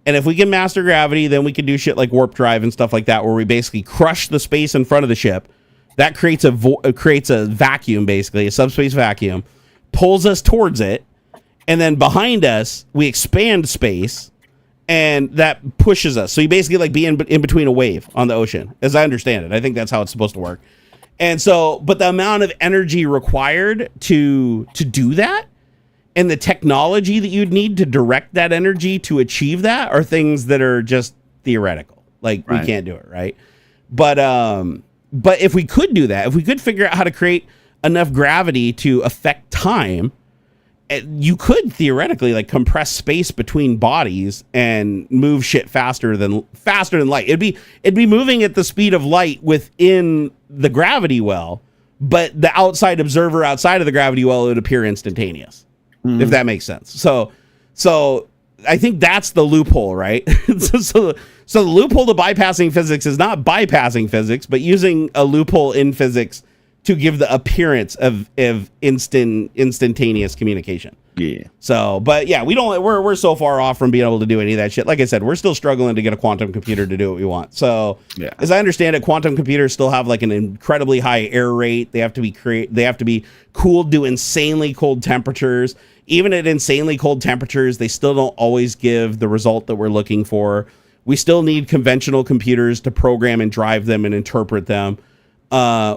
And if we can master gravity, then we can do shit like warp drive and stuff like that, where we basically crush the space in front of the ship. That creates a vacuum, basically, a subspace vacuum, pulls us towards it, and then behind us, we expand space, and that pushes us. So you basically like be in between a wave on the ocean, as I understand it. I think that's how it's supposed to work. And so, but the amount of energy required to do that and the technology that you'd need to direct that energy to achieve that are things that are just theoretical. Like we can't do it, right? But if we could do that, if we could figure out how to create enough gravity to affect time, you could theoretically like compress space between bodies and move shit faster than light. It'd be moving at the speed of light within the gravity well, but the outside observer outside of the gravity well would appear instantaneous, if that makes sense. So I think that's the loophole, right? so the loophole to bypassing physics is not bypassing physics, but using a loophole in physics to give the appearance of instantaneous communication. Yeah. So, but yeah, we're so far off from being able to do any of that shit. Like I said, we're still struggling to get a quantum computer to do what we want. So, as I understand it, quantum computers still have like an incredibly high error rate. They have to be cooled to insanely cold temperatures. Even at insanely cold temperatures, they still don't always give the result that we're looking for. We still need conventional computers to program and drive them and interpret them.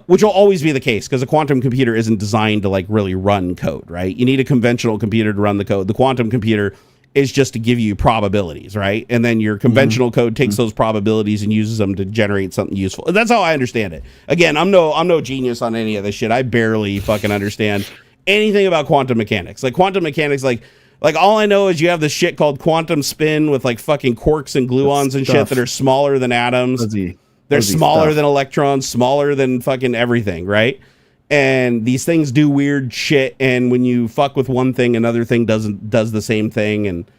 Which will always be the case because a quantum computer isn't designed to like really run code, right? You need a conventional computer to run the code. The quantum computer is just to give you probabilities, right? And then your conventional code takes those probabilities and uses them to generate something useful. That's how I understand it. Again, I'm no genius on any of this shit. I barely fucking understand anything about quantum mechanics. Like quantum mechanics, like all I know is you have this shit called quantum spin with like fucking quarks and gluons and shit that are smaller than atoms. They're smaller than electrons, smaller than fucking everything, right? And these things do weird shit, and when you fuck with one thing, another thing does the same thing, and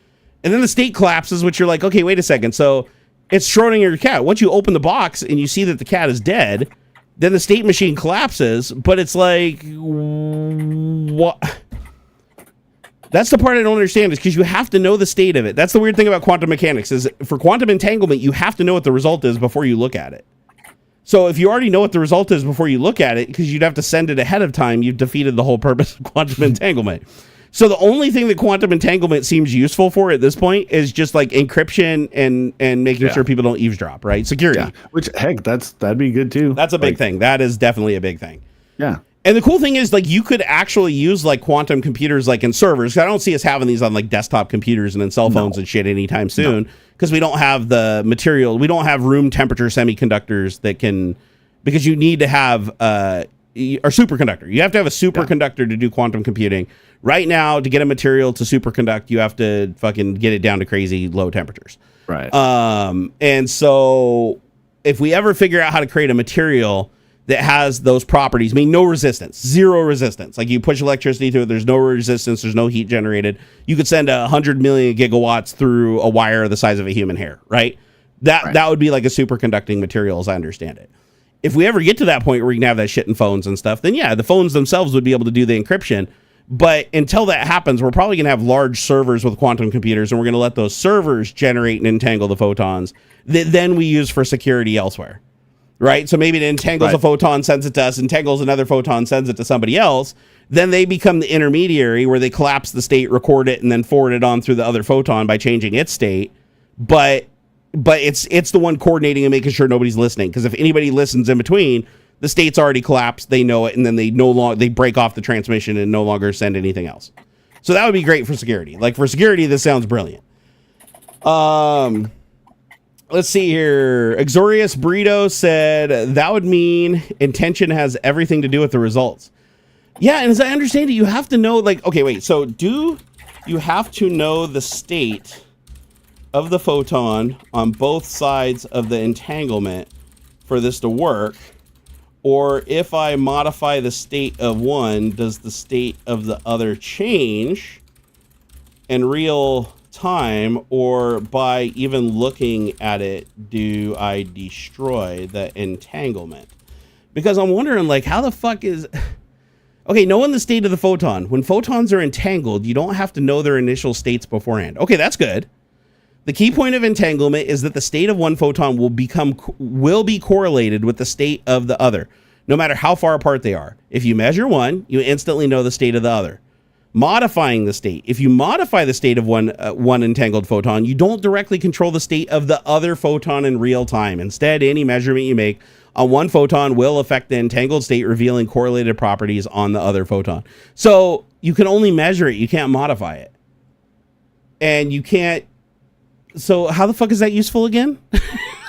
then the state collapses, which you're like, okay, wait a second. So it's Schrödinger cat. Once you open the box and you see that the cat is dead, then the state machine collapses, but it's like, what? That's the part I don't understand, is because you have to know the state of it. That's the weird thing about quantum mechanics, is for quantum entanglement, you have to know what the result is before you look at it. So if you already know what the result is before you look at it, because you'd have to send it ahead of time, you've defeated the whole purpose of quantum entanglement. So the only thing that quantum entanglement seems useful for at this point is just like encryption and making sure people don't eavesdrop, right? Security. Yeah. Which, heck, that'd be good too. That's a big thing. That is definitely a big thing. Yeah. And the cool thing is, like, you could actually use like quantum computers like in servers. I don't see us having these on like desktop computers and in cell phones and shit anytime soon, because we don't have the material. We don't have room temperature semiconductors that can, because you need to have a superconductor. You have to have a superconductor to do quantum computing. Right now, to get a material to superconduct, you have to fucking get it down to crazy low temperatures. Right. And so if we ever figure out how to create a material that has those properties, mean no resistance, zero resistance. Like you push electricity through it, there's no resistance, there's no heat generated. You could send 100 million gigawatts through a wire the size of a human hair, right? That would be like a superconducting material, as I understand it. If we ever get to that point where we can have that shit in phones and stuff, then yeah, the phones themselves would be able to do the encryption. But until that happens, we're probably going to have large servers with quantum computers, and we're going to let those servers generate and entangle the photons that then we use for security elsewhere. Right? So maybe it entangles a photon, sends it to us, entangles another photon, sends it to somebody else. Then they become the intermediary where they collapse the state, record it, and then forward it on through the other photon by changing its state. But it's the one coordinating and making sure nobody's listening. Because if anybody listens in between, the state's already collapsed, they know it, and then they break off the transmission and no longer send anything else. So that would be great for security. Like for security, this sounds brilliant. Let's see here. Exorius Burrito said that would mean intention has everything to do with the results. Yeah, and as I understand it, you have to know, like, okay, wait, so do you have to know the state of the photon on both sides of the entanglement for this to work? Or if I modify the state of one, does the state of the other change in real time, or by even looking at it, do I destroy the entanglement? Because I'm wondering, like, how the fuck is... Okay, knowing the state of the photon. When photons are entangled, you don't have to know their initial states beforehand. Okay, that's good. The key point of entanglement is that the state of one photon will be correlated with the state of the other, no matter how far apart they are. If you measure one, you instantly know the state of the other. Modifying the state. If you modify the state of one entangled photon, you don't directly control the state of the other photon in real time. Instead, any measurement you make on one photon will affect the entangled state, revealing correlated properties on the other photon. So you can only measure it. You can't modify it. And you can't... So how the fuck is that useful again?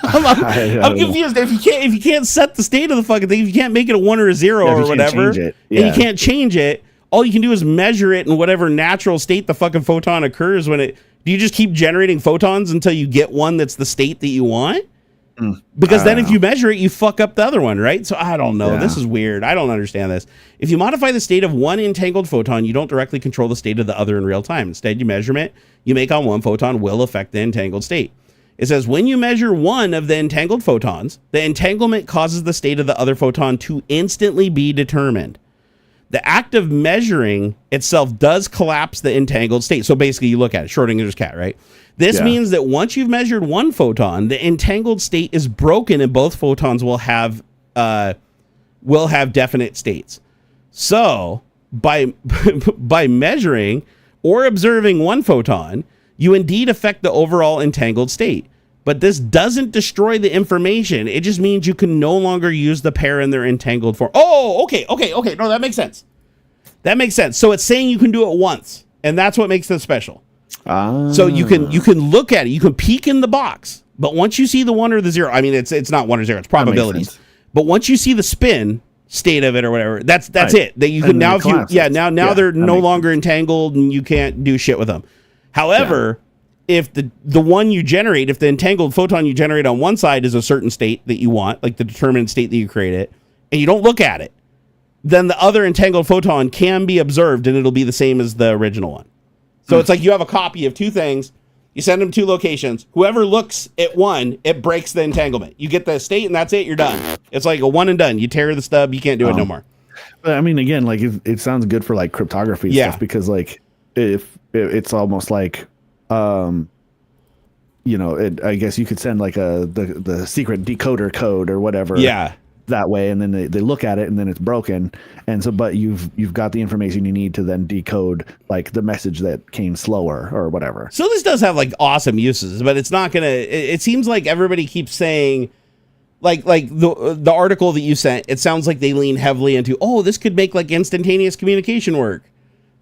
I'm confused. If you can't set the state of the fucking thing, if you can't make it a 1 or a 0 or whatever, and you can't change it, all you can do is measure it in whatever natural state the fucking photon occurs when it... Do you just keep generating photons until you get one that's the state that you want? Because then if you measure it, you fuck up the other one, right? So I don't know. Yeah. This is weird. I don't understand this. If you modify the state of one entangled photon, you don't directly control the state of the other in real time. Instead, your measurement you make on one photon will affect the entangled state. It says when you measure one of the entangled photons, the entanglement causes the state of the other photon to instantly be determined. The act of measuring itself does collapse the entangled state. So basically, you look at it, Schrodinger's cat, right? This means that once you've measured one photon, the entangled state is broken and both photons will have definite states. So by measuring or observing one photon, you indeed affect the overall entangled state. But this doesn't destroy the information. It just means you can no longer use the pair in their entangled form. Oh, okay. No, that makes sense. So it's saying you can do it once, and that's what makes this special. So you can look at it, you can peek in the box, but once you see the 1 or the 0, I mean it's not 1 or 0, it's probabilities. But once you see the spin state of it or whatever, that's it. That you can now now they're no longer entangled and you can't do shit with them. However, if the one you generate, if the entangled photon you generate on one side is a certain state that you want, like the determined state that you created, and you don't look at it, then the other entangled photon can be observed and it'll be the same as the original one. So it's like you have a copy of two things, you send them 2 locations, whoever looks at one, it breaks the entanglement. You get the state and that's it, you're done. It's like a one and done. You tear the stub, you can't do it no more. But I mean, again, like it sounds good for like cryptography stuff, because like if it's almost like, I guess you could send like the secret decoder code or whatever. Yeah. That way, and then they look at it and then it's broken, and so but you've got the information you need to then decode like the message that came slower or whatever. So this does have like awesome uses, but it's not gonna it seems like everybody keeps saying like the article that you sent, it sounds like they lean heavily into, this could make like instantaneous communication work,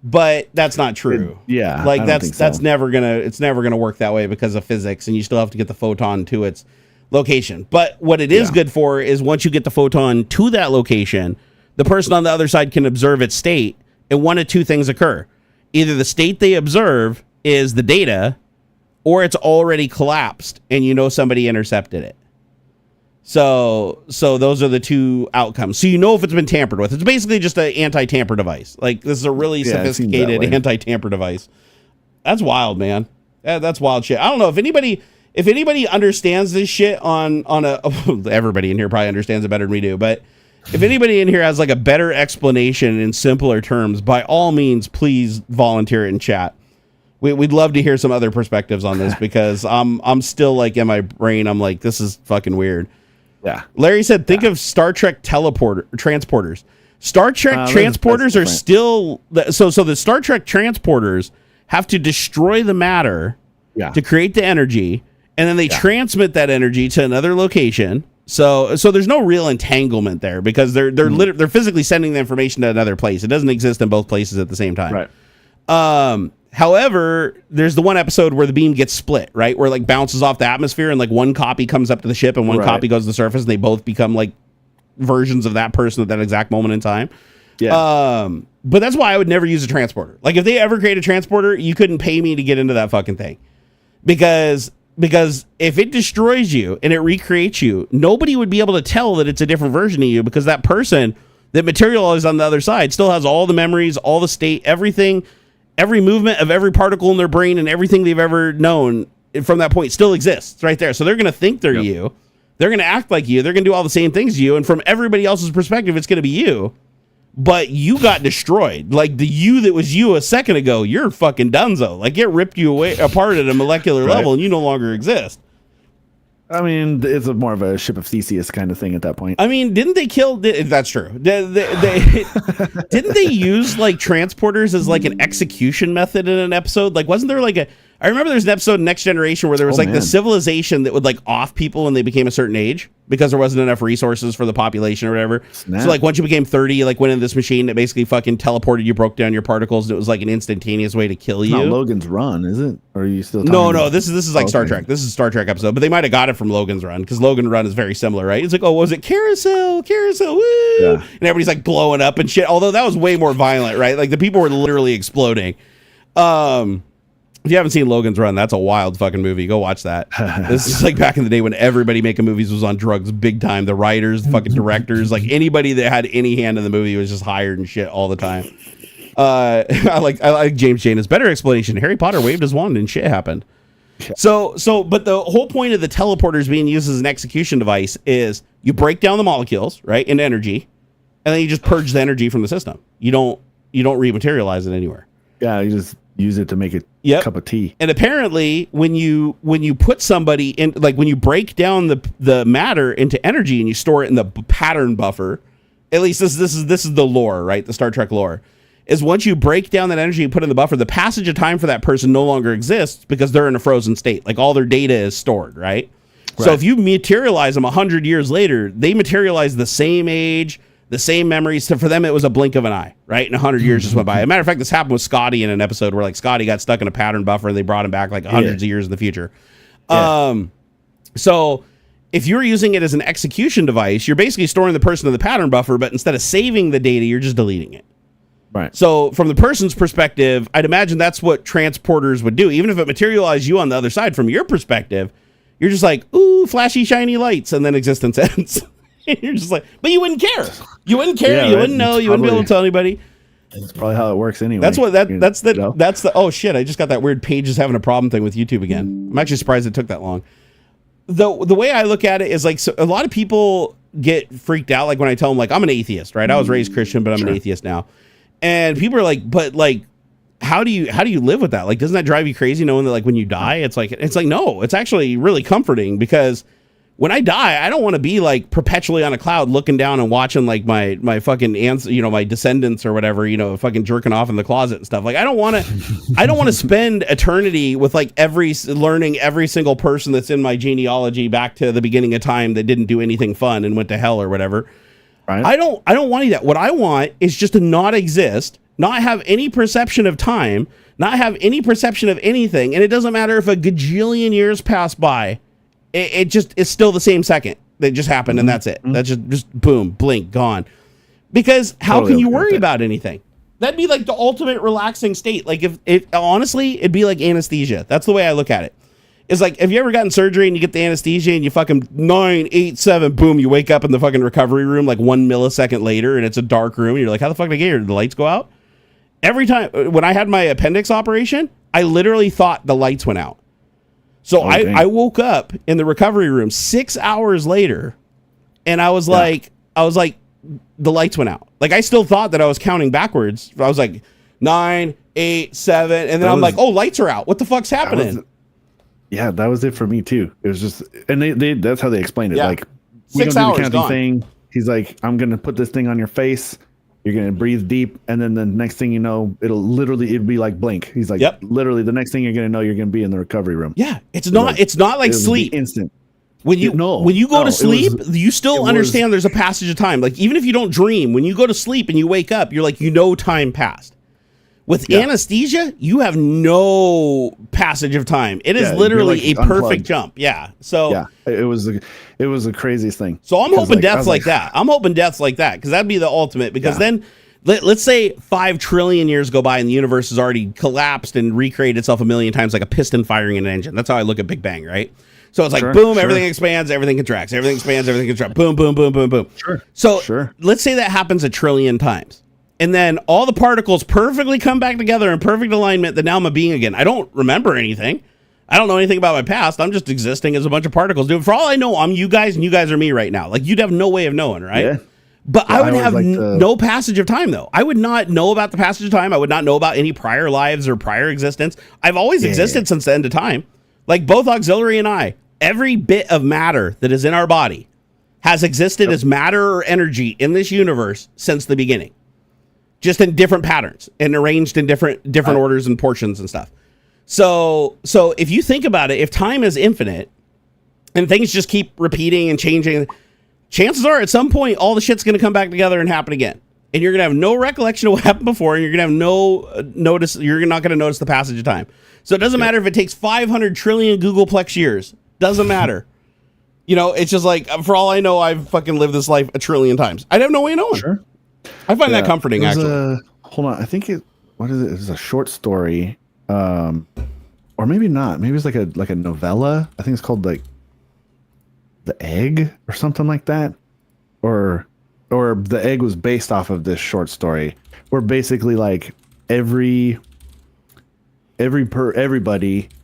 but that's not true. Like that's never gonna work that way because of physics, and you still have to get the photon to its location. But what it is good for is once you get the photon to that location, the person on the other side can observe its state, and one of two things occur. Either the state they observe is the data, or it's already collapsed and somebody intercepted it. So those are the two outcomes. So you know if it's been tampered with. It's basically just an anti-tamper device. Like this is a really sophisticated anti-tamper device. That's wild, man. That's wild shit. I don't know if anybody understands this shit on a everybody in here probably understands it better than we do, but if anybody in here has like a better explanation in simpler terms, by all means, please volunteer it in chat. We'd love to hear some other perspectives on this because I'm still like in my brain, I'm like, this is fucking weird. Yeah. Larry said, think of Star Trek transporters. Star Trek transporters are still so the Star Trek transporters have to destroy the matter to create the energy, and then they transmit that energy to another location. So there's no real entanglement there because they're physically sending the information to another place. It doesn't exist in both places at the same time. Right. However, there's the one episode where the beam gets split, right? Where it like bounces off the atmosphere and like one copy comes up to the ship and one copy goes to the surface and they both become like versions of that person at that exact moment in time. Yeah. But that's why I would never use a transporter. Like if they ever create a transporter, you couldn't pay me to get into that fucking thing. Because if it destroys you and it recreates you, nobody would be able to tell that it's a different version of you because that person that materialized on the other side still has all the memories, all the state, everything, every movement of every particle in their brain and everything they've ever known from that point still exists right there. So they're going to think they're you. They're going to act like you. They're going to do all the same things as you. And from everybody else's perspective, it's going to be you. But you got destroyed. Like the you that was you a second ago, you're fucking donezo. Like it ripped you apart at a molecular level and you no longer exist. I mean, it's more of a ship of Theseus kind of thing at that point. I mean, didn't they kill... That's true. Didn't they use like transporters as like an execution method in an episode? Like wasn't there like a... I remember there's an episode in Next Generation where there was the civilization that would like off people when they became a certain age because there wasn't enough resources for the population or whatever. Snap. So like once you became 30, you like went in this machine that basically fucking teleported you, broke down your particles, and it was like an instantaneous way to kill you. Not Logan's Run, is it? Or are you still talking No, this is like Star Trek. This is a Star Trek episode, but they might have got it from Logan's Run because Logan's Run is very similar, right? It's like, oh, was it carousel, woo! Yeah. And everybody's like blowing up and shit. Although that was way more violent, right? Like the people were literally exploding. If you haven't seen Logan's Run, that's a wild fucking movie. Go watch that. This is like back in the day when everybody making movies was on drugs big time. The writers, the fucking directors, like anybody that had any hand in the movie was just hired and shit all the time. I like James Janus. Better explanation. Harry Potter waved his wand and shit happened. But the whole point of the teleporters being used as an execution device is you break down the molecules, right, into energy, and then you just purge the energy from the system. You don't rematerialize it anywhere. Yeah, you just use it to make a cup of tea. And apparently when you put somebody in, like when you break down the matter into energy and you store it in the pattern buffer, at least this is the lore, right? The Star Trek lore is once you break down that energy and put in the buffer, the passage of time for that person no longer exists because they're in a frozen state. Like all their data is stored, right? So if you materialize them 100 years later, they materialize the same age, the same memories. So for them, it was a blink of an eye, right? And 100 years just went by. As a matter of fact, this happened with Scotty in an episode where like Scotty got stuck in a pattern buffer and they brought him back like hundreds of years in the future. Yeah. So if you're using it as an execution device, you're basically storing the person in the pattern buffer, but instead of saving the data, you're just deleting it. Right. So from the person's perspective, I'd imagine that's what transporters would do. Even if it materialized you on the other side, from your perspective, you're just like, ooh, flashy, shiny lights, and then existence ends. You're just like, but you wouldn't care. You wouldn't care. You wouldn't know. You wouldn't be able to tell anybody. That's probably how it works anyway. That's the oh shit, I just got that weird page is having a problem thing with YouTube again. I'm actually surprised it took that long. The way I look at it is like, so a lot of people get freaked out like when I tell them like I'm an atheist, right? I was raised Christian, but I'm an atheist now. And people are like, but like how do you live with that? Like doesn't that drive you crazy knowing that like when you die it's like no, it's actually really comforting because when I die, I don't want to be like perpetually on a cloud looking down and watching like my fucking my descendants or whatever, fucking jerking off in the closet and stuff. Like I don't want to spend eternity with like learning every single person that's in my genealogy back to the beginning of time that didn't do anything fun and went to hell or whatever. Right. I don't want any of that. What I want is just to not exist, not have any perception of time, not have any perception of anything. And it doesn't matter if a gajillion years pass by. It's still the same second that just happened, and that's it. That's just boom, blink, gone. Because how can you worry about anything? That'd be like the ultimate relaxing state. Like if honestly, it'd be like anesthesia. That's the way I look at it. It's like, have you ever gotten surgery and you get the anesthesia and you fucking 9, 8, 7, boom, you wake up in the fucking recovery room like 1 millisecond later and it's a dark room and you're like, how the fuck did I get here? Did the lights go out? Every time when I had my appendix operation, I literally thought the lights went out. So I woke up in the recovery room 6 hours later and I was like, the lights went out. Like I still thought that I was counting backwards. I was like 9, 8, 7, and then I'm like, oh, lights are out. What the fuck's happening? Yeah, that was it for me too. It was just, and they that's how they explained it. Yeah. Like, we 6 don't hours do the counting gone. thing. He's like, I'm gonna put this thing on your face. You're gonna breathe deep, and then the next thing you know, it'd be like blink. He's like, literally, the next thing you're gonna know, you're gonna be in the recovery room. Yeah, it's not like sleep. Instant. When you go to sleep, you still understand there's a passage of time. Like even if you don't dream, when you go to sleep and you wake up, you're like, time passed. With anesthesia, you have no passage of time. It is literally a perfect jump. Yeah. So yeah, it was the craziest thing. So I'm hoping death's like that. I'm hoping death's like that because that'd be the ultimate. Because then let's say 5 trillion years go by and the universe has already collapsed and recreated itself a million times like a piston firing an engine. That's how I look at Big Bang, right? So it's like boom, everything expands, everything contracts, everything expands, everything contracts. Boom, boom, boom, boom, boom. So let's say that happens 1 trillion times. And then all the particles perfectly come back together in perfect alignment that now I'm a being again. I don't remember anything. I don't know anything about my past. I'm just existing as a bunch of particles. Dude, for all I know, I'm you guys and you guys are me right now. Like you'd have no way of knowing, right? Yeah. But I would have no passage of time though. I would not know about the passage of time. I would not know about any prior lives or prior existence. I've always existed since the end of time. Like both AuxxZillary and I, every bit of matter that is in our body has existed as matter or energy in this universe since the beginning. Just in different patterns and arranged in different orders and portions and stuff. So if you think about it, if time is infinite and things just keep repeating and changing, chances are at some point all the shit's going to come back together and happen again. And you're going to have no recollection of what happened before, and you're going to have no notice. You're not going to notice the passage of time. So it doesn't matter if it takes 500 trillion Googleplex years. Doesn't matter. It's just like, for all I know, I've fucking lived this life 1 trillion times. I'd have no way of knowing. Sure. I find that comforting, actually. Hold on. I think what is it? It's a short story. Or maybe not. Maybe it's like a novella. I think it's called like The Egg or something like that. Or The Egg was based off of this short story where basically like everybody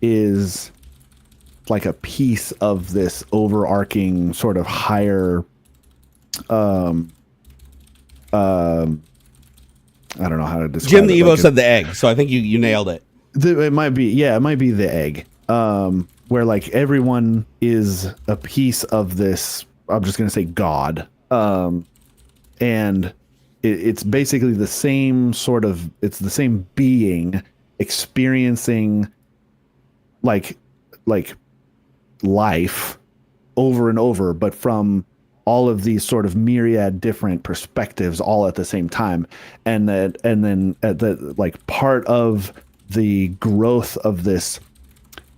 is like a piece of this overarching sort of higher I don't know how to describe Jim the Evo said The Egg, so I think you nailed it. It might be The Egg. Where like everyone is a piece of this, I'm just gonna say God. And it's basically the same sort of, it's the same being experiencing like life over and over, but from all of these sort of myriad different perspectives all at the same time. And then at the like part of the growth of this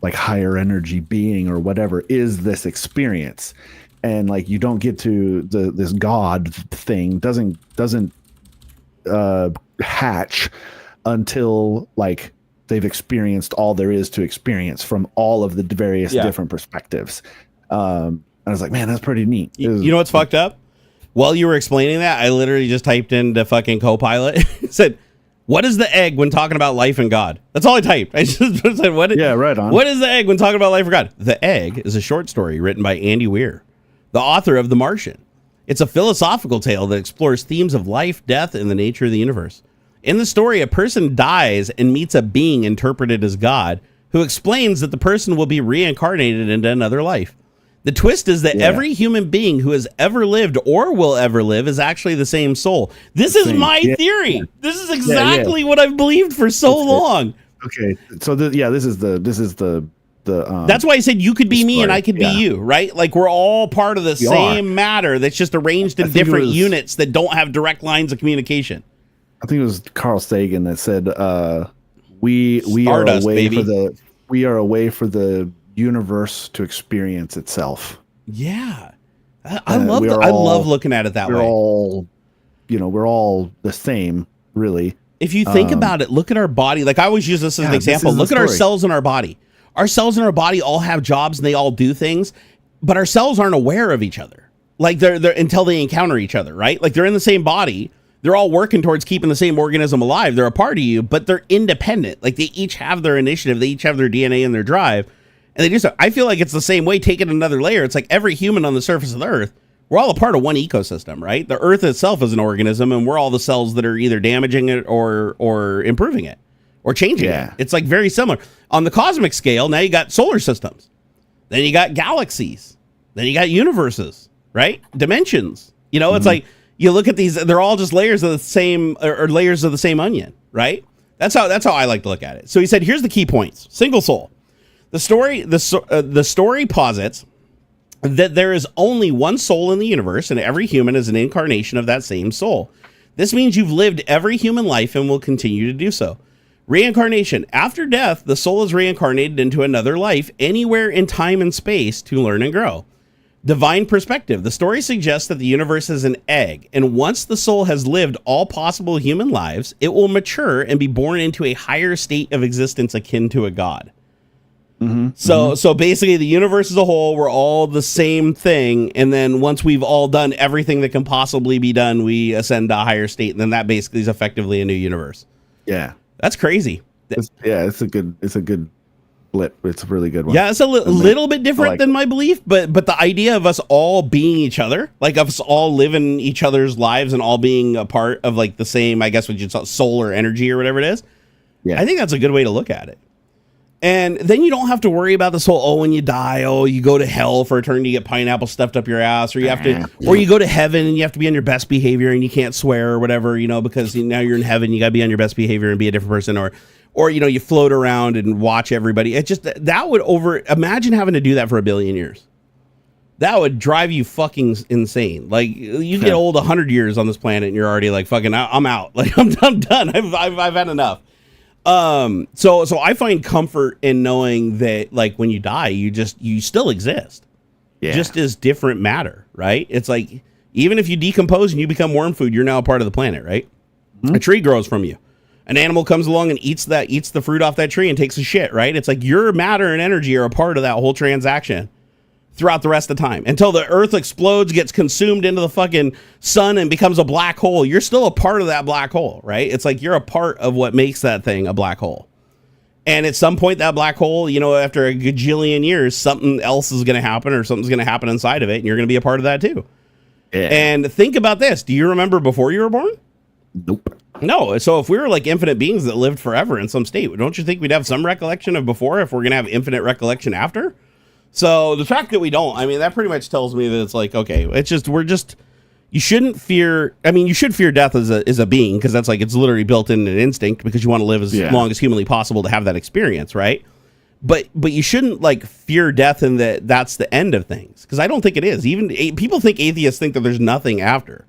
like higher energy being or whatever is this experience. And like you don't get to this God thing doesn't hatch until like they've experienced all there is to experience from all of the various different perspectives. I was like, man, that's pretty neat. You know what's fucked up? While you were explaining that, I literally just typed into fucking Copilot. It said, what is the egg when talking about life and God? That's all I typed. I just said, right on. What is the egg when talking about life and God? The Egg is a short story written by Andy Weir, the author of The Martian. It's a philosophical tale that explores themes of life, death, and the nature of the universe. In the story, a person dies and meets a being interpreted as God who explains that the person will be reincarnated into another life. The twist is that every human being who has ever lived or will ever live is actually the same soul. This is my theory. This is exactly what I've believed for so long. Okay, so this is the that's why I said you could be me and I could be you, right? Like we're all part of the same matter that's just arranged in different units that don't have direct lines of communication. I think it was Carl Sagan that said we Stardust, are a way for the universe to experience itself. Yeah. I love looking at it that way. We're all the same, really. If you think about it, look at our body. Like I always use this as an example. Look at our cells in our body. our cells in our body all have jobs and they all do things, but our cells aren't aware of each other. Like they're until they encounter each other, right? Like they're in the same body. They're all working towards keeping the same organism alive. They're a part of you, but they're independent. Like they each have their initiative. They each have their DNA and their drive. And they just, I feel like it's the same way, taking another layer. It's like every human on the surface of the earth, we're all a part of one ecosystem, right? The earth itself is an organism, and we're all the cells that are either damaging it or improving it or changing it. It's like very similar. On the cosmic scale, now you got solar systems. Then you got galaxies. Then you got universes, right? Dimensions. You know, it's like, you look at these, they're all just layers of the same, or layers of the same onion, right? That's how I like to look at it. So he said, here's the key points. Single soul. The story posits that there is only one soul in the universe, and every human is an incarnation of that same soul. This means you've lived every human life and will continue to do so. Reincarnation. After death, the soul is reincarnated into another life anywhere in time and space to learn and grow. Divine perspective. The story suggests that the universe is an egg, and once the soul has lived all possible human lives, it will mature and be born into a higher state of existence akin to a god. So basically the universe as a whole, we're all the same thing, and then once we've all done everything that can possibly be done, we ascend to a higher state, and then that basically is effectively a new universe. Yeah. That's crazy. It's a good flip. It's a really good one. Yeah, it's a little bit different than my belief, but the idea of us all being each other, like us all living each other's lives and all being a part of like the same, I guess what you'd call solar energy or whatever it is. Yeah. I think that's a good way to look at it. And then you don't have to worry about this whole, when you die, you go to hell for eternity, you get pineapple stuffed up your ass, or you have to, or you go to heaven and you have to be on your best behavior and you can't swear or whatever, because now you're in heaven, you got to be on your best behavior and be a different person, or you float around and watch everybody. It just, that would imagine having to do that for 1 billion years. That would drive you fucking insane. Like, you get old 100 years on this planet and you're already like, fucking, I'm out. Like, I'm done. I've had enough. So I find comfort in knowing that, like, when you die, you still exist, just as different matter, right? It's like, even if you decompose and you become worm food, you're now a part of the planet, right? A tree grows from you. An animal comes along and eats the fruit off that tree and takes a shit, right? It's like your matter and energy are a part of that whole transaction throughout the rest of the time until the earth explodes, gets consumed into the fucking sun and becomes a black hole. You're still a part of that black hole, right? It's like you're a part of what makes that thing a black hole. And at some point, that black hole, after a gajillion years, something else is going to happen, or something's going to happen inside of it, and you're going to be a part of that too. Yeah. And think about this. Do you remember before you were born? Nope. No. So if we were like infinite beings that lived forever in some state, don't you think we'd have some recollection of before if we're going to have infinite recollection after? So the fact that we don't, that pretty much tells me that it's like, okay, you shouldn't fear. You should fear death as a being, because that's like, it's literally built in an instinct, because you want to live as long as humanly possible to have that experience, right? But you shouldn't like fear death and that's the end of things, because I don't think it is. Even people think, atheists think that there's nothing after.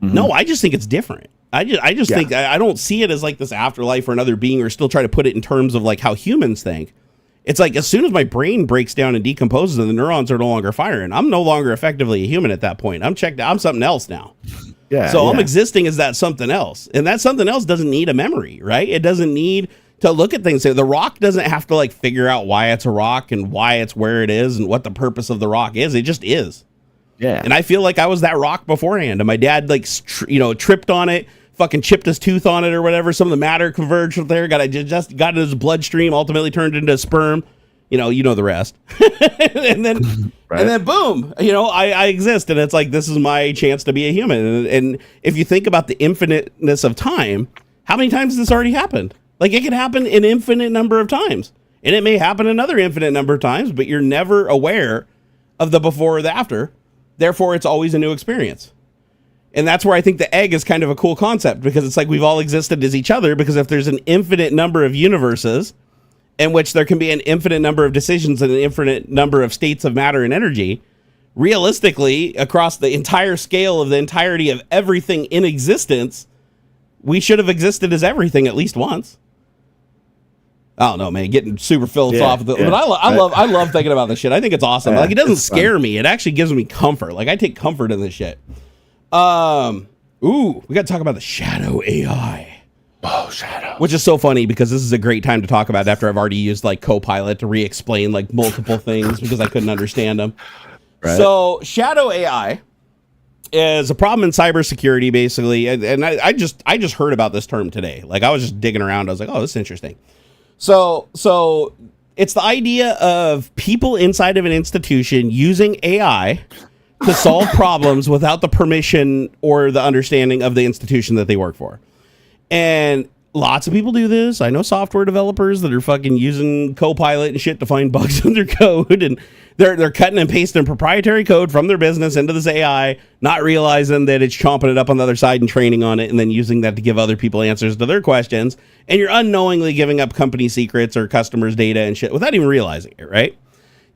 No, I just think it's different. I just think I don't see it as like this afterlife or another being, or still try to put it in terms of like how humans think. It's like, as soon as my brain breaks down and decomposes and the neurons are no longer firing, I'm no longer effectively a human at that point. I'm checked out. I'm something else now. I'm existing as that something else. And that something else doesn't need a memory, right? It doesn't need to look at things. The rock doesn't have to like figure out why it's a rock and why it's where it is and what the purpose of the rock is. It just is. Yeah. And I feel like I was that rock beforehand. And my dad tripped on it, fucking chipped his tooth on it or whatever. Some of the matter converged from there. Got in his bloodstream, ultimately turned into sperm. You know the rest. and then boom, I exist. And it's like, this is my chance to be a human. And if you think about the infiniteness of time, how many times has this already happened? Like, it could happen an infinite number of times. And it may happen another infinite number of times, but you're never aware of the before or the after. Therefore, it's always a new experience. And that's where I think the egg is kind of a cool concept, because it's like we've all existed as each other, because if there's an infinite number of universes in which there can be an infinite number of decisions and an infinite number of states of matter and energy, realistically, across the entire scale of the entirety of everything in existence, we should have existed as everything at least once. I don't know, man, getting super philosophical, but I love thinking about this shit. I think it's awesome. Like, it doesn't scare me. It actually gives me comfort. Like, I take comfort in this shit. We got to talk about the shadow AI. Shadow. Which is so funny because this is a great time to talk about it after I've already used like Copilot to re-explain like multiple things because I couldn't understand them. Right. So Shadow AI is a problem in cybersecurity, basically. And I just heard about this term today. Like I was just digging around. I was like, oh, this is interesting. So it's the idea of people inside of an institution using AI to solve problems without the permission or the understanding of the institution that they work for. And lots of people do this. I know software developers that are fucking using Copilot and shit to find bugs in their code, and they're cutting and pasting proprietary code from their business into this AI, not realizing that it's chomping it up on the other side and training on it, and then using that to give other people answers to their questions. And you're unknowingly giving up company secrets or customers' data and shit without even realizing it, right?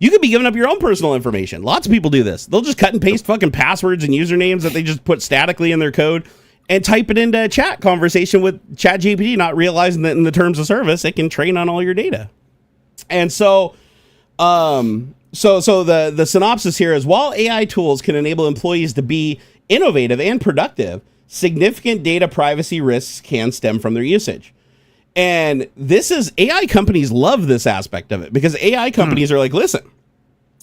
You could be giving up your own personal information. Lots of people do this. They'll just cut and paste fucking passwords and usernames that they just put statically in their code and type it into a chat conversation with ChatGPT, not realizing that in the terms of service, it can train on all your data. And so, the synopsis here is, while AI tools can enable employees to be innovative and productive, significant data privacy risks can stem from their usage. And this is, AI companies love this aspect of it because AI companies are like, listen,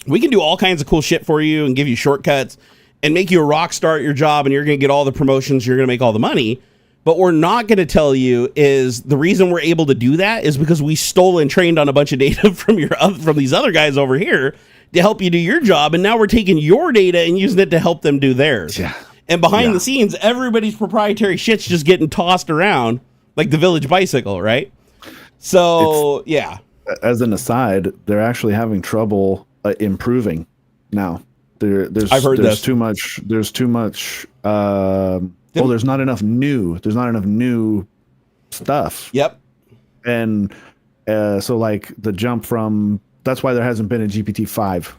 we can do all kinds of cool shit for you and give you shortcuts and make you a rock star at your job, and you're going to get all the promotions, you're going to make all the money. But we're not going to tell you is the reason we're able to do that is because we stole and trained on a bunch of data from these other guys over here to help you do your job. And now we're taking your data and using it to help them do theirs. Yeah. And behind the scenes, everybody's proprietary shit's just getting tossed around like the village bicycle, right? So, As an aside, they're actually having trouble improving now. I've heard there's too much. There's too much. There's not enough new. There's not enough new stuff. Yep. And so like the jump from, that's why there hasn't been a GPT-5.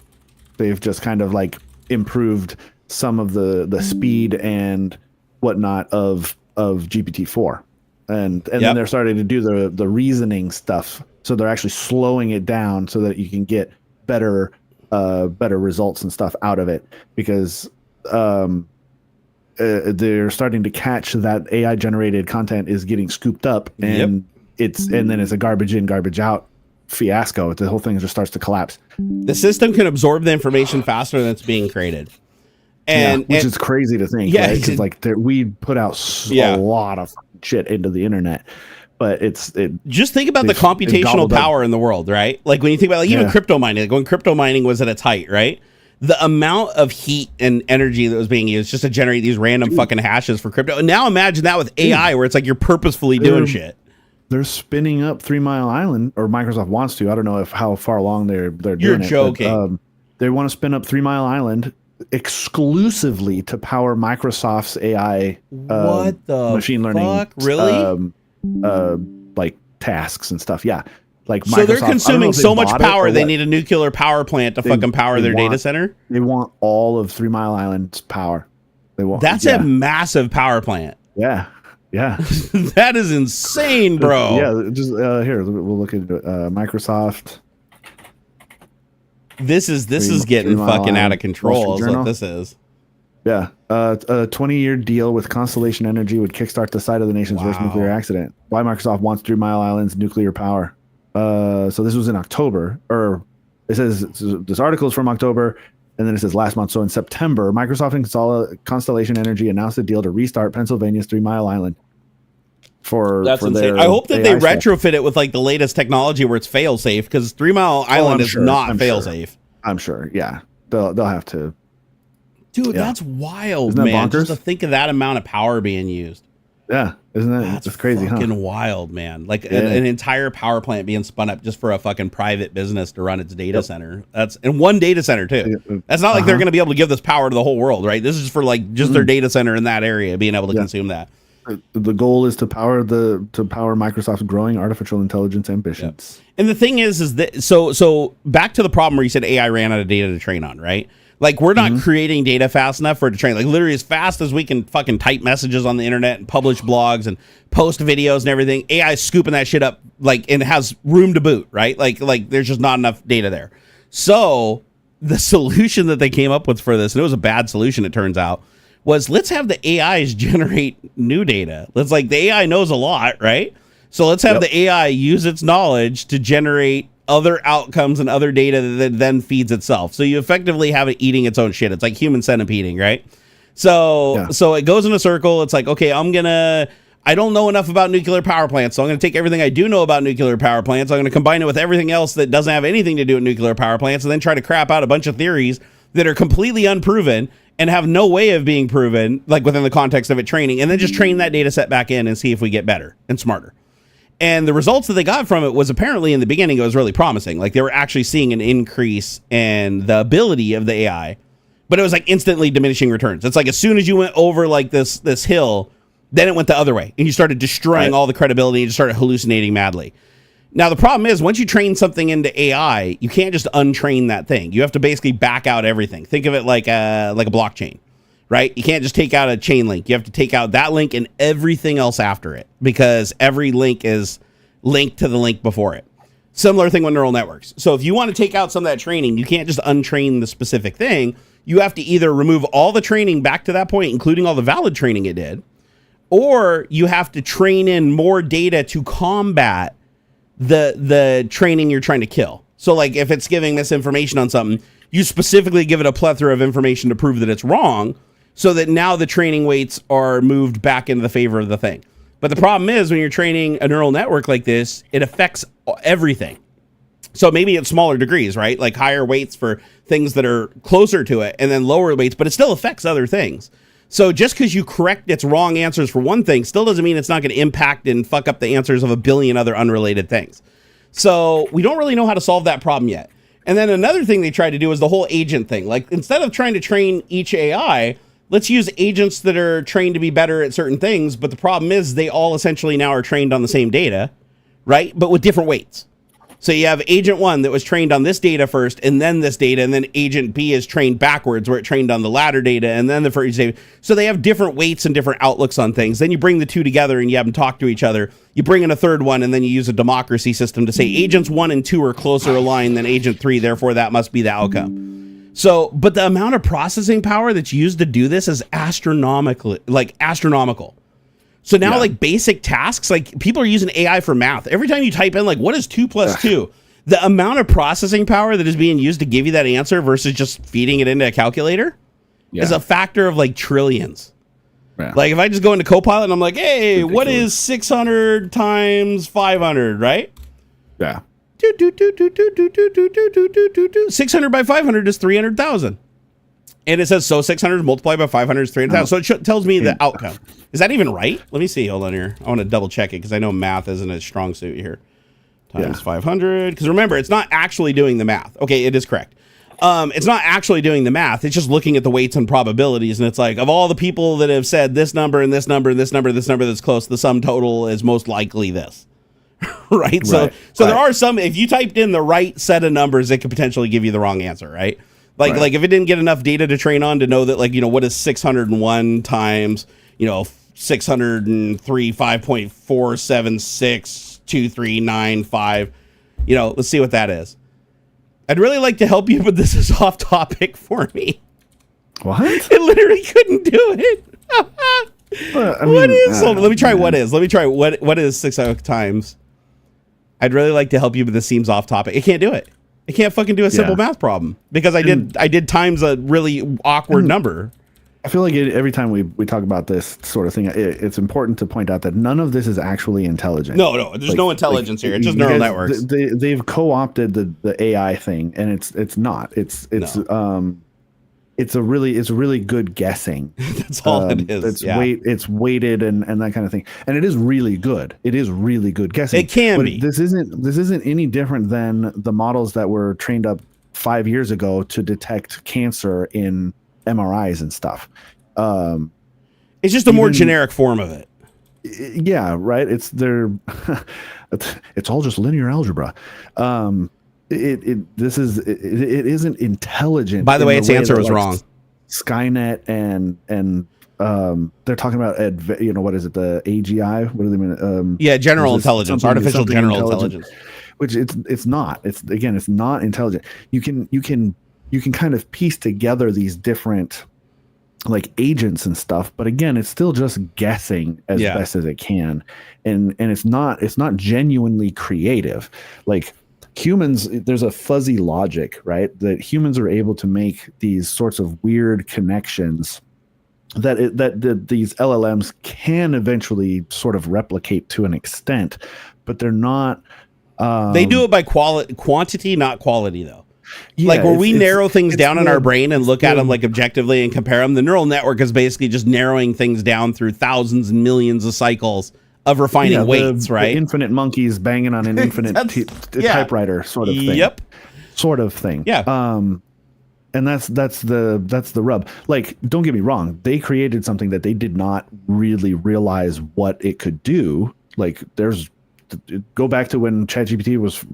They've just kind of like improved some of the speed and whatnot of GPT-4. And then they're starting to do the reasoning stuff. So they're actually slowing it down so that you can get better results and stuff out of it, because they're starting to catch that AI generated content is getting scooped up, and then it's a garbage in, garbage out fiasco. The whole thing just starts to collapse. The system can absorb the information faster than it's being created. Which is crazy to think, right? Because like we put out a lot of shit into the internet, but just think about the computational power in the world, right? Like when you think about like even crypto mining, like when crypto mining was at its height, right? The amount of heat and energy that was being used just to generate these random fucking hashes for crypto. And now imagine that with AI, where it's like you're purposefully doing shit. They're spinning up 3 Mile Island, or Microsoft wants to. I don't know how far along they're doing You're it. Joking. But, they want to spin up 3 Mile Island exclusively to power Microsoft's AI what the machine learning fuck? Really? Like tasks and stuff. Yeah. Like so they're consuming so much power they need a nuclear power plant to fucking power their data center. They want all of 3 Mile Island's power. That's a massive power plant. Yeah. That is insane, bro. Yeah, just here we'll look at Microsoft. This is getting fucking out of control. Is what this is. Yeah, a 20-year deal with Constellation Energy would kickstart the site of the nation's worst nuclear accident. Why Microsoft wants 3 Mile Island's nuclear power. So this was in October, or it says this article is from October, and then it says last month. So in September, Microsoft and Constellation Energy announced a deal to restart Pennsylvania's 3 Mile Island. That's insane. I hope that they retrofit it with like the latest technology where it's fail safe, because 3 Mile Island is not fail safe. I'm sure. Yeah, they'll have to. Dude, that's wild, man. Just to think of that amount of power being used. Yeah, isn't that that's crazy? Fucking wild, man. Like an entire power plant being spun up just for a fucking private business to run its data center. And one data center too. That's not like they're going to be able to give this power to the whole world, right? This is for like just their data center in that area being able to consume that. The goal is to power Microsoft's growing artificial intelligence ambitions. Yep. And the thing is that so back to the problem where you said AI ran out of data to train on, right? Like we're not creating data fast enough for it to train. Like literally as fast as we can fucking type messages on the internet and publish blogs and post videos and everything, AI is scooping that shit up like and has room to boot, right? Like there's just not enough data there. So the solution that they came up with for this, and it was a bad solution, it turns out, was let's have the AIs generate new data. Let's like the AI knows a lot, right? So let's have the AI use its knowledge to generate other outcomes and other data that then feeds itself. So you effectively have it eating its own shit. It's like human centipeding, right? So it goes in a circle. It's like, okay, I don't know enough about nuclear power plants, so I'm going to take everything I do know about nuclear power plants. I'm going to combine it with everything else that doesn't have anything to do with nuclear power plants, and then try to crap out a bunch of theories that are completely unproven and have no way of being proven, like within the context of it training, and then just train that data set back in and see if we get better and smarter. And the results that they got from it was apparently in the beginning, it was really promising. Like they were actually seeing an increase in the ability of the AI, but it was like instantly diminishing returns. It's like as soon as you went over like this hill, then it went the other way and you started destroying all the credibility and you started hallucinating madly. Now, the problem is once you train something into AI, you can't just untrain that thing. You have to basically back out everything. Think of it like a blockchain. Right? You can't just take out a chain link. You have to take out that link and everything else after it because every link is linked to the link before it. Similar thing with neural networks. So if you want to take out some of that training, you can't just untrain the specific thing. You have to either remove all the training back to that point, including all the valid training it did, or you have to train in more data to combat the training you're trying to kill. So like if it's giving misinformation on something, you specifically give it a plethora of information to prove that it's wrong, so that now the training weights are moved back into the favor of the thing. But the problem is when you're training a neural network like this, it affects everything. So maybe at smaller degrees, right? Like higher weights for things that are closer to it and then lower weights, but it still affects other things. So just because you correct its wrong answers for one thing still doesn't mean it's not going to impact and fuck up the answers of a billion other unrelated things. So we don't really know how to solve that problem yet. And then another thing they tried to do is the whole agent thing. Like instead of trying to train each AI, let's use agents that are trained to be better at certain things. But the problem is they all essentially now are trained on the same data, right? But with different weights. So you have agent 1 that was trained on this data first and then this data. And then agent B is trained backwards where it trained on the latter data and then the first data. So they have different weights and different outlooks on things. Then you bring the two together and you have them talk to each other. You bring in a third one and then you use a democracy system to say agents 1 and 2 are closer aligned than agent 3. Therefore, that must be the outcome. So, but the amount of processing power that's used to do this is astronomical. So now like basic tasks, like people are using AI for math. Every time you type in like, what is 2 + 2? The amount of processing power that is being used to give you that answer versus just feeding it into a calculator is a factor of like trillions. Yeah. Like if I just go into Copilot and I'm like, hey, what is 600 times 500, right? Yeah. 600 by 500 is 300,000. And it says, so 600 multiplied by 500 is 300,000. So it tells me the outcome. Is that even right? Let me see. Hold on here. I want to double check it because I know math isn't a strong suit here. Times 500. Because remember, it's not actually doing the math. Okay, it is correct. It's not actually doing the math. It's just looking at the weights and probabilities. And it's like, of all the people that have said this number and this number and this number, this number that's close, the sum total is most likely this. Right? So there are some, if you typed in the right set of numbers, it could potentially give you the wrong answer, right? Like if it didn't get enough data to train on to know that, like, you know, what is 601 times, 603, 5.4762395, let's see what that is. I'd really like to help you, but this is off topic for me. What? It literally couldn't do it. What is? Let me try. What is? Let me try. What is 6 times? I'd really like to help you, but this seems off topic. It can't do it. It can't fucking do a simple math problem because I did times a really awkward number. I feel like every time we talk about this sort of thing, it's important to point out that none of this is actually intelligent. No, there's no intelligence here. It's just neural networks. They've co-opted the AI thing, and it's not. It's a really good guessing. That's all it is. It's weighted and that kind of thing, and it is really good. It is really good guessing. It can be. This isn't any different than the models that were trained up 5 years ago to detect cancer in MRIs and stuff. It's just a more generic form of it. Yeah, right. It's all just linear algebra. It isn't intelligent. By the way, its answer was wrong. Skynet and they're talking about what is it, the AGI? What do they mean? General intelligence, artificial general intelligence. Which it's not. It's not intelligent. You can kind of piece together these different like agents and stuff, but again, it's still just guessing as best as it can, and it's not genuinely creative. Like humans, there's a fuzzy logic, right? That humans are able to make these sorts of weird connections that these LLMs can eventually sort of replicate to an extent, but they're not. They do it by quantity, not quality, though. Yeah, like where we narrow things down in our brain and look at them like objectively and compare them, the neural network is basically just narrowing things down through thousands and millions of cycles of refining weights, right? The infinite monkeys banging on an infinite typewriter sort of thing. Yep. Sort of thing. Yeah. And that's the rub. Like, don't get me wrong, they created something that they did not really realize what it could do. Like, go back to when ChatGPT was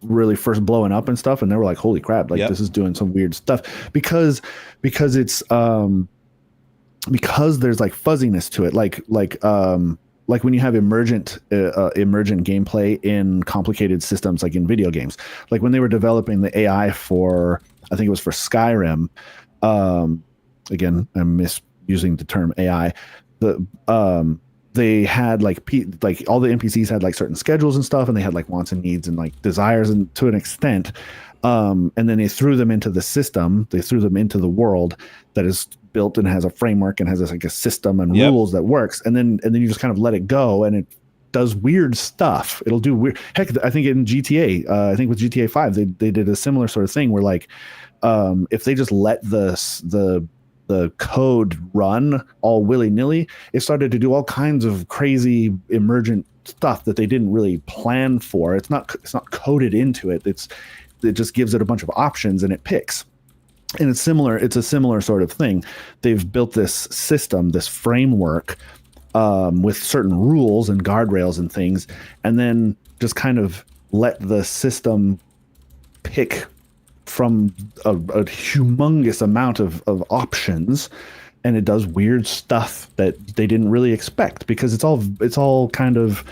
really first blowing up and stuff, and they were like, holy crap, like this is doing some weird stuff because it's because there's like fuzziness to it, like when you have emergent gameplay in complicated systems, like in video games, like when they were developing the AI for, I think it was for Skyrim, again, I'm misusing the term AI, they had like all the NPCs had like certain schedules and stuff, and they had like wants and needs and like desires, and to an extent, and then they threw them into the system. They threw them into the world that is built and has a framework and has like a system and rules that works. And then you just kind of let it go, and it does weird stuff. It'll do weird. Heck, I think in GTA, I think with GTA 5, they did a similar sort of thing where like, if they just let the code run all willy-nilly, it started to do all kinds of crazy emergent stuff that they didn't really plan for. It's not coded into it. It just gives it a bunch of options and it picks. And it's a similar sort of thing. They've built this system, this framework, with certain rules and guardrails and things, and then just kind of let the system pick from a humongous amount of options, and it does weird stuff that they didn't really expect, because it's all kind of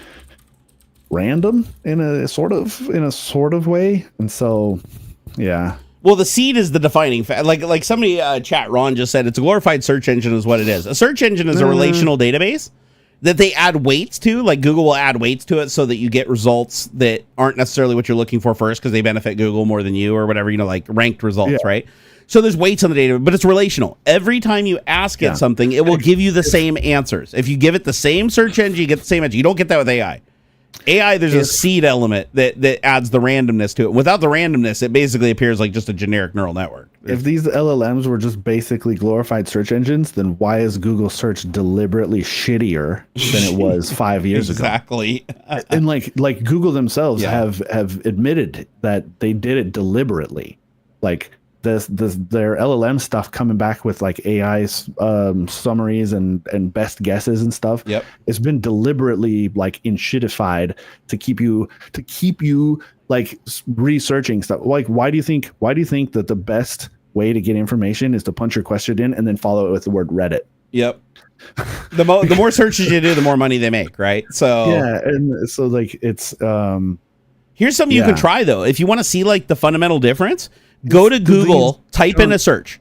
random in a sort of way. And so well, the seed is the defining like somebody chat Ron just said, it's a glorified search engine is what it is. A search engine is a relational database that they add weights to, like Google will add weights to it so that you get results that aren't necessarily what you're looking for first, because they benefit Google more than you or whatever, like ranked results, right? So there's weights on the data, but it's relational. Every time you ask it something, it will give you the same answers. If you give it the same search engine, you get the same answer. You don't get that with AI. There's a seed element that adds the randomness to it. Without the randomness, it basically appears like just a generic neural network. If these LLMs were just basically glorified search engines, then why is Google search deliberately shittier than it was 5 years ago? Exactly. And like Google themselves have admitted that they did it deliberately. Like their LLM stuff coming back with like AI summaries and best guesses and stuff. Yep. It's been deliberately like enshittified to keep you like researching stuff. Like, why do you think that the best way to get information is to punch your question in and then follow it with the word Reddit? Yep. The more searches you do, the more money they make, right? So and so like it's here's something you can try though. If you want to see like the fundamental difference, go to Google, type in a search.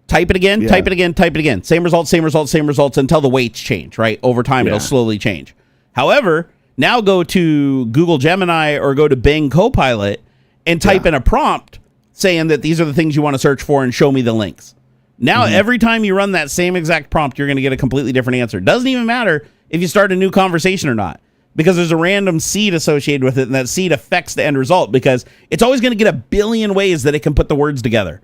Type it again, type it again, type it again. Same results until the weights change, right? Over time, it'll slowly change. However, now go to Google Gemini or go to Bing Copilot and type in a prompt saying that these are the things you want to search for and show me the links. Now, every time you run that same exact prompt, you're going to get a completely different answer. Doesn't even matter if you start a new conversation or not, because there's a random seed associated with it, and that seed affects the end result, because it's always going to get a billion ways that it can put the words together.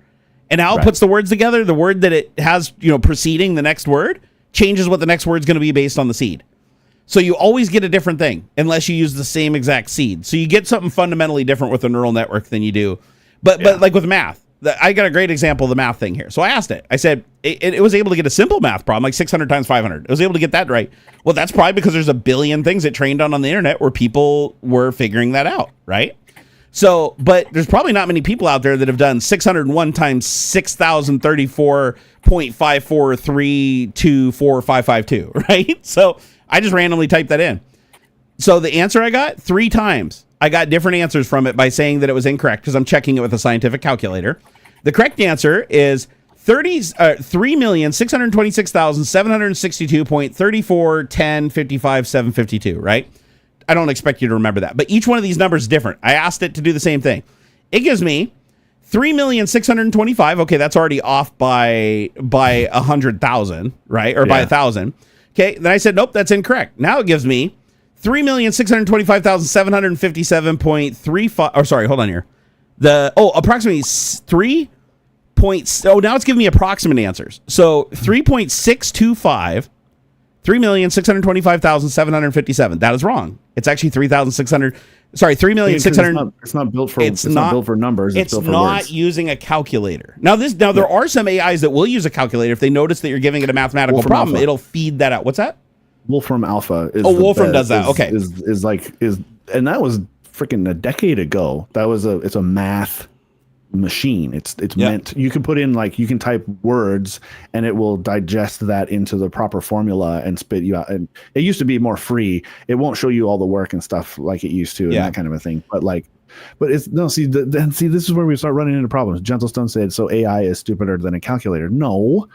And how it puts the words together, the word that it has, preceding the next word, changes what the next word's going to be based on the seed. So you always get a different thing unless you use the same exact seed. So you get something fundamentally different with a neural network than you do. But like with math, I got a great example of the math thing here. So I asked it. I said, it was able to get a simple math problem, like 600 times 500. It was able to get that right. Well, that's probably because there's a billion things it trained on the internet where people were figuring that out, right? So, but there's probably not many people out there that have done 601 times 6,034.543245552, right? So I just randomly typed that in. So the answer I got 3 times. I got different answers from it by saying that it was incorrect because I'm checking it with a scientific calculator. The correct answer is 3,626,762.341055,752, right? I don't expect you to remember that, but each one of these numbers is different. I asked it to do the same thing. It gives me 3,625,000. Okay, that's already off by 100,000, right? Or by 1,000. Okay, then I said, nope, that's incorrect. Now it gives me 3,625,757.35. Oh, sorry, hold on here. Approximately 3. Now it's giving me approximate answers. So 3.625, 3,625,757. That is wrong. It's actually 3,600. Sorry, 3,600,000. It's not built for. It's not built for numbers. It's built for not words. using a calculator. Now there are some AIs that will use a calculator if they notice that you're giving it a mathematical problem. Alpha. It'll feed that out. What's that? Wolfram Alpha. Wolfram does that. Okay, and that was freaking a decade ago. It's a math machine. It's meant, you can put in, like, you can type words and it will digest that into the proper formula and spit you out. And it used to be more free. It won't show you all the work and stuff like it used to, and that kind of a thing. But this is where we start running into problems. Gentlestone said, so AI is stupider than a calculator. No,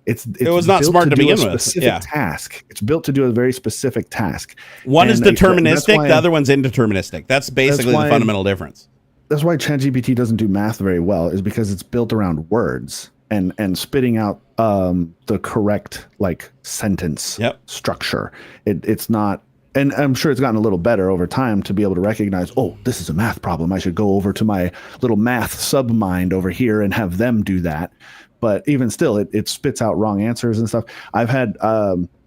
it was not smart to begin with. Specific task. It's built to do a very specific task. One is deterministic, the other one's indeterministic. That's basically the fundamental difference. That's why ChatGPT doesn't do math very well, is because it's built around words and spitting out the correct, like, sentence structure. It's not, and I'm sure it's gotten a little better over time to be able to recognize, oh, this is a math problem. I should go over to my little math submind over here and have them do that. But even still, it spits out wrong answers and stuff. I've had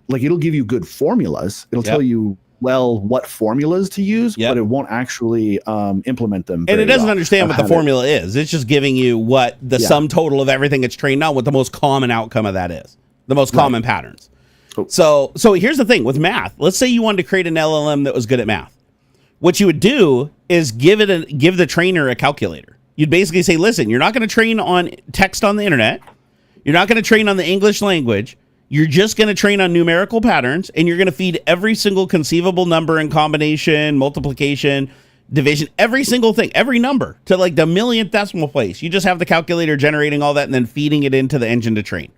it'll give you good formulas. It'll tell you what formulas to use, but it won't actually implement them. And it doesn't understand what the formula is. It's just giving you what the sum total of everything it's trained on, what the most common outcome of that is, the most common patterns. So here's the thing with math. Let's say you wanted to create an LLM that was good at math. What you would do is give the trainer a calculator. You'd basically say, listen, you're not going to train on text on the internet. You're not going to train on the English language. You're just going to train on numerical patterns, and you're going to feed every single conceivable number and combination, multiplication, division, every single thing, every number to, like, the millionth decimal place. You just have the calculator generating all that and then feeding it into the engine to train.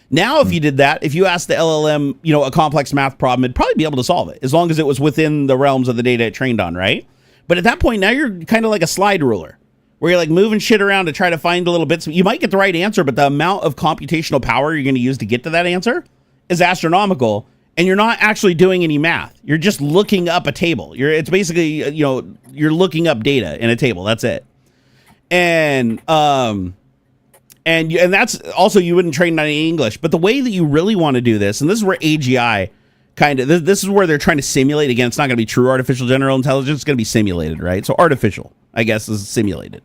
Now, if you did that, if you asked the LLM, a complex math problem, it'd probably be able to solve it as long as it was within the realms of the data it trained on, right? But at that point, now you're kind of like a slide ruler, where you're, like, moving shit around to try to find the little bits. You might get the right answer, but the amount of computational power you're going to use to get to that answer is astronomical, and you're not actually doing any math. You're just looking up a table. It's basically, you're looking up data in a table. That's it. And that's also, you wouldn't train on any English. But the way that you really want to do this, and this is where AGI this is where they're trying to simulate. Again, it's not going to be true artificial general intelligence. It's going to be simulated, right? So artificial, I guess, is simulated.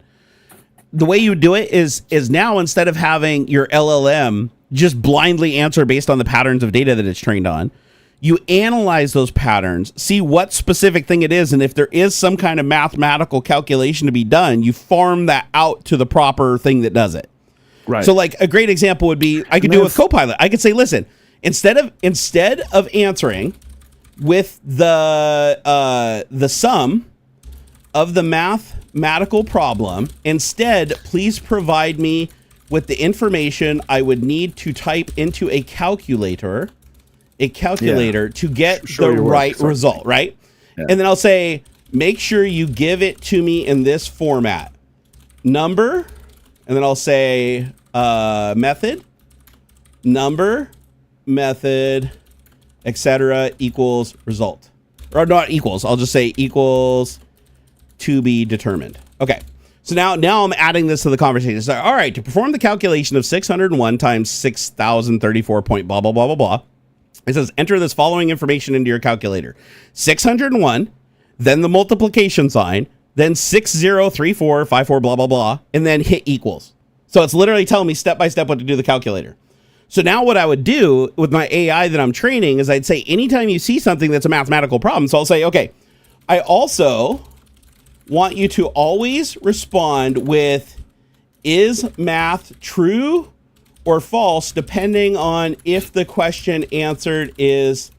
The way you do it is now, instead of having your LLM just blindly answer based on the patterns of data that it's trained on, you analyze those patterns, see what specific thing it is, and if there is some kind of mathematical calculation to be done, you farm that out to the proper thing that does it. Right. So, like, a great example would be, I could do it with Copilot. I could say, listen, instead of answering with the sum of the mathematical problem, instead, please provide me with the information I would need to type into a calculator to get the right result, right? Yeah. And then I'll say, make sure you give it to me in this format. Number, and then I'll say method, number, method, etc. equals result. Or not equals, I'll just say equals to be determined. Okay. So now I'm adding this to the conversation. So, all right, to perform the calculation of 601 times 6,034 point blah, blah, blah, blah, blah. It says, enter this following information into your calculator. 601, then the multiplication sign, then 603454, blah, blah, blah, and then hit equals. So it's literally telling me step by step what to do the calculator. So now what I would do with my AI that I'm training is I'd say, anytime you see something that's a mathematical problem, so I'll say, okay, I also want you to always respond with, is math true or false, depending on if the question answered is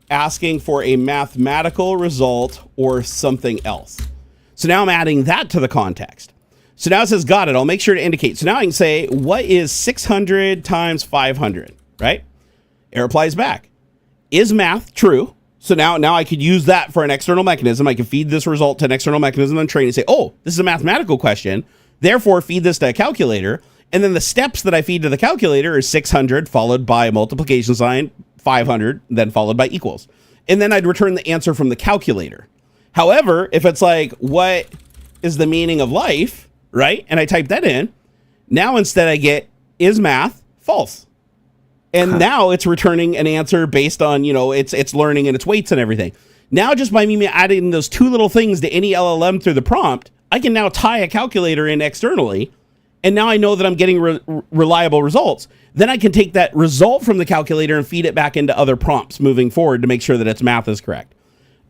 asking for a mathematical result or something else. So now I'm adding that to the context. So now it says, got it. I'll make sure to indicate. So now I can say, what is 600 times 500, right? It replies back. Is math true? So now I could use that for an external mechanism. I can feed this result to an external mechanism and train and say, oh, this is a mathematical question. Therefore, feed this to a calculator. And then the steps that I feed to the calculator is 600 followed by a multiplication sign, 500, then followed by equals. And then I'd return the answer from the calculator. However, if it's like, what is the meaning of life, right? And I type that in. Now instead I get, is math false? And now it's returning an answer based on, it's learning and its weights and everything. Now just by me adding those two little things to any LLM through the prompt, I can now tie a calculator in externally. And now I know that I'm getting reliable results. Then I can take that result from the calculator and feed it back into other prompts moving forward to make sure that its math is correct.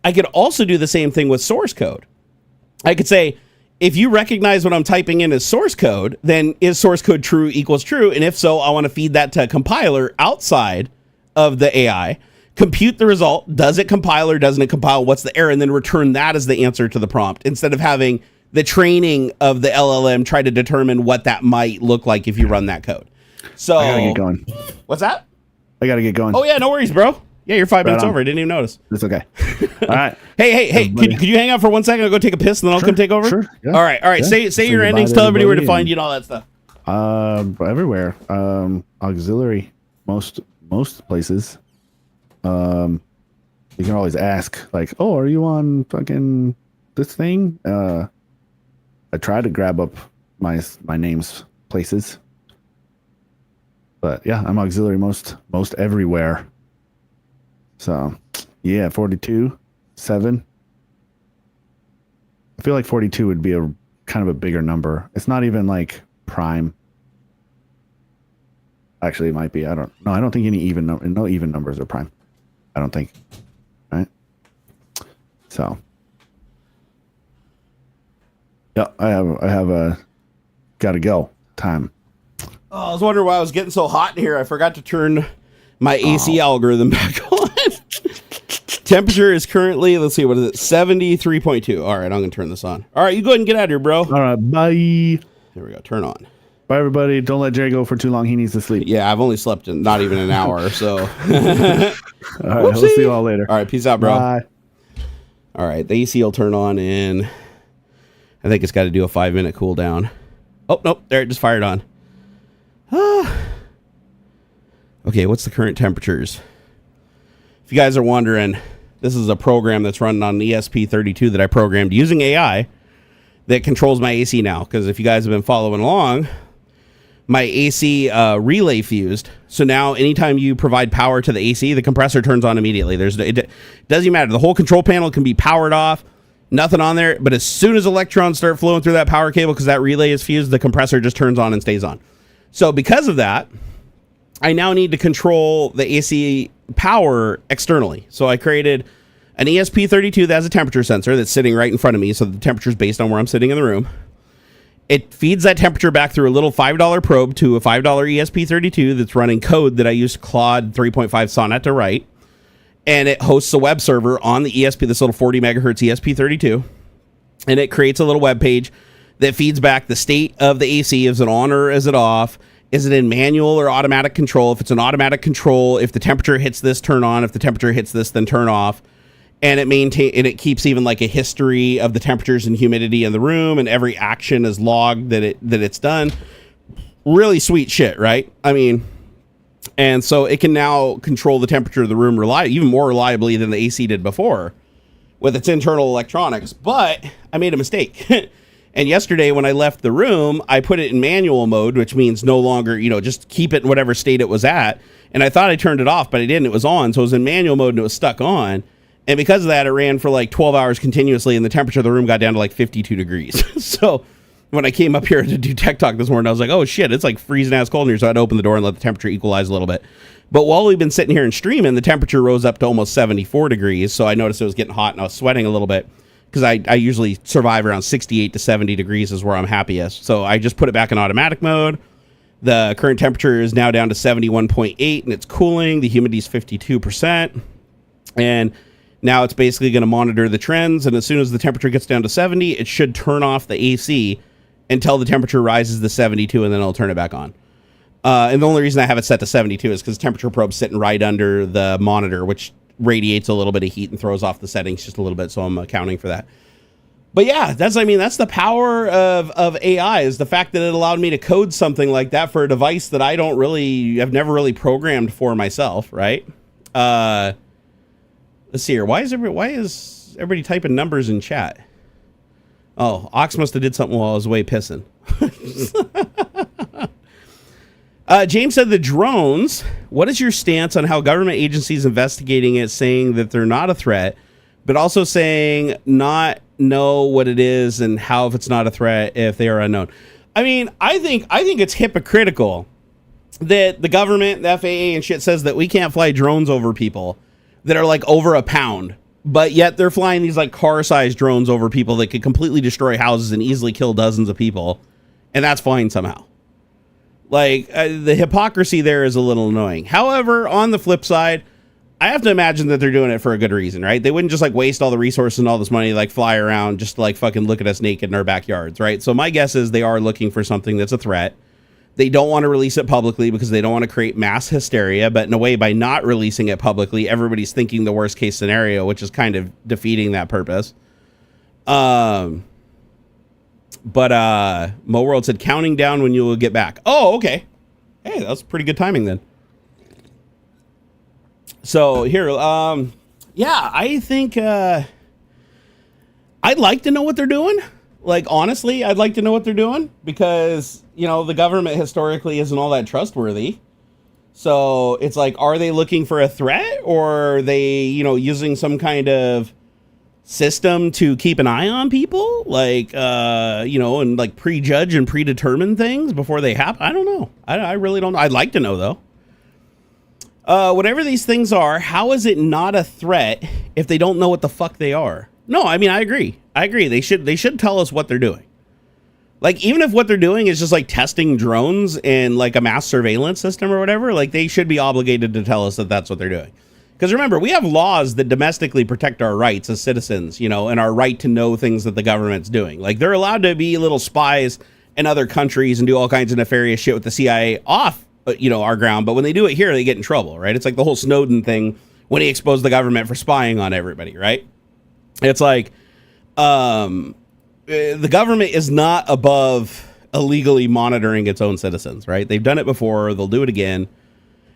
I could also do the same thing with source code. I could say, if you recognize what I'm typing in as source code, then is source code true equals true? And if so, I want to feed that to a compiler outside of the AI, compute the result. Does it compile or doesn't it compile? What's the error? And then return that as the answer to the prompt instead of having the training of the LLM try to determine what that might look like if you run that code. So I gotta get going. What's that? I gotta get going. Oh yeah, no worries, bro. Yeah, you're 5 minutes over. I didn't even notice. It's okay. All right. Hey, could you hang out for 1 second? I'll go take a piss and then I'll come take over? Sure. Yeah. All right. Yeah. Say your endings. Tell everybody where to find you and all that stuff. Everywhere. AuxxZillary. Most places. You can always ask, like, oh, are you on fucking this thing? I try to grab up my name's places. But yeah, I'm AuxxZillary most everywhere. So, yeah, 42, 7. I feel like 42 would be a kind of a bigger number. It's not even like prime. Actually, it might be. I don't think any no even numbers are prime. I don't think. Right? So, yeah, I have a gotta go time. Oh, I was wondering why I was getting so hot in here. I forgot to turn my AC algorithm back on. Temperature is currently, let's see, what is it? 73.2. All right, I'm going to turn this on. All right, you go ahead and get out of here, bro. All right, bye. There we go. Turn on. Bye, everybody. Don't let Jerry go for too long. He needs to sleep. Yeah, I've only slept in not even an hour, so. All right, we'll see you all later. All right, peace out, bro. Bye. All right, the AC will turn on in, I think it's got to do a 5-minute cool down. Oh, nope, there, it just fired on. Okay, what's the current temperatures? If you guys are wondering, this is a program that's running on ESP32 that I programmed using AI that controls my AC now. Because if you guys have been following along, my AC relay fused. So now anytime you provide power to the AC, the compressor turns on immediately. It doesn't matter. The whole control panel can be powered off. Nothing on there. But as soon as electrons start flowing through that power cable, because that relay is fused, the compressor just turns on and stays on. So because of that, I now need to control the AC power externally. So I created an ESP32 that has a temperature sensor that's sitting right in front of me. So the temperature is based on where I'm sitting in the room. It feeds that temperature back through a little $5 probe to a $5 ESP32 that's running code that I used Claude 3.5 Sonnet to write. And it hosts a web server on the ESP, this little 40 megahertz ESP32. And it creates a little web page that feeds back the state of the AC. Is it on or is it off? Is it in manual or automatic control? If it's an automatic control, if the temperature hits this, turn on. If the temperature hits this, then turn off. And it keeps even like a history of the temperatures and humidity in the room, and every action is logged that it's done. Really sweet shit, right? I mean, and so it can now control the temperature of the room even more reliably than the AC did before with its internal electronics. But I made a mistake. And yesterday when I left the room, I put it in manual mode, which means no longer, just keep it in whatever state it was at. And I thought I turned it off, but I didn't. It was on. So it was in manual mode and it was stuck on. And because of that, it ran for like 12 hours continuously, and the temperature of the room got down to like 52 degrees. So when I came up here to do Tech Talk this morning, I was like, oh shit, it's like freezing ass cold in here. So I had to open the door and let the temperature equalize a little bit. But while we've been sitting here and streaming, the temperature rose up to almost 74 degrees. So I noticed it was getting hot and I was sweating a little bit, because I usually survive around 68 to 70 degrees is where I'm happiest. So I just put it back in automatic mode. The current temperature is now down to 71.8 and it's cooling. The humidity is 52%. And now it's basically going to monitor the trends. And as soon as the temperature gets down to 70, it should turn off the AC until the temperature rises to 72, and then I'll turn it back on. And the only reason I have it set to 72 is because temperature probe's sitting right under the monitor, which radiates a little bit of heat and throws off the settings just a little bit, so I'm accounting for that. But yeah, that's the power of AI, is the fact that it allowed me to code something like that for a device that I've never really programmed for myself, right? Let's see here. Why is everybody typing numbers in chat? Oh, Ox must have did something while I was away pissing. James said the drones. What is your stance on how government agencies investigating it, saying that they're not a threat, but also saying not know what it is and how if it's not a threat if they are unknown? I mean, I think it's hypocritical that the government, the FAA and shit says that we can't fly drones over people that are like over a pound, but yet they're flying these like car-sized drones over people that could completely destroy houses and easily kill dozens of people, and that's fine somehow. Like, the hypocrisy there is a little annoying. However, on the flip side, I have to imagine that they're doing it for a good reason, right? They wouldn't just like waste all the resources and all this money, like fly around just to like fucking look at us naked in our backyards, right? So my guess is they are looking for something that's a threat. They don't want to release it publicly because they don't want to create mass hysteria, but in a way, by not releasing it publicly, everybody's thinking the worst case scenario, which is kind of defeating that purpose. But Mo World said counting down when you will get back. Oh, okay. Hey, that was pretty good timing then. So here, yeah, I think I'd like to know what they're doing. Like, honestly, I'd like to know what they're doing because, you know, the government historically isn't all that trustworthy. So it's like, are they looking for a threat, or are they, you know, using some kind of system to keep an eye on people, like you know, and like prejudge and predetermine things before they happen? I don't know. I really don't know. I'd like to know though. Whatever these things are, how is it not a threat if they don't know what the fuck they are? No, I mean, I agree. They should tell us what they're doing. Like, even if what they're doing is just like testing drones and like a mass surveillance system or whatever, like they should be obligated to tell us that that's what they're doing. Because remember, we have laws that domestically protect our rights as citizens, you know, and our right to know things that the government's doing. Like, they're allowed to be little spies in other countries and do all kinds of nefarious shit with the CIA off, you know, our ground. But when they do it here, they get in trouble, right? It's like the whole Snowden thing when he exposed the government for spying on everybody, right? It's like the government is not above illegally monitoring its own citizens, right? They've done it before. They'll do it again.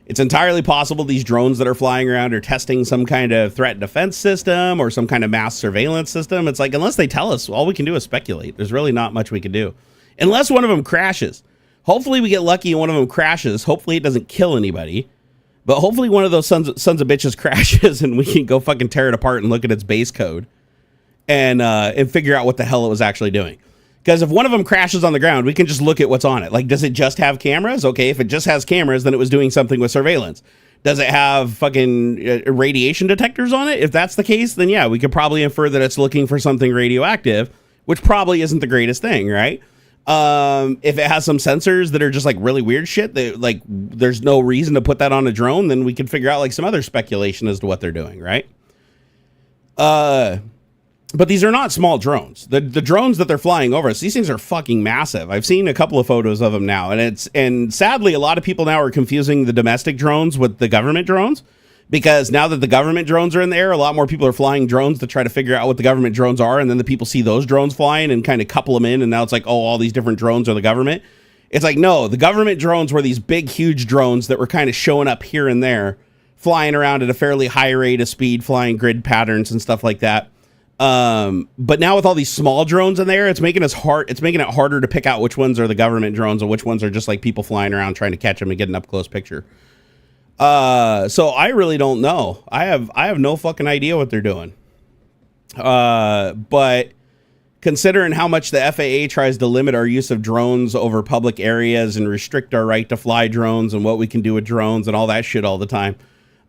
It's entirely possible these drones that are flying around are testing some kind of threat defense system or some kind of mass surveillance system. It's like, unless they tell us, all we can do is speculate. There's really not much we can do. Unless one of them crashes. Hopefully we get lucky and one of them crashes. Hopefully it doesn't kill anybody. But hopefully one of those sons of bitches crashes and we can go fucking tear it apart and look at its base code and figure out what the hell it was actually doing. Because if one of them crashes on the ground, we can just look at what's on it. Like, does it just have cameras? Okay, if it just has cameras, then it was doing something with surveillance. Does it have fucking radiation detectors on it? If that's the case, then yeah, we could probably infer that it's looking for something radioactive, which probably isn't the greatest thing, right? If it has some sensors that are just like really weird shit, that like there's no reason to put that on a drone, then we can figure out like some other speculation as to what they're doing, right? But these are not small drones. The drones that they're flying over us, these things are fucking massive. I've seen a couple of photos of them now, and sadly, a lot of people now are confusing the domestic drones with the government drones, because now that the government drones are in the air, a lot more people are flying drones to try to figure out what the government drones are, and then the people see those drones flying and kind of couple them in, and now it's like, oh, all these different drones are the government. It's like, no, the government drones were these big, huge drones that were kind of showing up here and there, flying around at a fairly high rate of speed, flying grid patterns and stuff like that. But now with all these small drones in there, it's making it harder to pick out which ones are the government drones and which ones are just like people flying around trying to catch them and get an up close picture. So I really don't know. I have no fucking idea what they're doing. But considering how much the FAA tries to limit our use of drones over public areas and restrict our right to fly drones and what we can do with drones and all that shit all the time,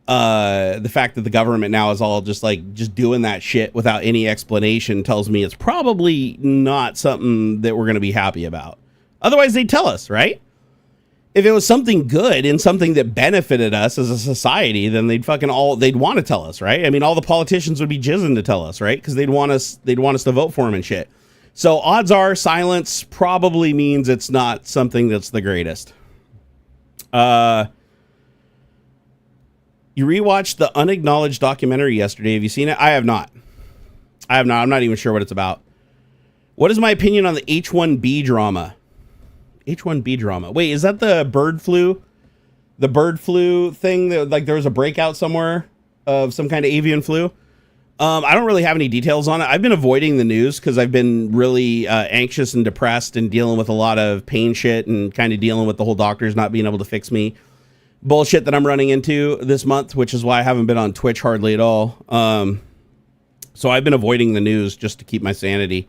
the fact that the government now is all just doing that shit without any explanation tells me it's probably not something that we're going to be happy about. Otherwise they'd tell us, right? If it was something good and something that benefited us as a society, then they'd want to tell us, right? I mean, all the politicians would be jizzing to tell us, right? Because they'd want us to vote for them and shit. So odds are silence probably means it's not something that's the greatest. You rewatched the Unacknowledged documentary yesterday. Have you seen it? I have not. I'm not even sure what it's about. What is my opinion on the H1B drama? H1B drama. Wait, is that the bird flu? The bird flu thing that, like, there was a breakout somewhere of some kind of avian flu. I don't really have any details on it. I've been avoiding the news because I've been really anxious and depressed and dealing with a lot of pain shit and kind of dealing with the whole doctors not being able to fix me bullshit that I'm running into this month, which is why I haven't been on Twitch hardly at all. So I've been avoiding the news just to keep my sanity.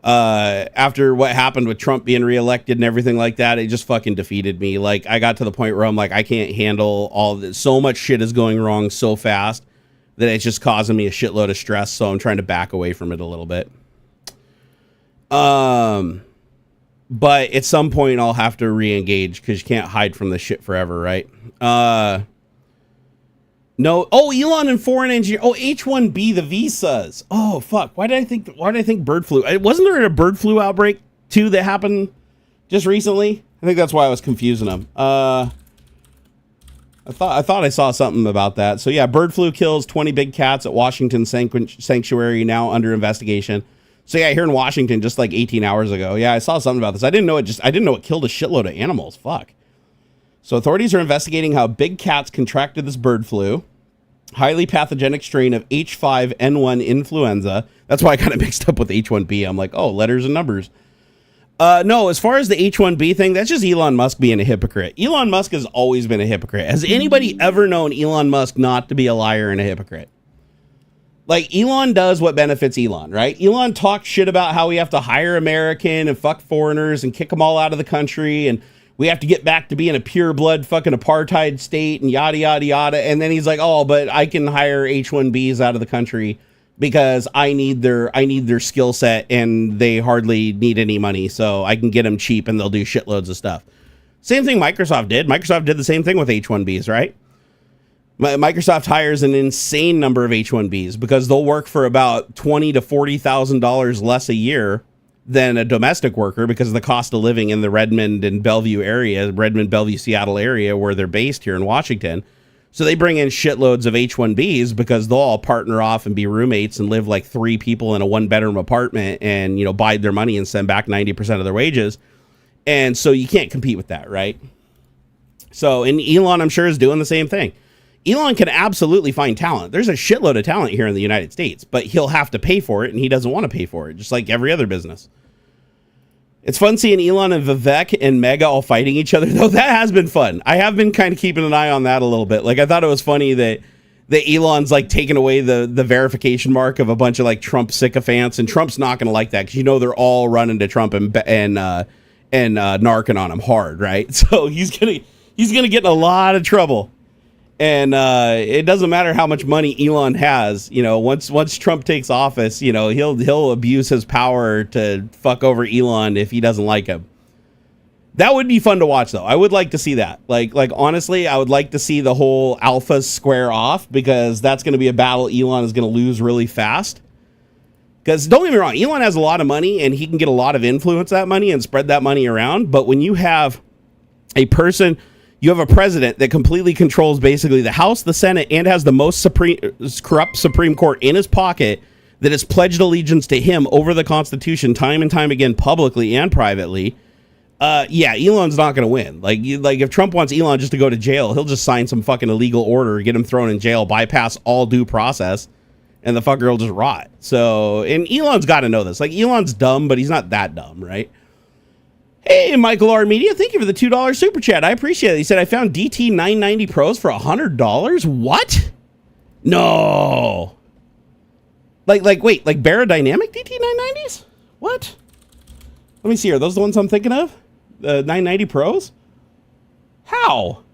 After what happened with Trump being reelected and everything like that, it just fucking defeated me. Like, I got to the point where I'm like, I can't handle all this. So much shit is going wrong so fast that it's just causing me a shitload of stress. So I'm trying to back away from it a little bit. But at some point I'll have to re-engage because you can't hide from this shit forever, right? No. Oh, Elon and foreign engineer. Oh, H1B, the visas. Oh, fuck. Why did I think bird flu? Wasn't there a bird flu outbreak too that happened just recently? I think that's why I was confusing them. I thought I saw something about that. So yeah, bird flu kills 20 big cats at Washington Sanctuary, now under investigation. So yeah, here in Washington, just like 18 hours ago. Yeah, I saw something about this. I didn't know it killed a shitload of animals. Fuck. So authorities are investigating how big cats contracted this bird flu, highly pathogenic strain of H5N1 influenza. That's why I kind of mixed up with H1B. I'm like, oh, letters and numbers. No, as far as the H1B thing, that's just Elon Musk being a hypocrite. Elon Musk has always been a hypocrite. Has anybody ever known Elon Musk not to be a liar and a hypocrite? Like, Elon does what benefits Elon, right? Elon talks shit about how we have to hire American and fuck foreigners and kick them all out of the country, and we have to get back to being a pure blood fucking apartheid state and yada, yada, yada. And then he's like, oh, but I can hire H1Bs out of the country because I need their skill set and they hardly need any money. So I can get them cheap and they'll do shitloads of stuff. Same thing Microsoft did. Microsoft did the same thing with H1Bs, right? Microsoft hires an insane number of H1Bs because they'll work for about $20,000 to $40,000 less a year than a domestic worker because of the cost of living in the Redmond, Bellevue, Seattle area where they're based here in Washington. So they bring in shitloads of H1Bs because they'll all partner off and be roommates and live like 3 people in a 1-bedroom apartment and, bide their money and send back 90% of their wages. And so you can't compete with that, right? So, and Elon, I'm sure, is doing the same thing. Elon can absolutely find talent. There's a shitload of talent here in the United States, but he'll have to pay for it, and he doesn't want to pay for it, just like every other business. It's fun seeing Elon and Vivek and Mega all fighting each other, though. That has been fun. I have been kind of keeping an eye on that a little bit. Like, I thought it was funny that Elon's like taking away the verification mark of a bunch of like Trump sycophants, and Trump's not going to like that because they're all running to Trump and narking on him hard, right? So he's gonna get in a lot of trouble. And it doesn't matter how much money Elon has, once Trump takes office, he'll abuse his power to fuck over Elon if he doesn't like him. That would be fun to watch, though. I would like to see that. Like honestly, I would like to see the whole alphas square off because that's going to be a battle Elon is going to lose really fast. Because don't get me wrong, Elon has a lot of money and he can get a lot of influence that money and spread that money around. But when you have a president that completely controls basically the House, the Senate, and has the most corrupt Supreme Court in his pocket that has pledged allegiance to him over the Constitution time and time again, publicly and privately. Elon's not going to win. Like if Trump wants Elon just to go to jail, he'll just sign some fucking illegal order, get him thrown in jail, bypass all due process, and the fucker will just rot. So, and Elon's got to know this. Like, Elon's dumb, but he's not that dumb, right? Hey, Michael R. Media, thank you for the $2 super chat. I appreciate it. He said, I found DT 990 Pros for $100. What? No. Wait, Baradynamic DT 990s? What? Let me see. Are those the ones I'm thinking of? The 990 Pros? How?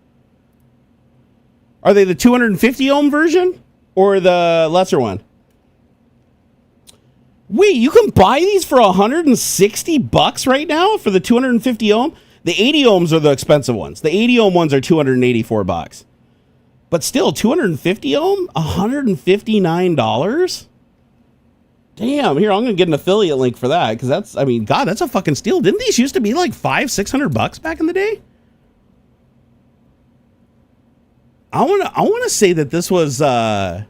Are they the 250 ohm version or the lesser one? Wait, you can buy these for $160 right now for the 250 ohm? The 80 ohms are the expensive ones. The 80 ohm ones are $284. But still, 250 ohm? $159? Damn, here, I'm gonna get an affiliate link for that, because that's, I mean, God, that's a fucking steal. Didn't these used to be like $500-600 back in the day? I wanna say that this was I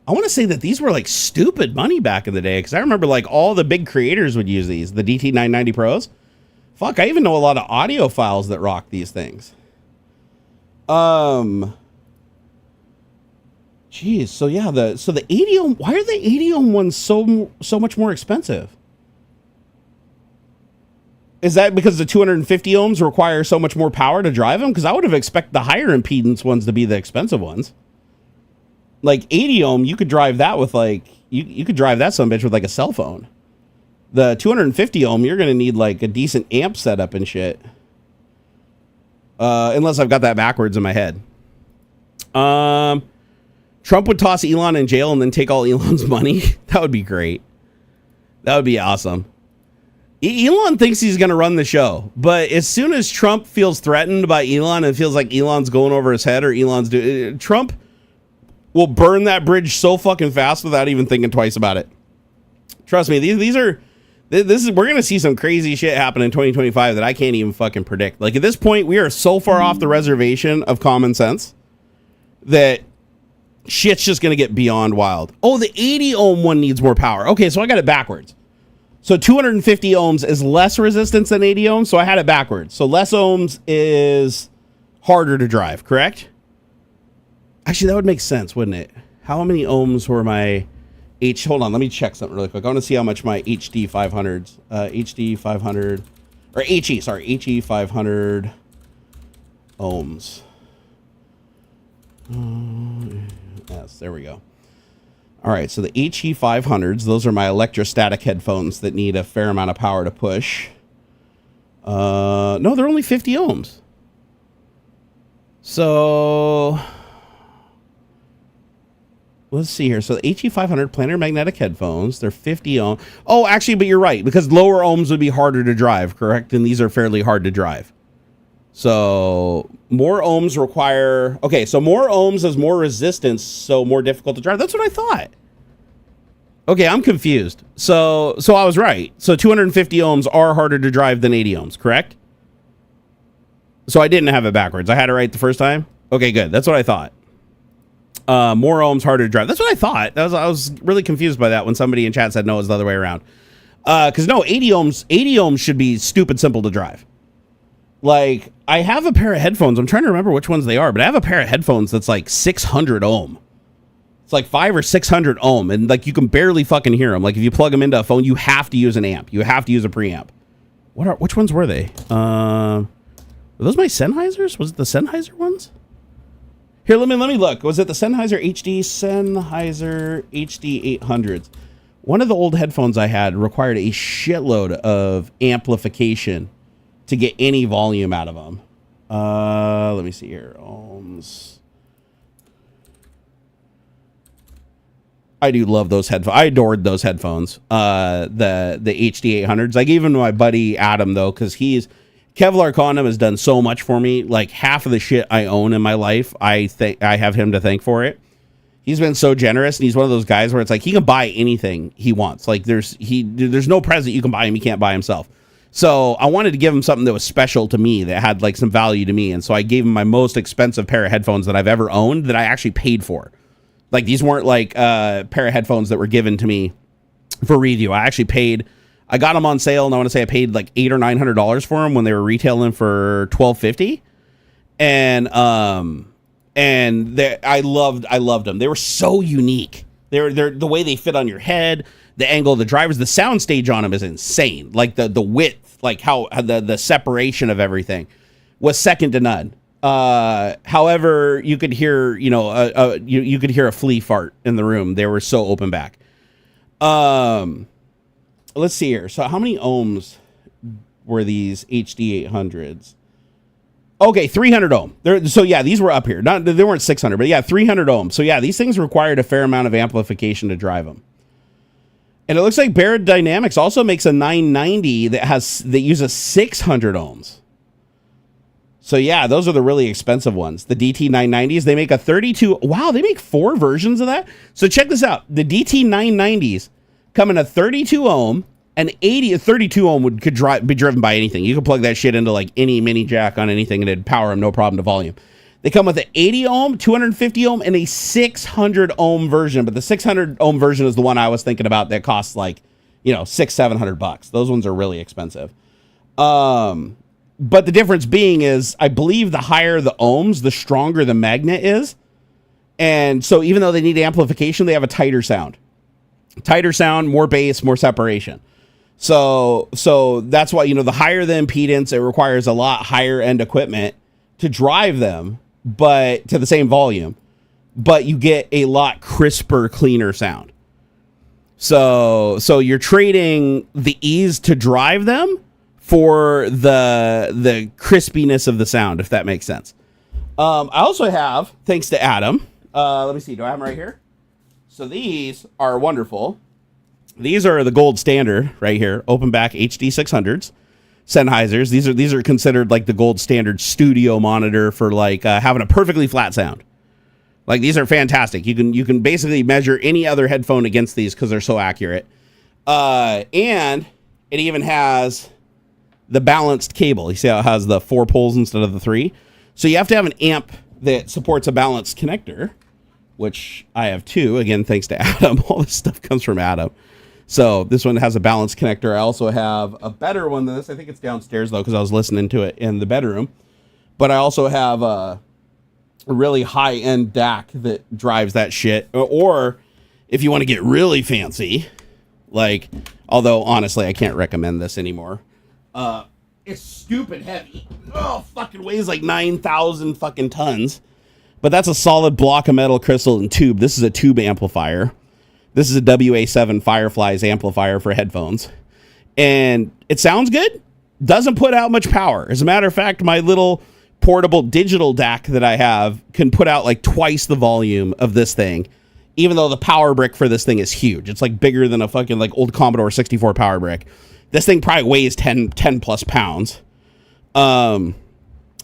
want to say that these were like stupid money back in the day, because I remember like all the big creators would use these, the DT990 Pros. Fuck, I even know a lot of audiophiles that rock these things. Geez, so yeah, the 80 ohm, why are the 80 ohm ones so much more expensive? Is that because the 250 ohms require so much more power to drive them? Because I would have expected the higher impedance ones to be the expensive ones. Like 80 ohm, you could drive that with like, you could drive that son of a bitch with like a cell phone. The 250 ohm, you're going to need like a decent amp setup and shit. Unless I've got that backwards in my head. Trump would toss Elon in jail and then take all Elon's money. That would be great. That would be awesome. Elon thinks he's going to run the show, but as soon as Trump feels threatened by Elon and feels like Elon's going over his head or Elon's doing, Trump will burn that bridge so fucking fast without even thinking twice about it. Trust me, we're going to see some crazy shit happen in 2025 that I can't even fucking predict. Like at this point, we are so far off the reservation of common sense that shit's just going to get beyond wild. Oh, the 80 ohm one needs more power. Okay, so I got it backwards. So 250 ohms is less resistance than 80 ohms, so I had it backwards. So less ohms is harder to drive, correct? Actually, that would make sense, wouldn't it? How many ohms were my hold on, let me check something really quick. I want to see how much my HD 500s, HD 500, or HE 500 ohms. Yes, there we go. All right, so the HE 500s, those are my electrostatic headphones that need a fair amount of power to push. No, they're only 50 ohms. So let's see here. So the HE 500 planar magnetic headphones, they're 50 ohm. Oh, actually, but you're right, because lower ohms would be harder to drive, correct? And these are fairly hard to drive. So more ohms require, okay, so more ohms is more resistance, so more difficult to drive. That's what I thought. Okay, I'm confused. So I was right. So 250 ohms are harder to drive than 80 ohms, correct? So I didn't have it backwards. I had it right the first time? Okay, good. That's what I thought. More ohms harder to drive. That's what I thought. I was really confused by that when somebody in chat said no, it was the other way around. Because no, 80 ohms should be stupid simple to drive. Like, I have a pair of headphones. I'm trying to remember which ones they are, but I have a pair of headphones that's like 600 ohm. It's like 500 or 600 ohm, and like you can barely fucking hear them. Like if you plug them into a phone, you have to use an amp. You have to use a preamp. Which ones were they? Were those my Sennheisers? Was it the Sennheiser ones? Here, let me look. Was it the Sennheiser HD 800s? One of the old headphones I had required a shitload of amplification to get any volume out of them. Let me see here. Ohms. I do love those headphones. I adored those headphones. The HD 800s. I gave them to my buddy Adam though, because Kevlar Condom has done so much for me. Like half of the shit I own in my life, I have him to thank for it. He's been so generous, and he's one of those guys where it's like he can buy anything he wants. Like there's no present you can buy him he can't buy himself. So I wanted to give him something that was special to me, that had like some value to me. And so I gave him my most expensive pair of headphones that I've ever owned that I actually paid for. Like these weren't like a pair of headphones that were given to me for review. I actually paid, I got them on sale, and I want to say I paid like $800 or $900 for them when they were retailing for $1,250. And I loved them. They were so unique. They're the way they fit on your head, the angle of the drivers, the sound stage on them is insane. Like the width, like how the separation of everything was second to none. However, you could hear, you could hear a flea fart in the room. They were so open back. Let's see here. So how many ohms were these HD 800s? Okay, 300 ohm. So yeah, these were up here. They weren't 600, but yeah, 300 ohm. So yeah, these things required a fair amount of amplification to drive them. And it looks like Barrett Dynamics also makes a 990 that uses 600 ohms. So yeah, those are the really expensive ones. The DT 990s, they make a 32. Wow, they make 4 versions of that. So check this out. The DT 990s come in a 32 ohm, an 32 ohm could be driven by anything. You could plug that shit into like any mini jack on anything and it'd power them no problem to volume. They come with an 80 ohm, 250 ohm, and a 600 ohm version. But the 600 ohm version is the one I was thinking about that costs like, $600-700. Those ones are really expensive. But the difference being is, I believe the higher the ohms, the stronger the magnet is. And so even though they need amplification, they have a tighter sound. Tighter sound, more bass, more separation. So that's why, the higher the impedance, it requires a lot higher end equipment to drive them, but to the same volume, but you get a lot crisper, cleaner sound. So you're trading the ease to drive them for the crispiness of the sound, if that makes sense. I also have, thanks to Adam, let me see, do I have them right here? So these are wonderful. These are the gold standard right here, open back HD 600s, Sennheisers. These are considered like the gold standard studio monitor for like having a perfectly flat sound. Like these are fantastic. You can basically measure any other headphone against these because they're so accurate. And it even has the balanced cable. You see how it has the 4 poles instead of the 3? So you have to have an amp that supports a balanced connector, which I have 2. Again, thanks to Adam. All this stuff comes from Adam. So this one has a balanced connector. I also have a better one than this. I think it's downstairs, though, because I was listening to it in the bedroom. But I also have a really high-end DAC that drives that shit. Or if you want to get really fancy, like, although, honestly, I can't recommend this anymore. It's stupid heavy. Oh, fucking weighs like 9,000 fucking tons. But that's a solid block of metal crystal and tube. This is a tube amplifier. This is a WA7 Fireflies amplifier for headphones. And it sounds good. Doesn't put out much power. As a matter of fact, my little portable digital DAC that I have can put out like twice the volume of this thing, even though the power brick for this thing is huge. It's like bigger than a fucking like old Commodore 64 power brick. This thing probably weighs 10 plus pounds. And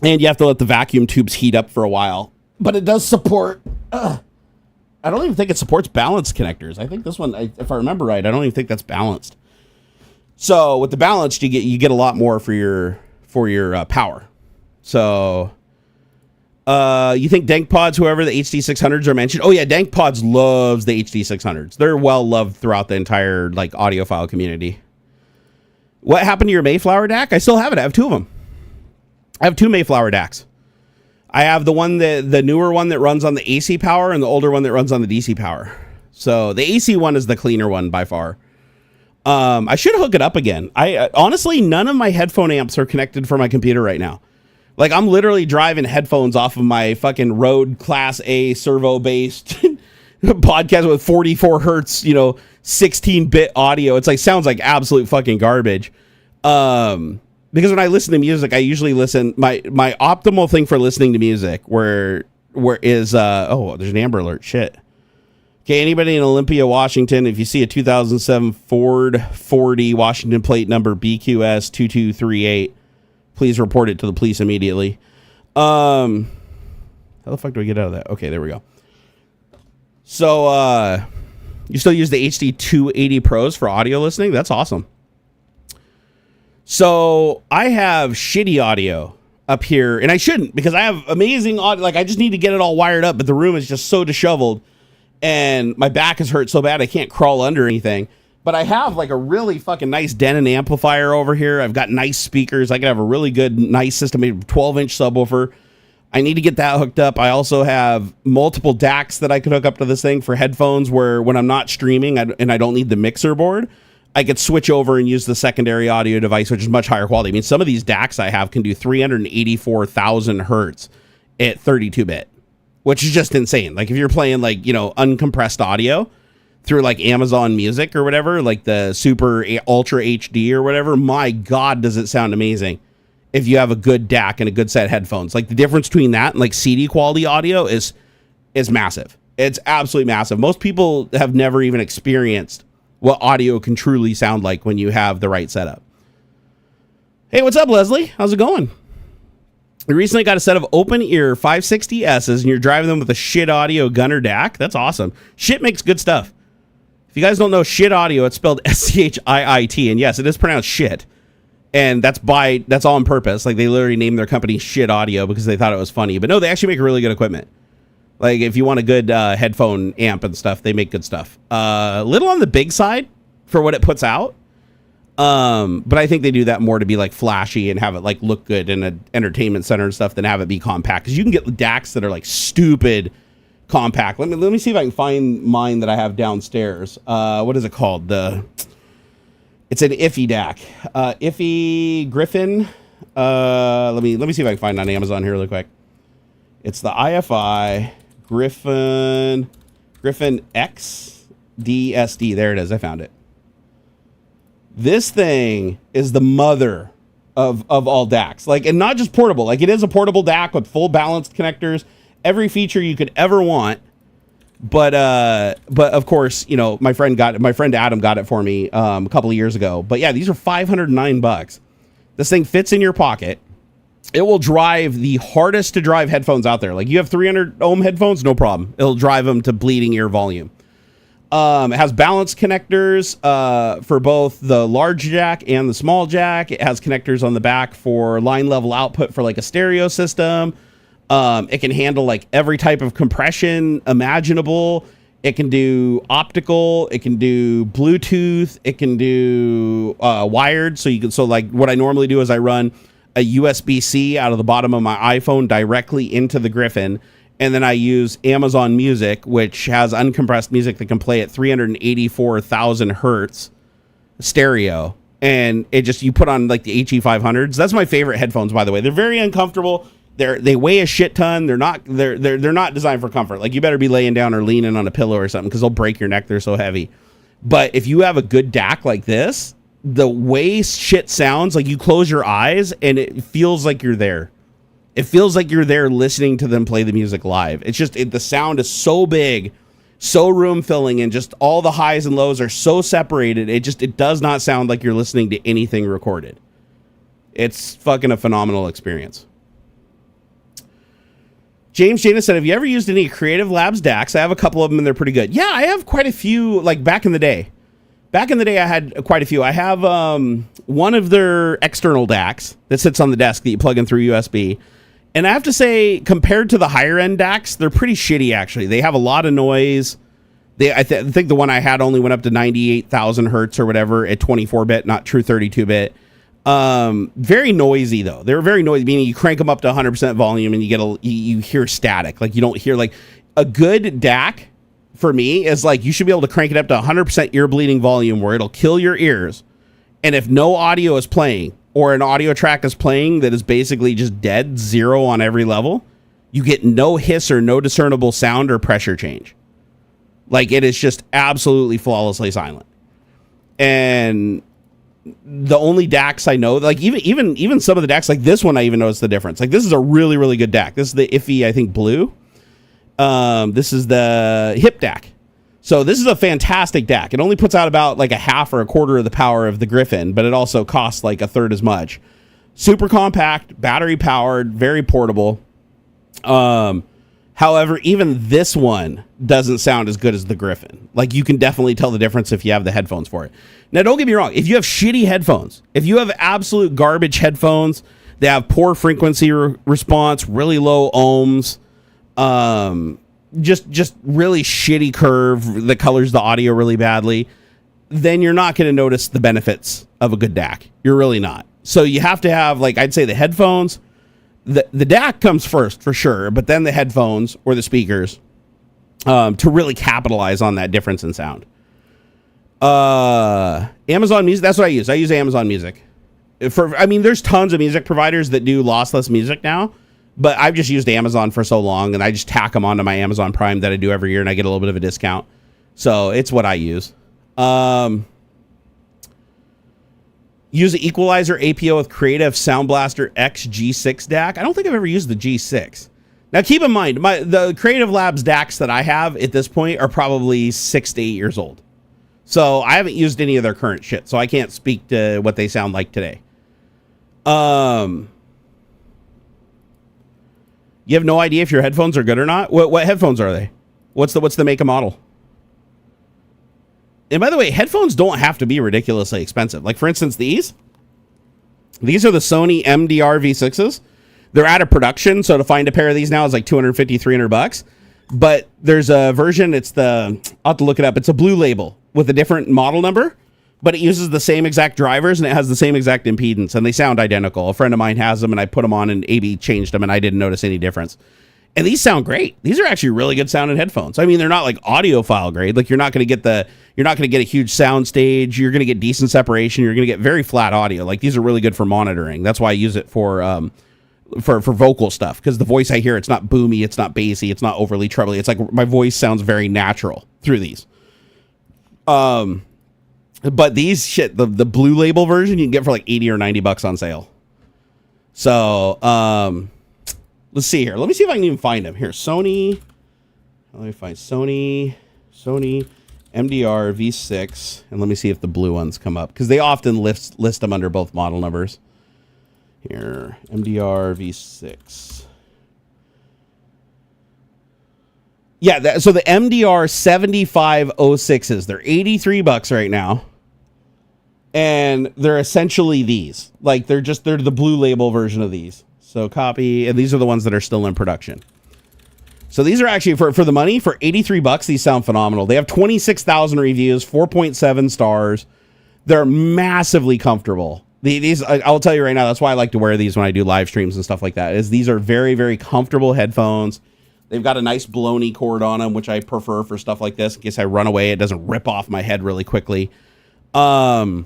you have to let the vacuum tubes heat up for a while. But it does support... I don't even think it supports balanced connectors. I think this one, if I remember right, I don't even think that's balanced. So with the balanced, you get a lot more for your power. So you think DankPods, whoever the HD 600s are mentioned? Oh yeah, DankPods loves the HD 600s. They're well loved throughout the entire like audiophile community. What happened to your Mayflower DAC? I still have it. I have 2 of them. I have 2 Mayflower DACs. I have the newer one that runs on the AC power and the older one that runs on the DC power. So the AC one is the cleaner one by far. I should hook it up again. Honestly, none of my headphone amps are connected for my computer right now. Like I'm literally driving headphones off of my fucking Rode Class A servo based podcast with 44 hertz, 16-bit audio. It's like sounds like absolute fucking garbage. Because when I listen to music, I usually listen. My optimal thing for listening to music, where is there's an Amber Alert. Shit. Okay, anybody in Olympia, Washington, if you see a 2007 Ford 40 Washington plate number BQS 2238, please report it to the police immediately. How the fuck do I get out of that? Okay, there we go. So you still use the HD 280 Pros for audio listening? That's awesome. So I have shitty audio up here, and I shouldn't because I have amazing audio. Like I just need to get it all wired up, but the room is just so disheveled, and my back is hurt so bad I can't crawl under anything. But I have like a really fucking nice Denon amplifier over here. I've got nice speakers. I can have a really good, nice system, a 12-inch subwoofer. I need to get that hooked up. I also have multiple DACs that I could hook up to this thing for headphones where when I'm not streaming and I don't need the mixer board, I could switch over and use the secondary audio device, which is much higher quality. I mean, some of these DACs I have can do 384,000 hertz at 32-bit, which is just insane. Like if you're playing like, uncompressed audio through like Amazon Music or whatever, like the super ultra HD or whatever, my God, does it sound amazing if you have a good DAC and a good set of headphones. Like the difference between that and like CD quality audio is massive. It's absolutely massive. Most people have never even experienced what audio can truly sound like when you have the right setup. Hey, what's up, Leslie? How's it going? You recently got a set of open ear 560S's and you're driving them with a shit audio Gunner DAC. That's awesome. Shit makes good stuff. If you guys don't know shit audio, it's spelled SCHIIT, and yes, it is pronounced shit. And that's on purpose. Like, they literally named their company Shit Audio because they thought it was funny. But no, they actually make really good equipment. Like, if you want a good headphone amp and stuff, they make good stuff. Little on the big side for what it puts out. But I think they do that more to be like flashy and have it like look good in an entertainment center and stuff than have it be compact. Because you can get DACs that are like stupid compact. Let me see if I can find mine that I have downstairs. What is it called? It's an Iffy DAC. Iffy Griffin. Let me see if I can find it on Amazon here really quick. It's the IFI Griffin X DSD. There it is. I found it. This thing is the mother of all DACs. Like, and not just portable. Like, it is a portable DAC with full balanced connectors, every feature you could ever want. But of course, you know, my friend Adam got it for me a couple of years ago. But yeah, these are $509. This thing fits in your pocket. It will drive the hardest to drive headphones out there. Like, you have 300 ohm headphones, no problem. It'll drive them to bleeding ear volume. It has balanced connectors for both the large jack and the small jack. It has connectors on the back for line level output for like a stereo system. It can handle like every type of compression imaginable. It can do optical. It can do Bluetooth. It can do wired. So like what I normally do is I run a USB-C out of the bottom of my iPhone directly into the Griffin. And then I use Amazon Music, which has uncompressed music that can play at 384,000 hertz stereo. And it just, you put on like the HE500s. That's my favorite headphones, by the way. They're very uncomfortable. They weigh a shit ton. They're not designed for comfort. Like, you better be laying down or leaning on a pillow or something because they'll break your neck. They're so heavy. But if you have a good DAC like this, the way shit sounds, like, you close your eyes and it feels like you're there. It feels like you're there listening to them play the music live. It's just, the sound is so big, so room filling, and just all the highs and lows are so separated. It does not sound like you're listening to anything recorded. It's fucking a phenomenal experience. James Janus said, have you ever used any Creative Labs DACs? I have a couple of them and they're pretty good. Yeah, I have quite a few, like back in the day. Back in the day, I had quite a few. I have one of their external DACs that sits on the desk that you plug in through USB. And I have to say, compared to the higher end DACs, they're pretty shitty, actually. They have a lot of noise. I think the one I had only went up to 98,000 hertz or whatever at 24-bit, not true 32-bit. Very noisy, though. They're very noisy, meaning you crank them up to 100% volume and you hear static. Like, you don't hear, like, a good DAC for me is like, you should be able to crank it up to 100% ear bleeding volume where it'll kill your ears. And if no audio is playing, or an audio track is playing that is basically just dead, zero on every level, you get no hiss or no discernible sound or pressure change. Like, it is just absolutely flawlessly silent. And the only DACs I know, like even some of the DACs, like this one, I even noticed the difference. Like, this is a really, really good DAC. This is the Iffy, I think, Blue. This is the Hip DAC. So this is a fantastic DAC. It only puts out about like a half or a quarter of the power of the Griffin, but it also costs like a third as much. Super compact, battery powered, very portable. However, even this one doesn't sound as good as the Griffin. Like, you can definitely tell the difference if you have the headphones for it. Now, don't get me wrong. If you have shitty headphones, if you have absolute garbage headphones, they have poor frequency response, really low ohms, just really shitty curve that colors the audio really badly, then you're not going to notice the benefits of a good DAC. You're really not. So you have to have, like, I'd say the headphones. The DAC comes first for sure, but then the headphones or the speakers to really capitalize on that difference in sound. Amazon Music, that's what I use. I use Amazon Music. There's tons of music providers that do lossless music now, but I've just used Amazon for so long, and I just tack them onto my Amazon Prime that I do every year, and I get a little bit of a discount. So it's what I use. Use the equalizer APO with Creative Sound Blaster X G6 DAC. I don't think I've ever used the G6. Now, keep in mind, the Creative Labs DACs that I have at this point are probably 6 to 8 years old. So I haven't used any of their current shit, so I can't speak to what they sound like today. You have no idea if your headphones are good or not? What headphones are they? What's the make and model? And by the way, headphones don't have to be ridiculously expensive. Like, for instance, these are the Sony MDR V6s. They're out of production, so to find a pair of these now is like $250, $300. But there's a version, I'll have to look it up. It's a blue label with a different model number, but it uses the same exact drivers and it has the same exact impedance, and they sound identical. A friend of mine has them, and I put them on, and AB changed them, and I didn't notice any difference. And these sound great. These are actually really good sounding headphones. I mean, they're not like audiophile grade. Like, you're not going to get a huge sound stage. You're going to get decent separation. You're going to get very flat audio. Like, these are really good for monitoring. That's why I use it for vocal stuff, because the voice I hear, it's not boomy, it's not bassy, it's not overly trebly. It's like my voice sounds very natural through these. But these the blue label version you can get for like $80 or $90 on sale. So let's see here. Let me see if I can even find them here. Sony. Let me find Sony MDR V6, and let me see if the blue ones come up, because they often list them under both model numbers. Here, MDR V6. Yeah, so the MDR 7506s, they're $83 right now. And they're essentially these. Like, they're the blue label version of these. So copy, and these are the ones that are still in production. So these are actually, for the money, for $83, these sound phenomenal. They have 26,000 reviews, 4.7 stars. They're massively comfortable. These, I'll tell you right now, that's why I like to wear these when I do live streams and stuff like that, is these are very, very comfortable headphones. They've got a nice blown-y cord on them, which I prefer for stuff like this. In case I run away, it doesn't rip off my head really quickly. The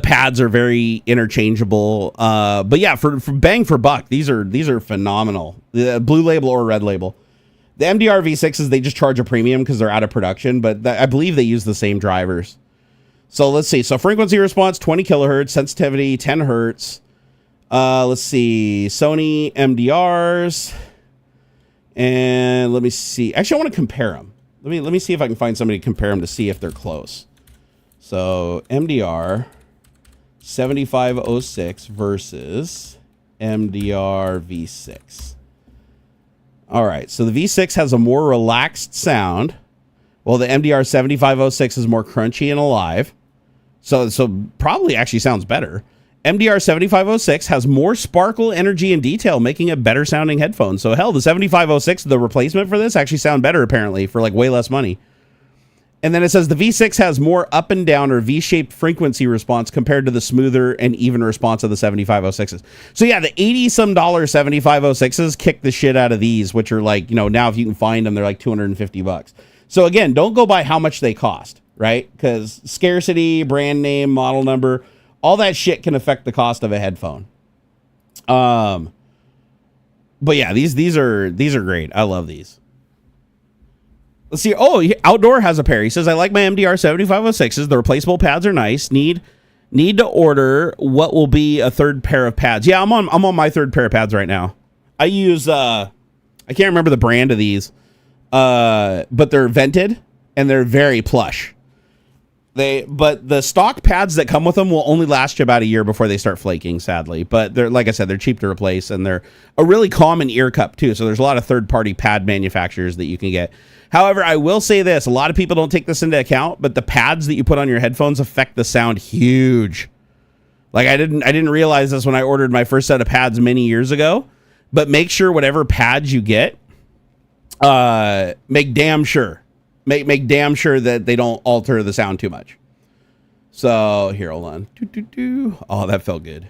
pads are very interchangeable. But yeah, for bang for buck, these are phenomenal. The blue label or red label. The MDR V6s, they just charge a premium because they're out of production, but I believe they use the same drivers. So let's see. So frequency response, 20 kilohertz, sensitivity, 10 hertz. Let's see. Sony MDRs. And let me see. Actually, I want to compare them. Let me see if I can find somebody to compare them to see if they're close. So MDR 7506 versus MDR V6. All right. So the V6 has a more relaxed sound, while the MDR 7506 is more crunchy and alive. So probably actually sounds better. MDR 7506 has more sparkle, energy, and detail, making it better sounding headphones. So hell, the 7506, the replacement for this, actually sound better apparently for like way less money. And then it says the V6 has more up and down or V-shaped frequency response compared to the smoother and even response of the 7506s. So yeah, the $80-some 7506s kick the shit out of these, which are like, now if you can find them, they're like $250. So again, don't go by how much they cost, right? Because scarcity, brand name, model number, all that shit can affect the cost of a headphone. But yeah, these are great. I love these. Let's see. Oh, Outdoor has a pair. He says, I like my MDR 7506s. The replaceable pads are nice. Need to order what will be a third pair of pads. Yeah, I'm on my third pair of pads right now. I use I can't remember the brand of these. But they're vented and they're very plush. But the stock pads that come with them will only last you about a year before they start flaking, sadly. But they're, like I said, they're cheap to replace, and they're a really common ear cup too. So there's a lot of third-party pad manufacturers that you can get. However, I will say this: a lot of people don't take this into account, but the pads that you put on your headphones affect the sound huge. Like I didn't realize this when I ordered my first set of pads many years ago. But make sure whatever pads you get, make damn sure that they don't alter the sound too much. So here, hold on. Oh, that felt good.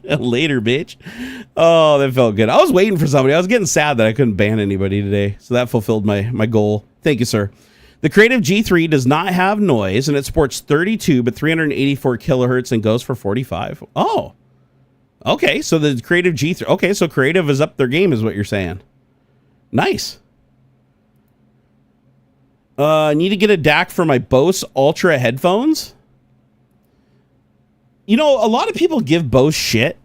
Later, bitch. Oh, that felt good. I was waiting for somebody. I was getting sad that I couldn't ban anybody today. So that fulfilled my goal. Thank you, sir. The Creative G3 does not have noise, and it supports 32 but 384 kilohertz and goes for 45. Oh, okay. So the Creative G3. Okay, so Creative is up their game, is what you're saying. Nice. Need to get a DAC for my Bose Ultra headphones. A lot of people give Bose shit,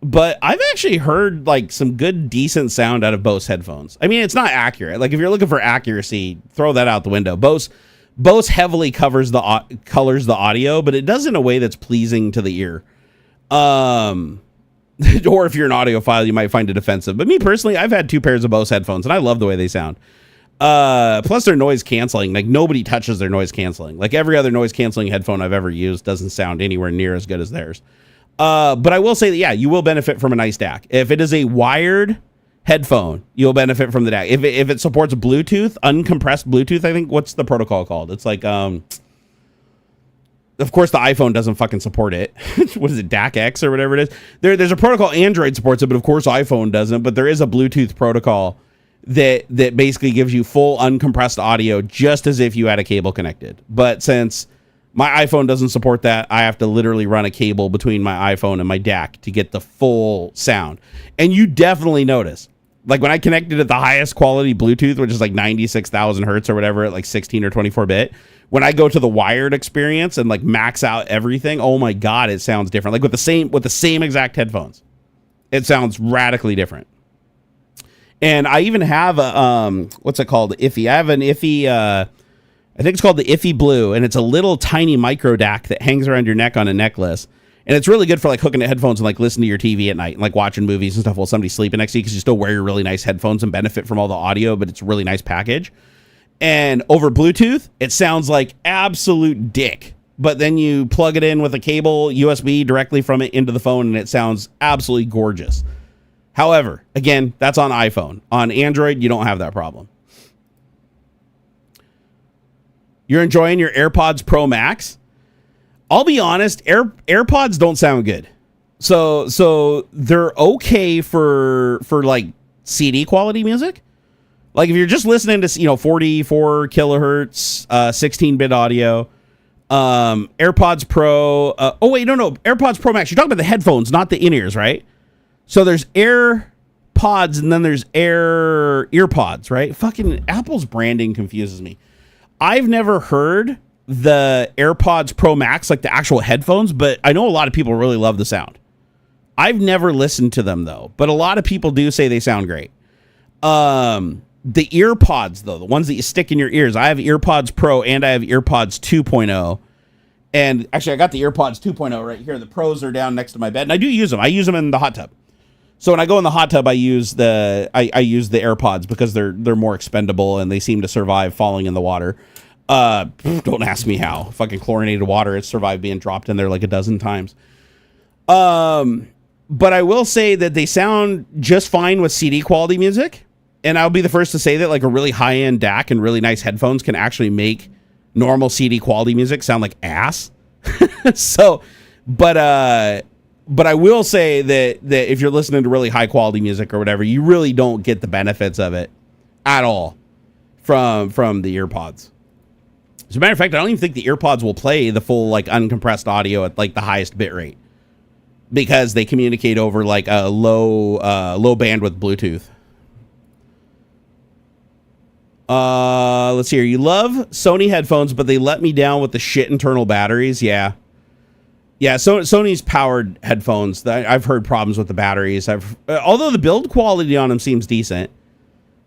but I've actually heard like some good, decent sound out of Bose headphones. I mean, it's not accurate. Like if you're looking for accuracy, throw that out the window. Bose heavily colors the audio, but it does in a way that's pleasing to the ear. Or if you're an audiophile, you might find it offensive. But me personally, I've had 2 pairs of Bose headphones, and I love the way they sound. Plus they're noise canceling. Like nobody touches their noise canceling. Like every other noise canceling headphone I've ever used doesn't sound anywhere near as good as theirs. But I will say that, yeah, you will benefit from a nice DAC. If it is a wired headphone, you'll benefit from the DAC. If it supports Bluetooth, uncompressed Bluetooth, I think, what's the protocol called? It's like, of course the iPhone doesn't fucking support it. What is it, DAC X or whatever it is? There's a protocol, Android supports it, but of course iPhone doesn't. But there is a Bluetooth protocol that basically gives you full uncompressed audio, just as if you had a cable connected. But since my iPhone doesn't support that, I have to literally run a cable between my iPhone and my DAC to get the full sound. And you definitely notice, like when I connected at the highest quality Bluetooth, which is like 96,000 hertz or whatever, at like 16 or 24 bit, when I go to the wired experience and like max out everything, oh my God, it sounds different. Like with the same exact headphones, it sounds radically different. And I even have a, what's it called? Iffy. I have an Iffy, I think it's called the Iffy Blue, and it's a little tiny micro DAC that hangs around your neck on a necklace. And it's really good for like hooking to headphones and like listening to your TV at night and like watching movies and stuff while somebody's sleeping next to you, because you still wear your really nice headphones and benefit from all the audio, but it's a really nice package. And over Bluetooth, it sounds like absolute dick. But then you plug it in with a cable, USB directly from it into the phone, and it sounds absolutely gorgeous. However, again, that's on iPhone. On Android, you don't have that problem. You're enjoying your AirPods Pro Max? I'll be honest, AirPods don't sound good. So they're okay for like CD quality music. Like if you're just listening to 44 kilohertz, 16-bit audio, AirPods Pro. AirPods Pro Max. You're talking about the headphones, not the in-ears, right? So there's AirPods and then there's earpods, right? Fucking Apple's branding confuses me. I've never heard the AirPods Pro Max, like the actual headphones, but I know a lot of people really love the sound. I've never listened to them though, but a lot of people do say they sound great. The earpods though, the ones that you stick in your ears, I have earpods Pro and I have earpods 2.0. And actually I got the earpods 2.0 right here. The Pros are down next to my bed and I do use them. I use them in the hot tub. So when I go in the hot tub, I use the AirPods because they're more expendable and they seem to survive falling in the water. Don't ask me how. Fucking chlorinated water, it's survived being dropped in there like a dozen times. But I will say that they sound just fine with CD quality music. And I'll be the first to say that like a really high-end DAC and really nice headphones can actually make normal CD quality music sound like ass. But I will say that if you're listening to really high quality music or whatever, you really don't get the benefits of it at all from the earpods. As a matter of fact, I don't even think the earpods will play the full like uncompressed audio at like the highest bit rate because they communicate over like a low bandwidth Bluetooth. Let's see here. You love Sony headphones, but they let me down with the shit internal batteries. Yeah. So Sony's powered headphones, I've heard problems with the batteries. Although the build quality on them seems decent.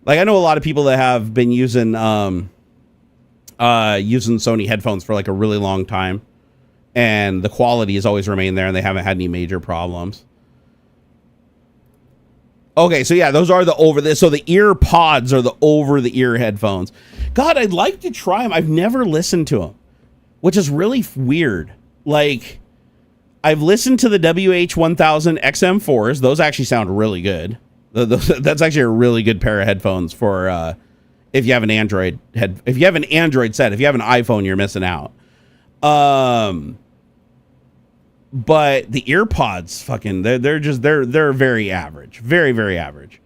Like I know a lot of people that have been using Sony headphones for like a really long time, and the quality has always remained there, and they haven't had any major problems. Okay, so yeah, those are so the ear pods are the over the ear headphones. God, I'd like to try them. I've never listened to them, which is really weird. Like, I've listened to the WH-1000 XM4s. Those actually sound really good. That's actually a really good pair of headphones for if you have an Android if you have an Android set. If you have an iPhone, you're missing out. But the earpods, fucking, they're very average, very, very average.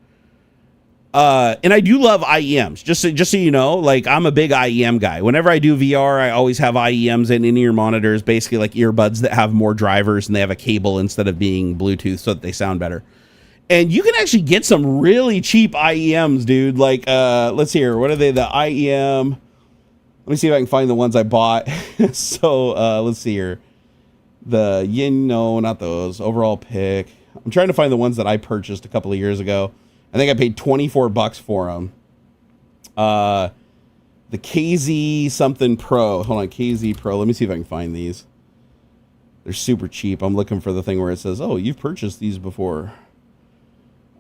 And I do love IEMs. Just so you know, like I'm a big IEM guy. Whenever I do VR, I always have IEMs and in-ear monitors, basically like earbuds that have more drivers and they have a cable instead of being Bluetooth, so that they sound better. And you can actually get some really cheap IEMs, dude. Like, let's see here. What are they? The IEM. Let me see if I can find the ones I bought. So let's see here. Not those. Overall pick. I'm trying to find the ones that I purchased a couple of years ago. I think I paid $24 for them. The KZ something Pro. Hold on, KZ Pro. Let me see if I can find these. They're super cheap. I'm looking for the thing where it says, "Oh, you've purchased these before."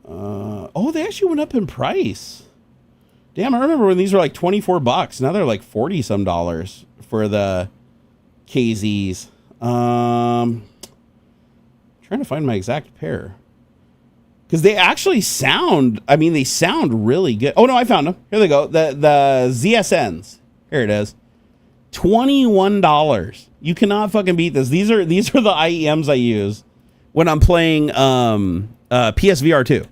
Oh, they actually went up in price. Damn, I remember when these were like $24. Now they're like 40 some dollars for the KZs. Trying to find my exact pair. Because they actually sound, I mean, they sound really good. Oh no, I found them. Here they go. The ZSNs. Here it is. $21. You cannot fucking beat this. These are the IEMs I use when I'm playing PSVR 2.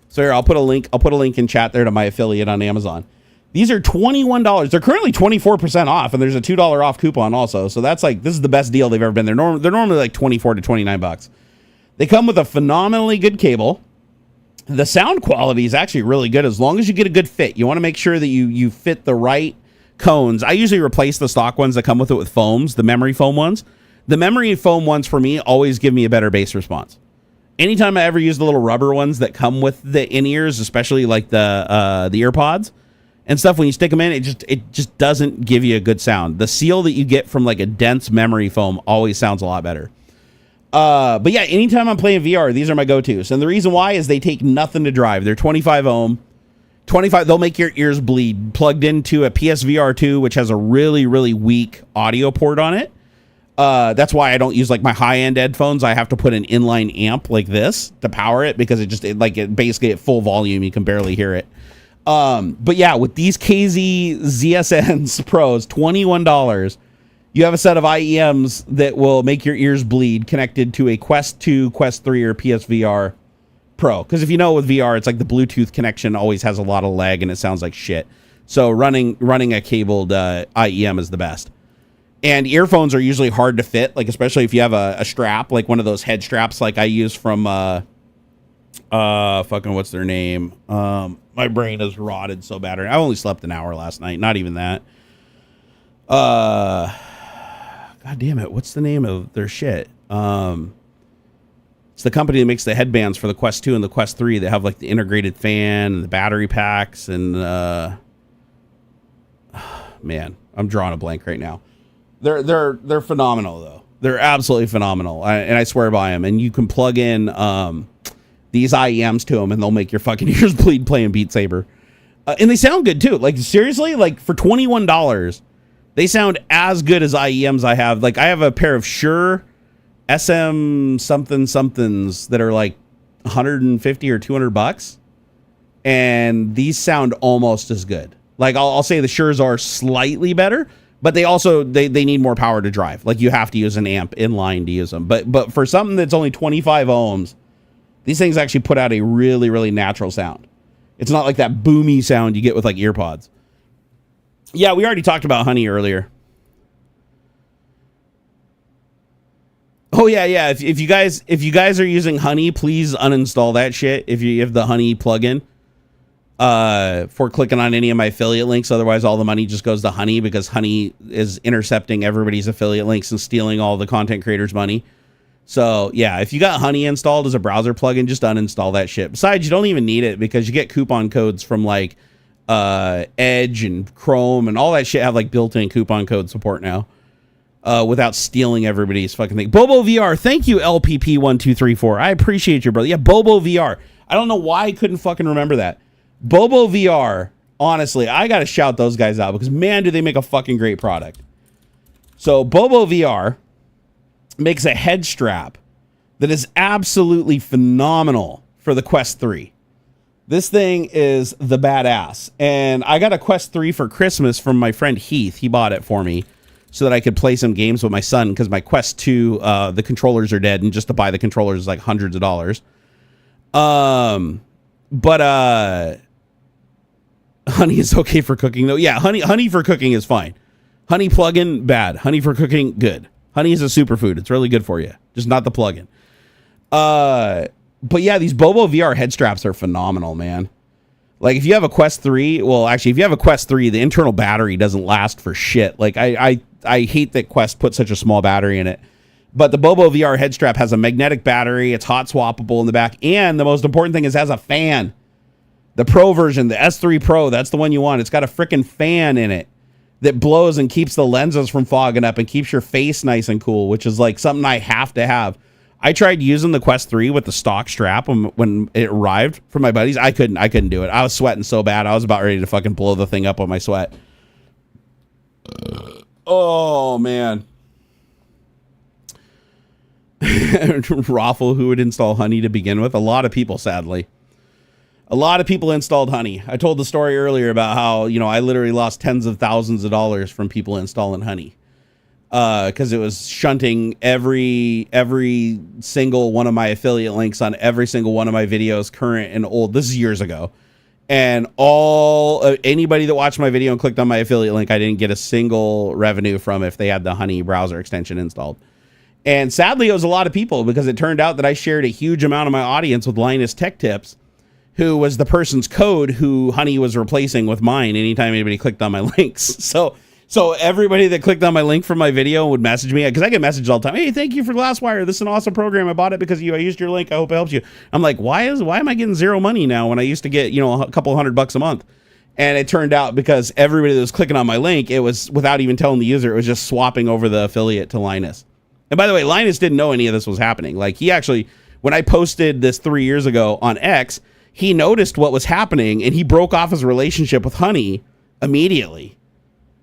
So here, I'll put a link in chat there to my affiliate on Amazon. These are $21. They're currently 24% off, and there's a $2 off coupon also. So that's like, this is the best deal they've ever been. They're normally like 24 to 29 bucks. They come with a phenomenally good cable. The sound quality is actually really good as long as you get a good fit. You want to make sure that you fit the right cones. I usually replace the stock ones that come with it with foams, the memory foam ones. The memory foam ones for me always give me a better bass response. Anytime I ever use the little rubber ones that come with the in-ears, especially like the earpods and stuff, when you stick them in, it just doesn't give you a good sound. The seal that you get from like a dense memory foam always sounds a lot better. But yeah, anytime I'm playing VR, these are my go-tos. And the reason why is they take nothing to drive. They're 25 ohm. 25, they'll make your ears bleed. Plugged into a PSVR 2, which has a really, really weak audio port on it. That's why I don't use like my high-end headphones. I have to put an inline amp like this to power it because it basically at full volume, you can barely hear it. But yeah, with these KZ ZSNs Pros, $21, you have a set of IEMs that will make your ears bleed connected to a Quest 2, Quest 3, or PSVR Pro. Because if you know with VR, it's like the Bluetooth connection always has a lot of lag and it sounds like shit. So running a cabled IEM is the best. And earphones are usually hard to fit, like especially if you have a strap, like one of those head straps like I use from fucking what's their name? My brain is rotted so bad. I only slept an hour last night, not even that. God damn it, what's the name of their shit? It's the company that makes the headbands for the Quest 2 and the Quest 3 that have like the integrated fan and the battery packs and man, I'm drawing a blank right now. They're phenomenal though. They're absolutely phenomenal, and I swear by them. And you can plug in these IEMs to them, and they'll make your fucking ears bleed playing Beat Saber. And they sound good too. Like seriously, like for $21, they sound as good as IEMs I have. Like I have a pair of Shure SM somethings that are like 150 or $200, and these sound almost as good. Like I'll say the Shures are slightly better. But they also they need more power to drive. Like you have to use an amp inline to use them. But for something that's only 25 ohms, these things actually put out a really, really natural sound. It's not like that boomy sound you get with like earpods. Yeah, we already talked about Honey earlier. Oh yeah. If you guys are using Honey, please uninstall that shit if you have the Honey plugin. For clicking on any of my affiliate links. Otherwise, all the money just goes to Honey because Honey is intercepting everybody's affiliate links and stealing all the content creators' money. So, yeah, if you got Honey installed as a browser plugin, just uninstall that shit. Besides, you don't even need it because you get coupon codes from, like, Edge and Chrome and all that shit have, like, built-in coupon code support now without stealing everybody's fucking thing. Bobo VR, thank you, LPP1234. I appreciate you, brother. Yeah, Bobo VR. I don't know why I couldn't fucking remember that. Bobo VR, honestly, I got to shout those guys out because, man, do they make a fucking great product. So Bobo VR makes a head strap that is absolutely phenomenal for the Quest 3. This thing is the badass. And I got a Quest 3 for Christmas from my friend Heath. He bought it for me so that I could play some games with my son because my Quest 2, the controllers are dead, and just to buy the controllers is like hundreds of dollars. Honey is okay for cooking though. Yeah, honey for cooking is fine. Honey plugin, bad. Honey for cooking, good. Honey is a superfood. It's really good for you. Just not the plugin. But yeah, these Bobo VR head straps are phenomenal, man. Like if you have a Quest 3, well, actually, if you have a Quest 3, the internal battery doesn't last for shit. Like I hate that Quest put such a small battery in it. But the Bobo VR head strap has a magnetic battery. It's hot swappable in the back. And the most important thing is it has a fan. The Pro version, the S3 Pro, that's the one you want. It's got a freaking fan in it that blows and keeps the lenses from fogging up and keeps your face nice and cool, which is like something I have to have. I tried using the Quest 3 with the stock strap when it arrived from my buddies. I couldn't do it. I was sweating so bad. I was about ready to fucking blow the thing up with my sweat. Oh, man. Raffle, who would install Honey to begin with? A lot of people, sadly. A lot of people installed Honey. I told the story earlier about how, I literally lost tens of thousands of dollars from people installing Honey. Because it was shunting every single one of my affiliate links on every single one of my videos, current and old. This is years ago. And anybody that watched my video and clicked on my affiliate link, I didn't get a single revenue from if they had the Honey browser extension installed. And sadly, it was a lot of people, because it turned out that I shared a huge amount of my audience with Linus Tech Tips, who was the person's code who Honey was replacing with mine anytime anybody clicked on my links. So everybody that clicked on my link from my video would message me, because I get messages all the time. Hey, thank you for Glasswire. This is an awesome program. I bought it because of you. I used your link. I hope it helps you. I'm like, why am I getting zero money now when I used to get, a couple $100 a month? And it turned out because everybody that was clicking on my link, it was, without even telling the user, it was just swapping over the affiliate to Linus. And by the way, Linus didn't know any of this was happening. Like, he actually, when I posted this 3 years ago on X, he noticed what was happening and he broke off his relationship with Honey immediately.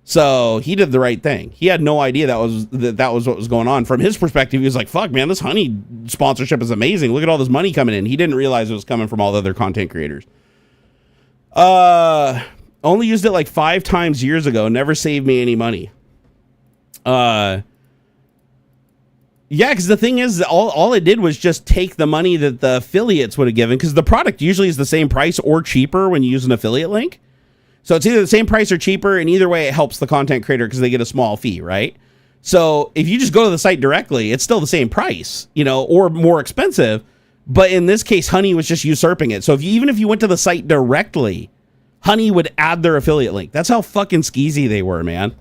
So he did the right thing. He had no idea that was what was going on. From his perspective, he was like, fuck, man, this Honey sponsorship is amazing. Look at all this money coming in. He didn't realize it was coming from all the other content creators. Only used it like 5 times years ago. Never saved me any money. Yeah, because the thing is, all it did was just take the money that the affiliates would have given, because the product usually is the same price or cheaper when you use an affiliate link. So it's either the same price or cheaper, and either way, it helps the content creator because they get a small fee, right? So if you just go to the site directly, it's still the same price, or more expensive. But in this case, Honey was just usurping it. So even if you went to the site directly, Honey would add their affiliate link. That's how fucking skeezy they were, man.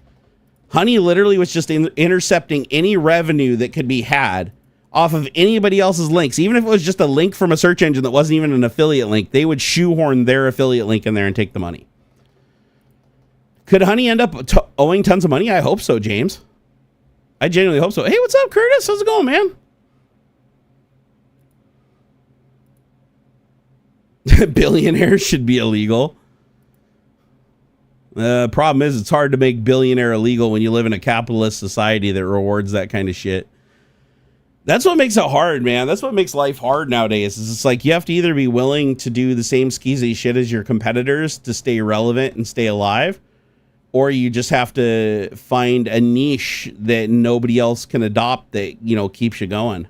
Honey literally was just intercepting any revenue that could be had off of anybody else's links. Even if it was just a link from a search engine that wasn't even an affiliate link, they would shoehorn their affiliate link in there and take the money. Could Honey end up owing tons of money? I hope so, James. I genuinely hope so. Hey, what's up, Curtis? How's it going, man? Billionaires should be illegal. The problem is it's hard to make billionaire illegal when you live in a capitalist society that rewards that kind of shit. That's what makes it hard, man. That's what makes life hard nowadays. Is it's like you have to either be willing to do the same skeezy shit as your competitors to stay relevant and stay alive, or you just have to find a niche that nobody else can adopt that, keeps you going.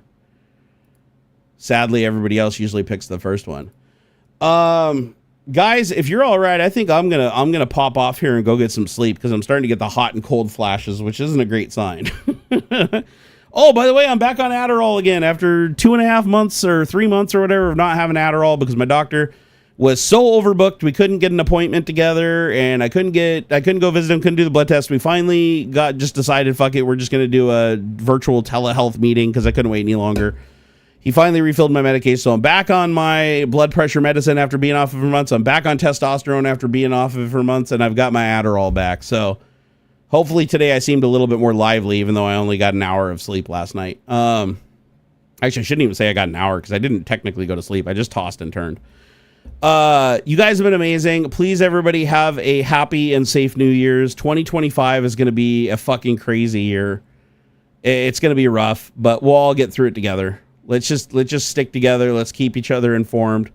Sadly, everybody else usually picks the first one. Guys, if you're all right, I think I'm gonna pop off here and go get some sleep, because I'm starting to get the hot and cold flashes, which isn't a great sign. Oh, by the way, I'm back on Adderall again after 2.5 months or 3 months or whatever of not having Adderall, because my doctor was so overbooked we couldn't get an appointment together, and I couldn't go visit him, couldn't do the blood test. We finally just decided, fuck it, we're just gonna do a virtual telehealth meeting because I couldn't wait any longer. He finally refilled my medication, so I'm back on my blood pressure medicine after being off of it for months. I'm back on testosterone after being off of it for months, and I've got my Adderall back. So hopefully today I seemed a little bit more lively, even though I only got an hour of sleep last night. Actually, I shouldn't even say I got an hour, because I didn't technically go to sleep. I just tossed and turned. You guys have been amazing. Please, everybody, have a happy and safe New Year's. 2025 is going to be a fucking crazy year. It's going to be rough, but we'll all get through it together. Let's just stick together. Let's keep each other informed.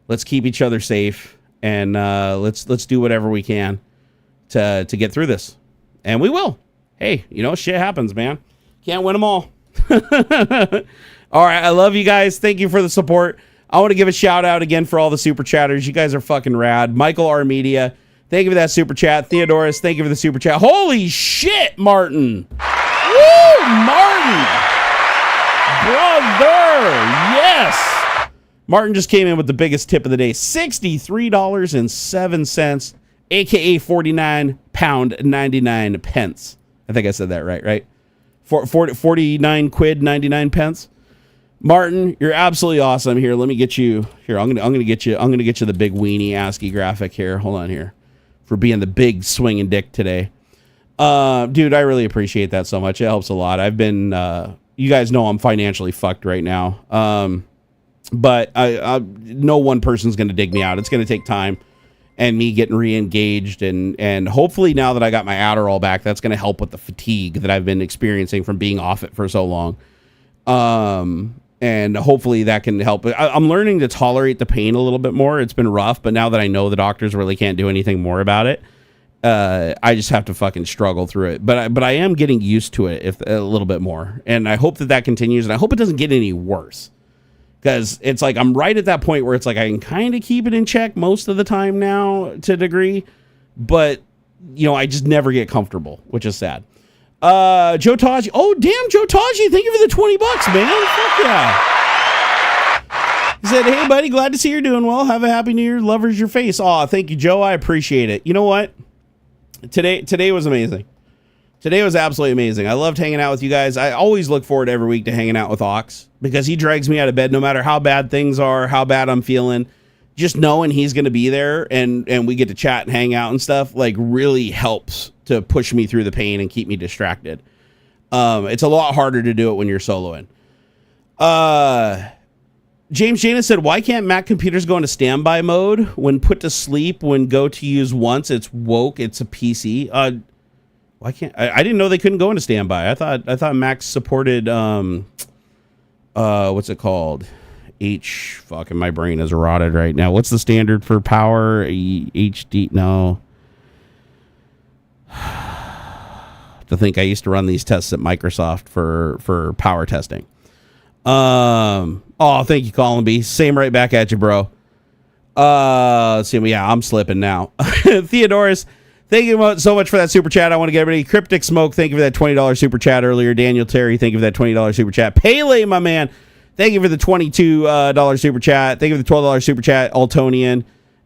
Let's keep each other safe, and let's do whatever we can to get through this, and we will. Hey, shit happens, man. Can't win them all. All right, I love you guys. Thank you for the support. I want to give a shout out again for all the super chatters. You guys are fucking rad. Michael R. Media, thank you for that super chat. Theodorus, thank you for the super chat. Holy shit, Martin. Woo, Martin. Brother, yes. Martin just came in with the biggest tip of the day. $63.07, aka 49 pound 99 pence. I think I said that right? 49 quid 99 pence. Martin, you're absolutely awesome. Here, let me get you here. I'm gonna get you the big weenie ASCII graphic here. Hold on here, for being the big swinging dick today. Dude, I really appreciate that so much. It helps a lot. I've been you guys know I'm financially fucked right now. But no one person's going to dig me out. It's going to take time and me getting re-engaged. And hopefully now that I got my Adderall back, that's going to help with the fatigue that I've been experiencing from being off it for so long. And hopefully that can help. I'm learning to tolerate the pain a little bit more. It's been rough, but now that I know the doctors really can't do anything more about it, I just have to fucking struggle through it. But I am getting used to it a little bit more. And I hope that continues. And I hope it doesn't get any worse. Because it's like I'm right at that point where it's like I can kind of keep it in check most of the time now to a degree. But, I just never get comfortable, which is sad. Joe Taji. Oh, damn, Joe Taji. Thank you for the $20, man. Fuck yeah. He said, hey, buddy, glad to see you're doing well. Have a happy new year. Lovers your face. Aw, thank you, Joe. I appreciate it. You know what? Today was amazing. Today was absolutely amazing. I loved hanging out with you guys. I always look forward every week to hanging out with Aux because he drags me out of bed no matter how bad things are, how bad I'm feeling. Just knowing he's going to be there and we get to chat and hang out and stuff like really helps to push me through the pain and keep me distracted. It's a lot harder to do it when you're soloing. James Janus said, why can't Mac computers go into standby mode when put to sleep? When go to use once, it's woke. It's a PC. Why can't I didn't know they couldn't go into standby. I thought Mac supported what's it called? Fucking my brain is rotted right now. What's the standard for power? HD? No. To think I used to run these tests at Microsoft for power testing. Oh, thank you, Colin B. Same right back at you, bro. Let's see. Yeah, I'm slipping now. Theodorus, thank you so much for that super chat. I want to get everybody. Cryptic Smoke, thank you for that $20 super chat earlier. Daniel Terry, thank you for that $20 super chat. Pele, my man, thank you for the $22 super chat. Thank you for the $12 super chat. Altonian,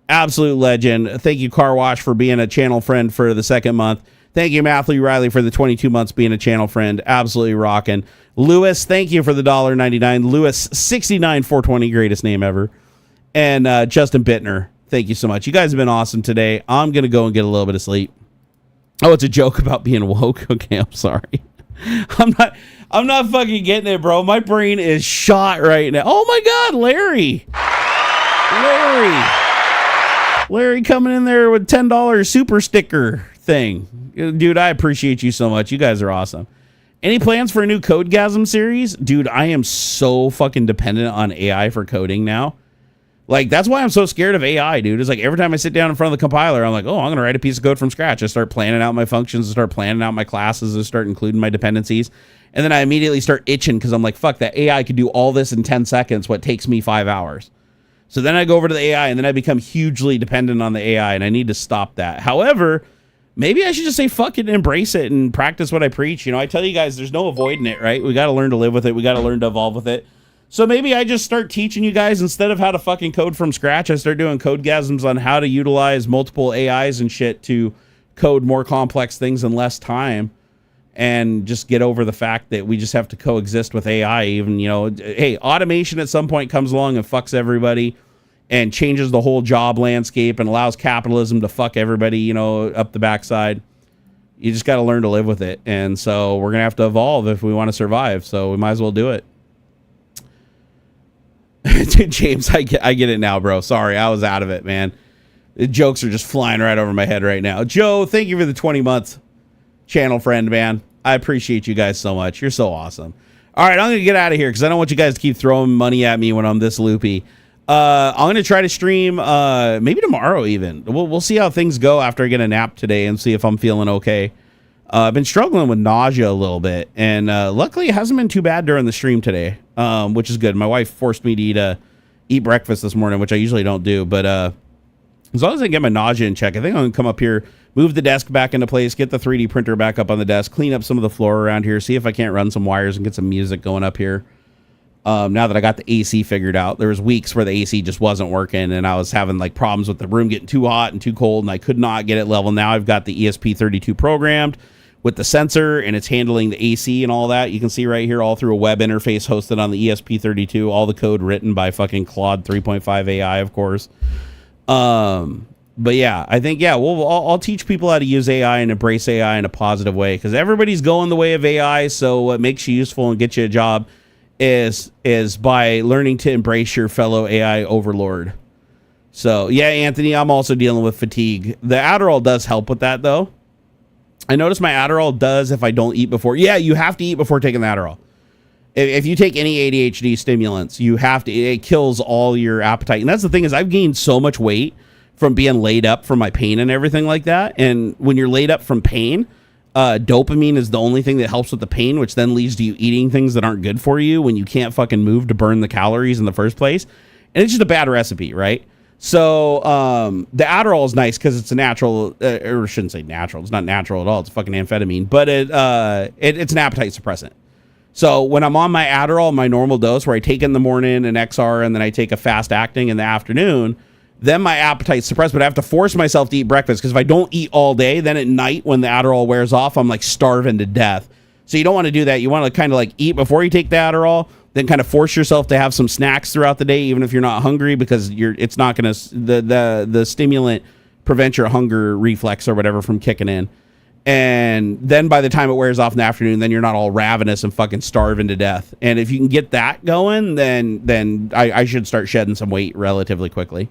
absolute legend. Thank you, Car Wash, for being a channel friend for the second month. Thank you, Matthew Riley, for the 22 months being a channel friend. Absolutely rocking. Lewis, thank you for the $1.99. Lewis, 69,420, greatest name ever. And Justin Bittner, thank you so much. You guys have been awesome today. I'm going to go and get a little bit of sleep. Oh, it's a joke about being woke. Okay, I'm sorry. I'm not fucking getting it, bro. My brain is shot right now. Oh my God, Larry coming in there with $10 super sticker thing. Dude, I appreciate you so much. You guys are awesome. Any plans for a new Codegasm series? Dude, I am so fucking dependent on AI for coding now. Like, that's why I'm so scared of AI, dude. It's like every time I sit down in front of the compiler, I'm like, oh, I'm going to write a piece of code from scratch. I start planning out my functions, I start planning out my classes, I start including my dependencies. And then I immediately start itching because I'm like, fuck, that AI could do all this in 10 seconds, what takes me 5 hours. So then I go over to the AI and then I become hugely dependent on the AI and I need to stop that. However, maybe I should just say fuck it and embrace it and practice what I preach. I tell you guys, there's no avoiding it, right? We got to learn to live with it. We got to learn to evolve with it. So maybe I just start teaching you guys, instead of how to fucking code from scratch, I start doing Codegasms on how to utilize multiple AIs and shit to code more complex things in less time and just get over the fact that we just have to coexist with AI. Even, hey, automation at some point comes along and fucks everybody and changes the whole job landscape and allows capitalism to fuck everybody, up the backside. You just got to learn to live with it. And so we're going to have to evolve if we want to survive. So we might as well do it. James, I get it now, bro. Sorry, I was out of it, man. The jokes are just flying right over my head right now. Joe, thank you for the 20-month channel friend, man. I appreciate you guys so much. You're so awesome. All right, I'm going to get out of here because I don't want you guys to keep throwing money at me when I'm this loopy. I'm going to try to stream maybe tomorrow even. We'll see how things go after I get a nap today and see if I'm feeling okay. I've been struggling with nausea a little bit, and luckily it hasn't been too bad during the stream today, which is good. My wife forced me to eat breakfast this morning, which I usually don't do, but as long as I get my nausea in check, I think I'm going to come up here, move the desk back into place, get the 3D printer back up on the desk, clean up some of the floor around here, see if I can't run some wires and get some music going up here. Now that I got the AC figured out, there was weeks where the AC just wasn't working and I was having like problems with the room getting too hot and too cold and I could not get it level. Now I've got the ESP32 programmed with the sensor and it's handling the AC and all that. You can see right here all through a web interface hosted on the ESP32, all the code written by fucking Claude 3.5 AI, of course. But yeah, I think, yeah, I'll teach people how to use AI and embrace AI in a positive way, because everybody's going the way of AI. So what makes you useful and gets you a job is by learning to embrace your fellow AI overlord. So yeah, Anthony, I'm also dealing with fatigue. The Adderall does help with that, though. I notice my Adderall does if I don't eat before. Yeah, you have to eat before taking the Adderall. If you take any ADHD stimulants, you have to. It kills all your appetite. And that's the thing, is I've gained so much weight from being laid up from my pain and everything like that. And when you're laid up from pain, dopamine is the only thing that helps with the pain, which then leads to you eating things that aren't good for you when you can't fucking move to burn the calories in the first place. And it's just a bad recipe, right? So the Adderall is nice because it's a natural, or I shouldn't say natural. It's not natural at all. It's fucking amphetamine, but it's an appetite suppressant. So when I'm on my Adderall, my normal dose, where I take in the morning an XR and then I take a fast acting in the afternoon, then my appetite's suppressed, but I have to force myself to eat breakfast, because if I don't eat all day, then at night when the Adderall wears off, I'm like starving to death. So you don't want to do that. You want to kind of like eat before you take the Adderall, then kind of force yourself to have some snacks throughout the day, even if you're not hungry, because it's not going to, the stimulant prevents your hunger reflex or whatever from kicking in. And then by the time it wears off in the afternoon, then you're not all ravenous and fucking starving to death. And if you can get that going, then I should start shedding some weight relatively quickly.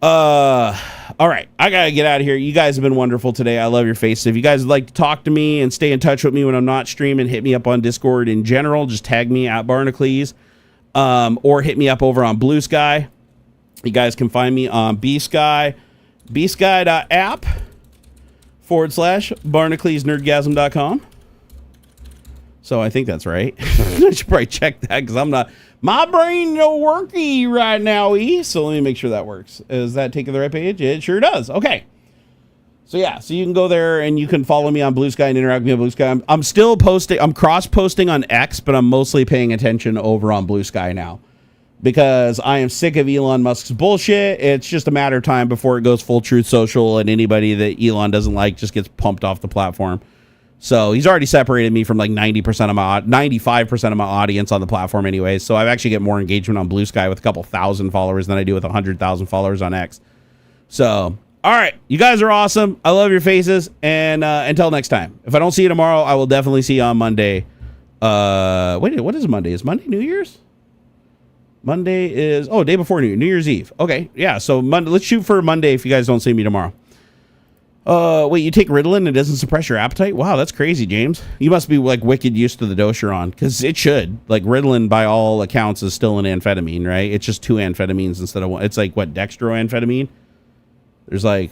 All right, I gotta get out of here. You guys have been wonderful today. I love your faces. If you guys would like to talk to me and stay in touch with me when I'm not streaming, hit me up on Discord in general. Just tag me at Barnacules, or hit me up over on Blue Sky. You guys can find me on bsky.app/Barnacules Nerdgasm.com. So I think that's right. I should probably check that, because I'm not, my brain no worky right now, so let me make sure that works. Is that taking the right page? It sure does. Okay. So yeah, so you can go there and you can follow me on Blue Sky and interact with me on Blue Sky. I'm still posting, I'm cross-posting on X, but I'm mostly paying attention over on Blue Sky now, because I am sick of Elon Musk's bullshit. It's just a matter of time before it goes full Truth Social, and anybody that Elon doesn't like just gets pumped off the platform. So he's already separated me from like 95% of my audience on the platform anyways. So I actually get more engagement on Blue Sky with a couple thousand followers than I do with 100,000 followers on X. So, all right, you guys are awesome. I love your faces. And until next time, if I don't see you tomorrow, I will definitely see you on Monday. Wait, what is Monday? Is Monday New Year's? Monday is, day before New Year's Eve. Okay, yeah, so Monday, let's shoot for Monday if you guys don't see me tomorrow. Wait, you take Ritalin and it doesn't suppress your appetite? Wow, that's crazy, James. You must be like wicked used to the dose you're on, because it should. Like, Ritalin, by all accounts, is still an amphetamine, right? It's just 2 amphetamines instead of 1. It's like, what, dextroamphetamine? There's like,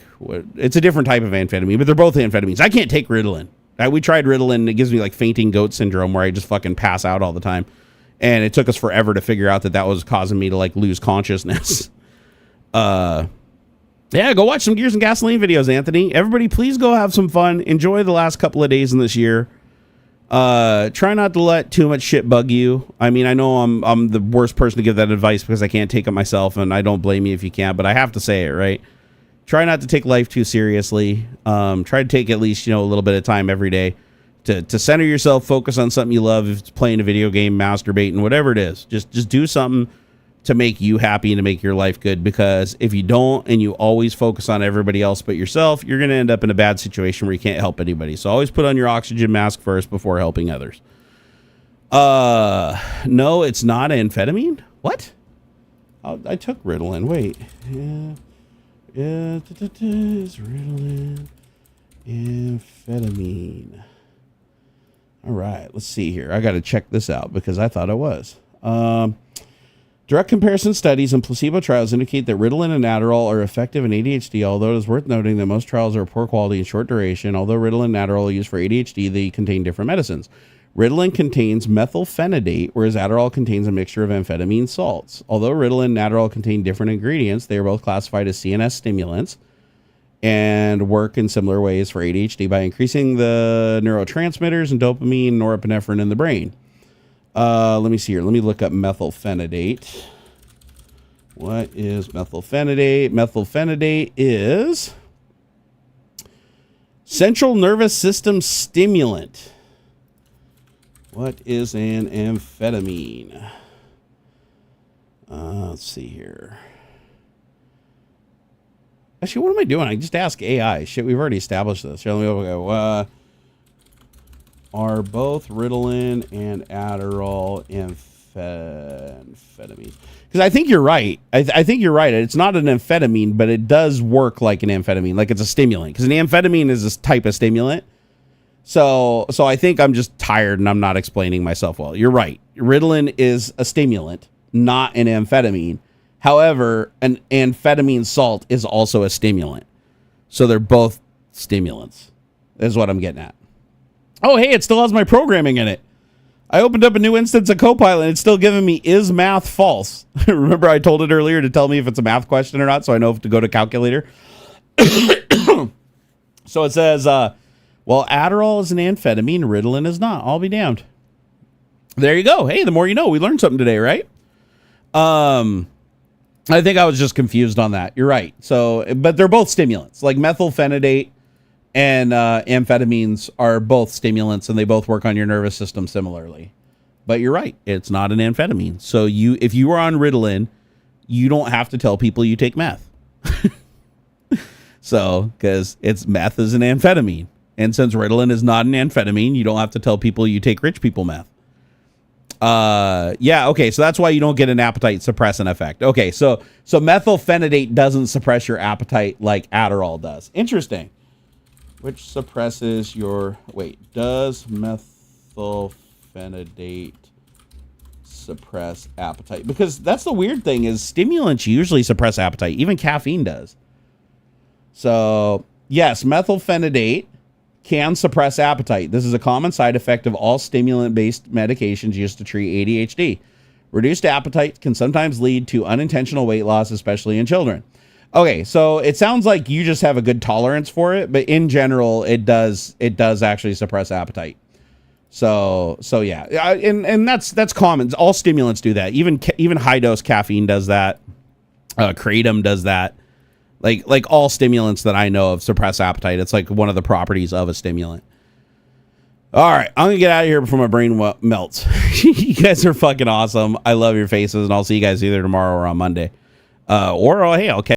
it's a different type of amphetamine, but they're both amphetamines. I can't take Ritalin. We tried Ritalin, and it gives me like fainting goat syndrome, where I just fucking pass out all the time. And it took us forever to figure out that was causing me to like lose consciousness. Yeah, go watch some Gears and Gasoline videos, Anthony. Everybody, please go have some fun. Enjoy the last couple of days in this year. Try not to let too much shit bug you. I mean, I know I'm the worst person to give that advice, because I can't take it myself, and I don't blame you if you can't, but I have to say it, right? Try not to take life too seriously. Try to take at least, a little bit of time every day to center yourself, focus on something you love. If it's playing a video game, masturbating, whatever it is, just do something to make you happy and to make your life good, because if you don't and you always focus on everybody else but yourself, you're going to end up in a bad situation where you can't help anybody. So always put on your oxygen mask first before helping others. No, it's not amphetamine. What? I took Ritalin. Wait. Yeah. It's Ritalin. Amphetamine. All right, let's see here. I got to check this out, because I thought it was. Direct comparison studies and placebo trials indicate that Ritalin and Adderall are effective in ADHD, although it is worth noting that most trials are of poor quality and short duration. Although Ritalin and Adderall are used for ADHD, they contain different medicines. Ritalin contains methylphenidate, whereas Adderall contains a mixture of amphetamine salts. Although Ritalin and Adderall contain different ingredients, they are both classified as CNS stimulants and work in similar ways for ADHD by increasing the neurotransmitters and dopamine and norepinephrine in the brain. Let me see here. Let me look up methylphenidate. What is methylphenidate? Methylphenidate is central nervous system stimulant. What is an amphetamine? Let's see here. Actually, what am I doing? I just ask AI. Shit, we've already established this. Here, let me go. Are both Ritalin and Adderall amphetamines? Because I think you're right. I think you're right. It's not an amphetamine, but it does work like an amphetamine, like it's a stimulant. Because an amphetamine is this type of stimulant. So I think I'm just tired and I'm not explaining myself well. You're right. Ritalin is a stimulant, not an amphetamine. However, an amphetamine salt is also a stimulant. So they're both stimulants, is what I'm getting at. Oh, hey, it still has my programming in it. I opened up a new instance of Copilot, and it's still giving me, is math false? Remember I told it earlier to tell me if it's a math question or not, so I know if to go to calculator. So it says, well, Adderall is an amphetamine, Ritalin is not. I'll be damned. There you go. Hey, the more you know. We learned something today, right? I think I was just confused on that. You're right. So, but they're both stimulants. Like methylphenidate and amphetamines are both stimulants, and they both work on your nervous system similarly. But you're right. It's not an amphetamine. So if you are on Ritalin, you don't have to tell people you take meth. So, because meth is an amphetamine. And since Ritalin is not an amphetamine, you don't have to tell people you take rich people meth. Yeah, okay, so that's why you don't get an appetite suppressant effect. Okay, so methylphenidate doesn't suppress your appetite like Adderall does. Interesting. Which suppresses your... Wait, does methylphenidate suppress appetite? Because that's the weird thing is stimulants usually suppress appetite. Even caffeine does. So, yes, methylphenidate can suppress appetite. This is a common side effect of all stimulant-based medications used to treat ADHD. Reduced appetite can sometimes lead to unintentional weight loss, especially in children. Okay, so it sounds like you just have a good tolerance for it, but in general, it does actually suppress appetite. So yeah, and that's common. All stimulants do that. Even high dose caffeine does that. Kratom does that. Like all stimulants that I know of suppress appetite. It's like one of the properties of a stimulant. All right, I'm gonna get out of here before my brain melts. You guys are fucking awesome. I love your faces, and I'll see you guys either tomorrow or on Monday. Hey, I'll catch